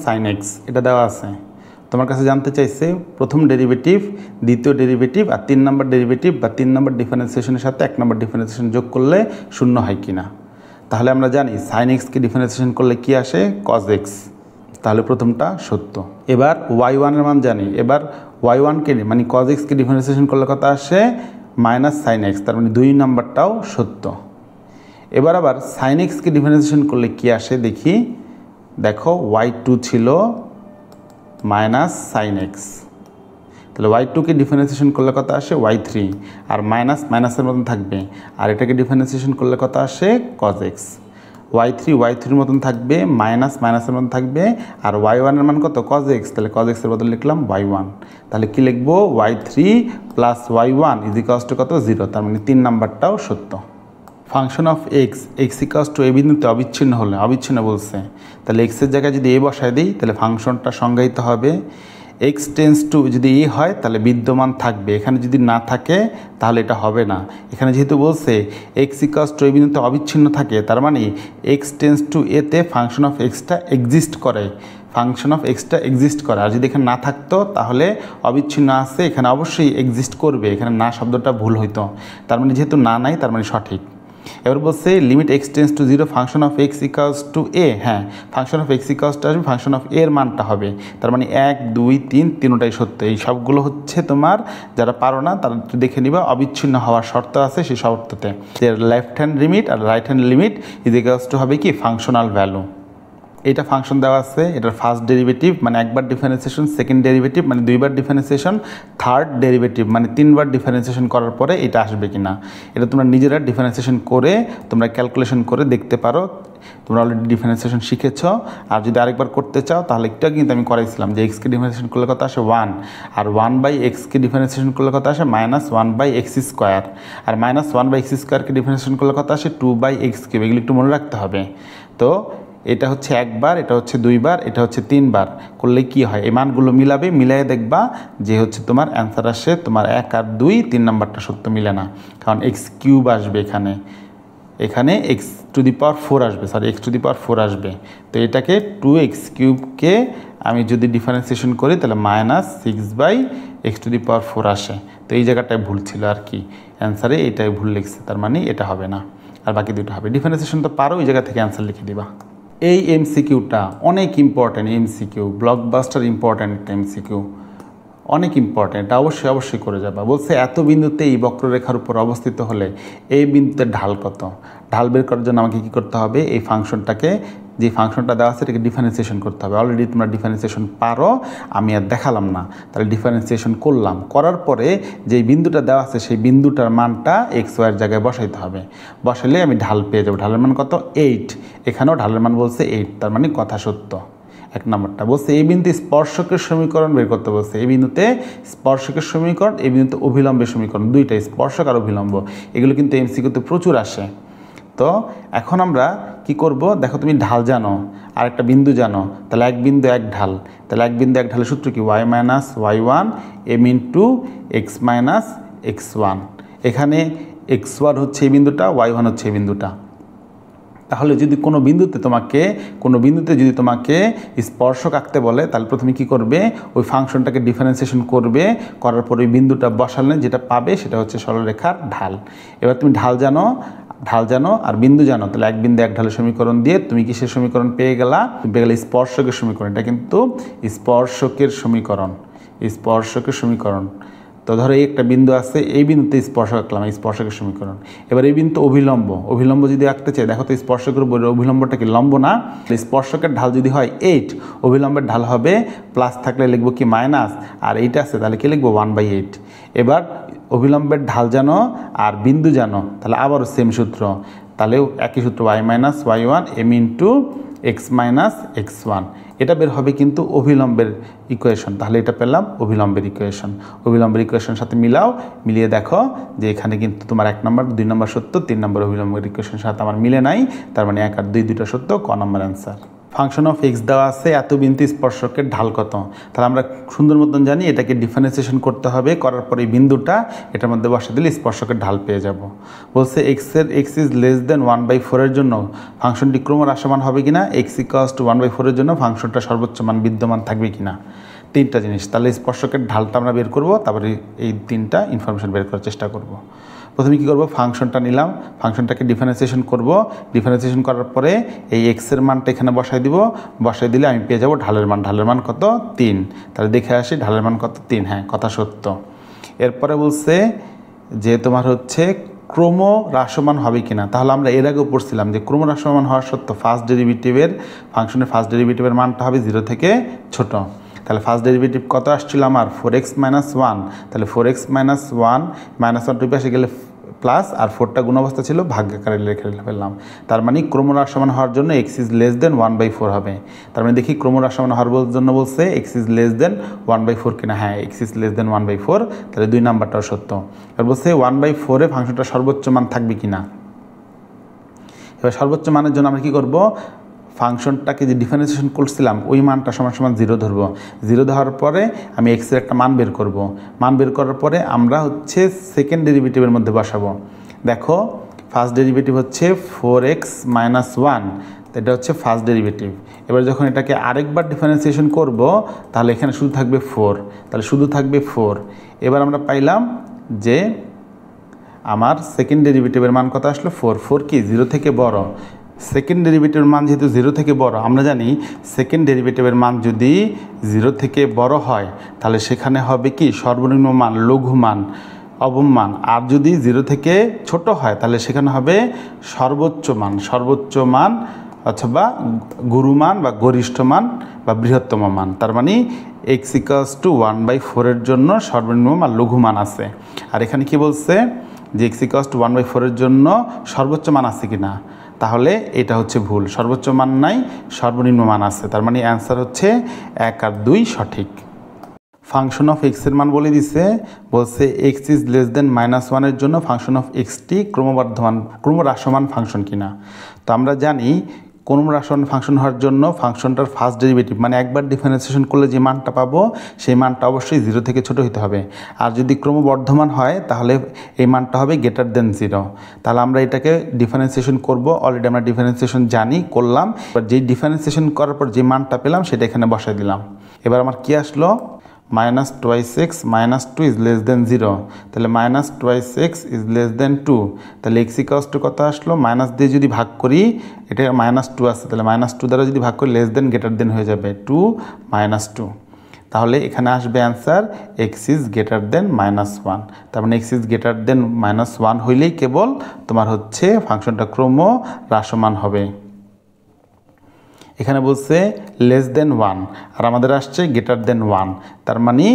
sin x, এটা দেওয়া আছে, তোমার কাছে জানতে চাইছে প্রথম ডেরিভেটিভ, দ্বিতীয় ডেরিভেটিভ আর 3 নাম্বার ডেরিভেটিভ বা 3 নাম্বার ডিফারেন্সিয়েশনের সাথে 1 নাম্বার ডিফারেন্সিয়েশন যোগ করলে 0 হয় কিনা। তাহলে আমরা জানি sin x কে ডিফারেন্সিয়েশন করলে কি আসে cos x, তাহলে প্রথমটা সত্য। এবার y1 এর মান জানি, এবার y1 কে মানে cos x কে ডিফারেন্সিয়েশন করলে কত আসে -sin x, তার মানে 2 নাম্বারটাও সত্য। এবার আবার sin x কে ডিফারেন্সিয়েশন করলে কি আসে দেখি, দেখো y2 ছিল মাইনাস সাইন এক্স। তাহলে y2কে ডিফারেন্সিয়েশন করলে কত আসে y3, আর মাইনাস মাইনাসের মতন থাকবে, আর এটাকে ডিফারেন্সিয়েশন করলে কত আসে cos x। y3 মতন থাকবে, মাইনাস মাইনাসের মতন থাকবে, আর y1 এর মান কত cos x, তাহলে cos x এর বদলে লিখলাম y1। তাহলে কি লিখবো y3 plus y1 is equals to কত 0, তার মানে 3 নাম্বারটাও সত্য। Function of x equals to a বিন্দুতে অবিচ্ছিন্ন হলে, অবিচ্ছিন্ন বলছে, তাহলে এক্সের জায়গায় যদি এ বসায় দিই তাহলে ফাংশনটা সংজ্ঞায়িত হবে এক্স টেন্স টু, যদি এ হয় তাহলে বিদ্যমান থাকবে, এখানে যদি না থাকে তাহলে এটা হবে না। এখানে যেহেতু বলছে এক্স ইকুয়ালস টু এ বিন্দুতে অবিচ্ছিন্ন থাকে, তার মানে এক্স টেন্স টু এতে ফাংশন অফ এক্সটা এক্সিস্ট করে, ফাংশন অফ এক্সটা এক্সিস্ট করে। আর যদি এখানে না থাকতো তাহলে অবিচ্ছিন্ন আছে, এখানে অবশ্যই এক্সিস্ট করবে, এখানে না শব্দটা ভুল হইতো, তার মানে যেহেতু না নাই তার মানে সঠিক। এবার বলছে limit x tends to 0 function of x equals to a, হ্যাঁ function of x equals to আসবে, ফাংশন অফ এর মানটা হবে, তার মানে 1 2 3 তিনটাই সত্য। এই সবগুলো হচ্ছে তোমার, যারা পারো না তারা দেখে নিবা, অবিচ্ছিন্ন হওয়ার শর্ত আছে সেই শর্ততে, যে লেফট হ্যান্ড লিমিট আর right hand limit is equals to হবে কি ফাংশনাল ভ্যালু। এটা ফাংশন দেওয়া আছে, এটার ফার্স্ট ডেরিভেটিভ মানে একবার ডিফারেন্সিয়েশন, সেকেন্ড ডেরিভেটিভ মানে দুইবার ডিফারেন্সিয়েশন, থার্ড ডেরিভেটিভ মানে তিনবার ডিফারেন্সিয়েশন করার পরে এটা আসবে কিনা, এটা তোমরা নিজেরা ডিফারেন্সিয়েশন করে তোমরা ক্যালকুলেশন করে দেখতে পারো। তোমরা অলরেডি ডিফারেন্সিয়েশন শিখেছ, আর যদি আরেকবার করতে চাও তাহলে একটু কিন্তু আমি করাইছিলাম যে এক্সকে ডিফারেন্সিয়েশন করলে কত আসে 1, আর 1/xকে ডিফারেন্সিয়েশন করলে কত আসে -1/x², আর -1/x² ডিফারেন্সিয়েশন করলে কত আসে 2/x³। এগুলো একটু মনে রাখতে হবে। তো এটা হচ্ছে একবার, এটা হচ্ছে দুইবার, এটা হচ্ছে তিনবার করলে কি হয়, এই মানগুলো মিলাবে, মিলাই দেখবা যে হচ্ছে তোমার অ্যান্সার আসে তোমার 1 আর 2, 3 নাম্বারটা সত্য মিলে না, কারণ x³ আসবে এখানে, এখানে x⁴ আসবে, সরি x⁴ আসবে। তো এটাকে 2x³ আমি যদি ডিফারেন্সিয়েশন করি তাহলে -6/x⁴ আসে। তো এই জায়গাটায় ভুল ছিল আর কি, অ্যান্সারে এটাই ভুল লিখছে, তার মানে এটা হবে না, আর বাকি দুটো হবে। ডিফারেন্সিয়েশন তো পারো, এই জায়গা থেকে অ্যান্সার লিখে দিবা। এই এমসিকিউটা অনেক important MCQ, blockbuster important MCQ, অনেক ইম্পর্ট্যান্ট, এটা অবশ্যই করে যাবা। বলছে এত বিন্দুতে এই বক্ররেখার উপর অবস্থিত হলে এই বিন্দুতে ঢাল কত, ঢাল বের করার জন্য আমাকে কী করতে হবে, এই ফাংশনটাকে, যে ফাংশনটা দেওয়া আছে এটাকে ডিফারেন্সিয়েশন করতে হবে। অলরেডি তোমরা ডিফারেন্সিয়েশন পারো, আমি আর দেখালাম না, তাহলে ডিফারেন্সিয়েশন করলাম, করার পরে যেই বিন্দুটা দেওয়া আছে সেই বিন্দুটার মানটা x/y এর জায়গায় বসাইতে হবে, বসালে আমি ঢাল পেয়ে যাবো। ঢালের মান কত 8, এখানেও ঢালের মান বলছে 8, তার মানে কথা সত্য। এক নম্বরটা বলছে এই বিন্দুতে স্পর্শকের সমীকরণ বের করতে বলছে, এই বিন্দুতে স্পর্শকের সমীকরণ, এই বিন্দুতে অভিলম্বের সমীকরণ, দুইটাই স্পর্শক আর অভিলম্ব, এগুলো কিন্তু এমসিকিউতে প্রচুর আসে। তো এখন আমরা কি করব, দেখো তুমি ঢাল জানো আর একটা বিন্দু জানো, তাহলে এক বিন্দু এক ঢাল, তাহলে এক বিন্দু এক ঢালের সূত্র কি y - y1 m × x - x1, এখানে x1 হচ্ছে এই বিন্দুটা, y1 হচ্ছে এই বিন্দুটা। তাহলে যদি কোনো বিন্দুতে যদি তোমাকে স্পর্শক আঁকতে বলে তাহলে প্রথমে কি করবে, ওই ফাংশনটাকে ডিফারেন্সিয়েশন করবে, করার পর ওই বিন্দুটা বসালে যেটা পাবে সেটা হচ্ছে সরলরেখার ঢাল। এবার তুমি ঢাল জানো আর বিন্দু জানো, তাহলে এক বিন্দু এক ঢালের সমীকরণ দিয়ে তুমি কিসের সমীকরণ পেয়ে গেলে স্পর্শকের সমীকরণ। এটা কিন্তু স্পর্শকের সমীকরণ। তো ধরো এই একটা বিন্দু আছে, এই বিন্দুতে স্পর্শক আঁকলাম, এই স্পর্শকের সমীকরণ। এবার এই বিন্দু অভিলম্ব যদি আঁকতে চাই, দেখো তো স্পর্শকের উপরে অভিলম্বটা কি লম্ব না, স্পর্শকের ঢাল যদি হয় 8, অভিলম্বের ঢাল হবে প্লাস, থাকলে লিখবো কি মাইনাস, আর এইটা আছে তাহলে কি লিখবো 1/8। এবার অভিলম্বের ঢাল জানো আর বিন্দু জানো, তাহলে আবারও সেম সূত্র, তাহলেও একই সূত্র y - y1 m × x - x1, এটা বের হবে কিন্তু অভিলম্বের ইকুয়েশন। তাহলে এটা পেলাম অভিলম্বের ইকুয়েশনের সাথে মিলিয়ে দেখো যে এখানে কিন্তু তোমার 1 নম্বর 2 নম্বর সত্য, 3 নম্বর অভিলম্বের ইকুয়েশনের সাথে আমার মিলে নাই, তার মানে 1 আর 2 দুটো সত্য, ক নম্বর অ্যান্সার। ফাংশন অফ এক্স দেওয়া আছে, এত বিন্দু স্পর্শকের ঢাল কত, তাহলে আমরা সুন্দর মতন জানি এটাকে ডিফারেন্সিয়েশন করতে হবে, করার পরে এই বিন্দুটা এটার মধ্যে বসে দিলে স্পর্শকের ঢাল পেয়ে যাব। বলছে x ইজ লেস দেন 1/4 এর জন্য ফাংশনটি ক্রমহ্রাসমান হবে কিনা, x = 1/4 এর জন্য ফাংশনটা সর্বোচ্চ মান বিদ্যমান থাকবে কিনা, তিনটা জিনিস। তাহলে স্পর্শকের ঢালটা আমরা বের করব, তারপরে এই তিনটা ইনফরমেশন বের করার চেষ্টা করব। প্রথমে কী করবো, ফাংশনটা নিলাম, ফাংশনটাকে ডিফারেন্সিয়েশন করব, ডিফারেন্সিয়েশন করার পরে এই এক্সের মানটা এখানে বসাই দিলে আমি পেয়ে যাব ঢালের মান কত 3, তাহলে দেখে আসি ঢালের মান কত 3, হ্যাঁ কথা সত্য। এরপরে বলছে যে তোমার হচ্ছে ক্রমহ্রাসমান হবে কিনা, তাহলে আমরা এর আগেও পড়ছিলাম যে ক্রমহ্রাসমান হওয়ার সত্য ফাংশনের ফার্স্ট ডেরিভেটিভের মানটা হবে 0 থেকে ছোট, তাহলে ফার্স্ট ডেরিভেটিভ কত আসছিল আমার 4x মাইনাস 1, তাহলে 4x মাইনাস 1 মাইনাস 1 টু পাশে গেলে প্লাস, আর 4টা গুণ অবস্থা ছিল ভাগ্যাকারে লিখে ফেললাম। তার মানে ক্রমহ্রাসমান হওয়ার জন্য x ইজ লেস দেন 1/4 হবে। তার মানে দেখি ক্রমহ্রাসমান হওয়ার জন্য বলছে x ইজ লেস দেন 1/4 কিনা। হ্যাঁ, x ইজ লেস দেন 1/4, তাহলে 2 নাম্বারটাও সত্য। এবার বলছে 1/4 এ ফাংশনটা সর্বোচ্চ মান থাকবে কিনা। এবার সর্বোচ্চ মানের জন্য আমরা কি করব, ফাংশনটাকে যে ডিফারেন্সিয়েশন করছিলাম ওই মানটা সমান সমান 0 ধরবো। 0 ধরার পরে আমি x এর একটা মান বের করব। মান বের করার পরে আমরা হচ্ছে সেকেন্ড ডেরিভেটিভের মধ্যে বসাবো। দেখো ফার্স্ট ডেরিভেটিভ হচ্ছে 4x মাইনাস 1, এটা হচ্ছে ফার্স্ট ডেরিভেটিভ। এবার যখন এটাকে আরেকবার ডিফারেন্সিয়েশন করব তাহলে এখানে শুধু থাকবে 4, তাহলে শুধু থাকবে 4। এবার আমরা পাইলাম যে আমার সেকেন্ড ডেরিভেটিভের মান কত আসলো 4। 4 কি 0 থেকে বড়। সেকেন্ড ডেরিভেটিভের মান যেহেতু 0 থেকে বড়, আমরা জানি সেকেন্ড ডেরিভেটিভের মান যদি 0 থেকে বড় হয় তাহলে সেখানে হবে কি সর্বনিম্ন মান, লঘু মান, অবম মান। আর যদি 0 থেকে ছোট হয় তাহলে সেখানে হবে সর্বোচ্চ মান অথবা গুরুমান বা গরিষ্ঠ মান বা বৃহত্তম মান। তার মানে x = 1/4 এর জন্য সর্বনিম্ন মান লঘু মান আছে। আর এখানে কি বলছে যে x = 1/4 এর জন্য সর্বোচ্চ মান আছে কিনা, তাহলে এটা হচ্ছে ভুল। সর্বোচ্চ মান নাই, সর্বনিম্ন মান আছে। তার মানে অ্যান্সার হচ্ছে 1 আর 2 সঠিক। ফাংশন অফ x এর মান বলে দিছে, বলছে x ইজ লেস দেন -1 এর জন্য ফাংশন অফ টি ক্রমহ্রাসমান ফাংশন কিনা। তো আমরা জানি ক্রমহ্রাসমান ফাংশন হওয়ার জন্য ফাংশনটার ফার্স্ট ডেরিভেটিভ মানে একবার ডিফারেন্সিয়েশন করলে যে মানটা পাবো সেই মানটা অবশ্যই 0 থেকে ছোট হতে হবে। আর যদি ক্রমবর্ধমান হয় তাহলে এই মানটা হবে গ্রেটার দেন 0। তাহলে আমরা এটাকে ডিফারেন্সিয়েশন করব। অলরেডি আমরা ডিফারেন্সিয়েশন জানি, করলাম। এবার যেই ডিফারেন্সিয়েশন করার পর যে মানটা পেলাম সেটা এখানে বসাই দিলাম। এবার আমার কি আসলো, -2x - 2 ইজ লেস দেন 0, তাহলে -2x ইজ লেস দেন 2, তাহলে x = কত আসলো, মাইনাস দিয়ে যদি ভাগ করি, এটা -2 আছে, তাহলে -2 দ্বারা যদি ভাগ করি লেস দেন গ্রেটার দেন হয়ে যাবে 2 - 2। তাহলে এখানে আসবে answer x is greater than -1। তার মানে x ইজ গ্রেটার দেন -1 হইলেই কেবল তোমার হচ্ছে ফাংশনটা ক্রমহ্রাসমান হবে। এখানে বলছে লেস দেন 1 আর আমাদের আসছে গ্রেটার দেন 1, তার মানে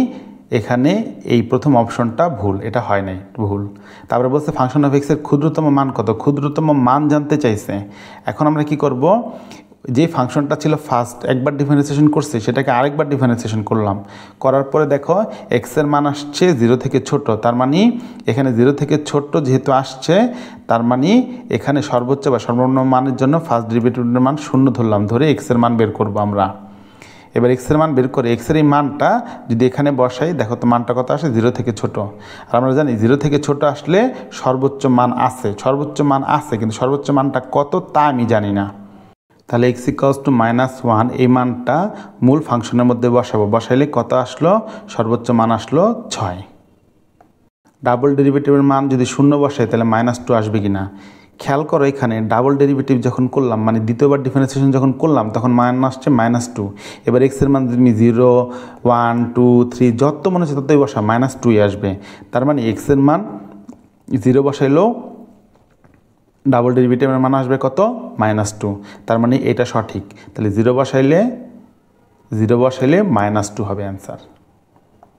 এখানে এই প্রথম অপশনটা ভুল, এটা হয় নাই, ভুল। তারপরে বলছে ফাংশন অফ এক্সের ক্ষুদ্রতম মান কত, ক্ষুদ্রতম মান জানতে চাইছে। এখন আমরা কি করব, যে ফাংশনটা ছিল ফার্স্ট একবার ডিফারেন্সিয়েশন করছে সেটাকে আরেকবার ডিফারেন্সিয়েশন করলাম, করার পরে দেখো এক্সের মান আসছে 0 থেকে ছোট, তার মানে এখানে 0 থেকে ছোট যেহেতু আসছে তার মানে এখানে সর্বোচ্চ বা সর্বনিম্ন মানের জন্য ফার্স্ট ডেরিভেটিভের মান 0 ধরলাম, ধরে এক্সের মান বের করব আমরা। এবার এক্সের মান বের করে এক্সের এই মানটা যদি এখানে বসাই, দেখো তো মানটা কত আসে 0 থেকে ছোট। আর আমরা জানি 0 থেকে ছোট আসলে সর্বোচ্চ মান আছে, কিন্তু সর্বোচ্চ মানটা কত তা আমি জানি না। তাহলে x = -1 এই মানটা মূল ফাংশনের মধ্যে বসাবো, বসাইলে কত আসলো, সর্বোচ্চ মান আসলো 6। ডাবল ডেরিভেটিভের মান যদি 0 বসাই তাহলে -2 আসবে কিনা। খেয়াল করো এখানে ডাবল ডেরিভেটিভ যখন করলাম মানে দ্বিতীয়বার ডিফারেন্সিয়েশন যখন করলাম তখন মান আসছে -2। এবার x এর মান তুমি 0, 1, 2, 3 যত মনে হচ্ছে ততই বসা, -2 আসবে। তার মানে x এর মান 0 বসাইলেও ডাবল ডেরিভেটিভের মান আসবে কত, -2। তার মানে এটা সঠিক। তাহলে 0 বসাইলে -2 হবে অ্যান্সার।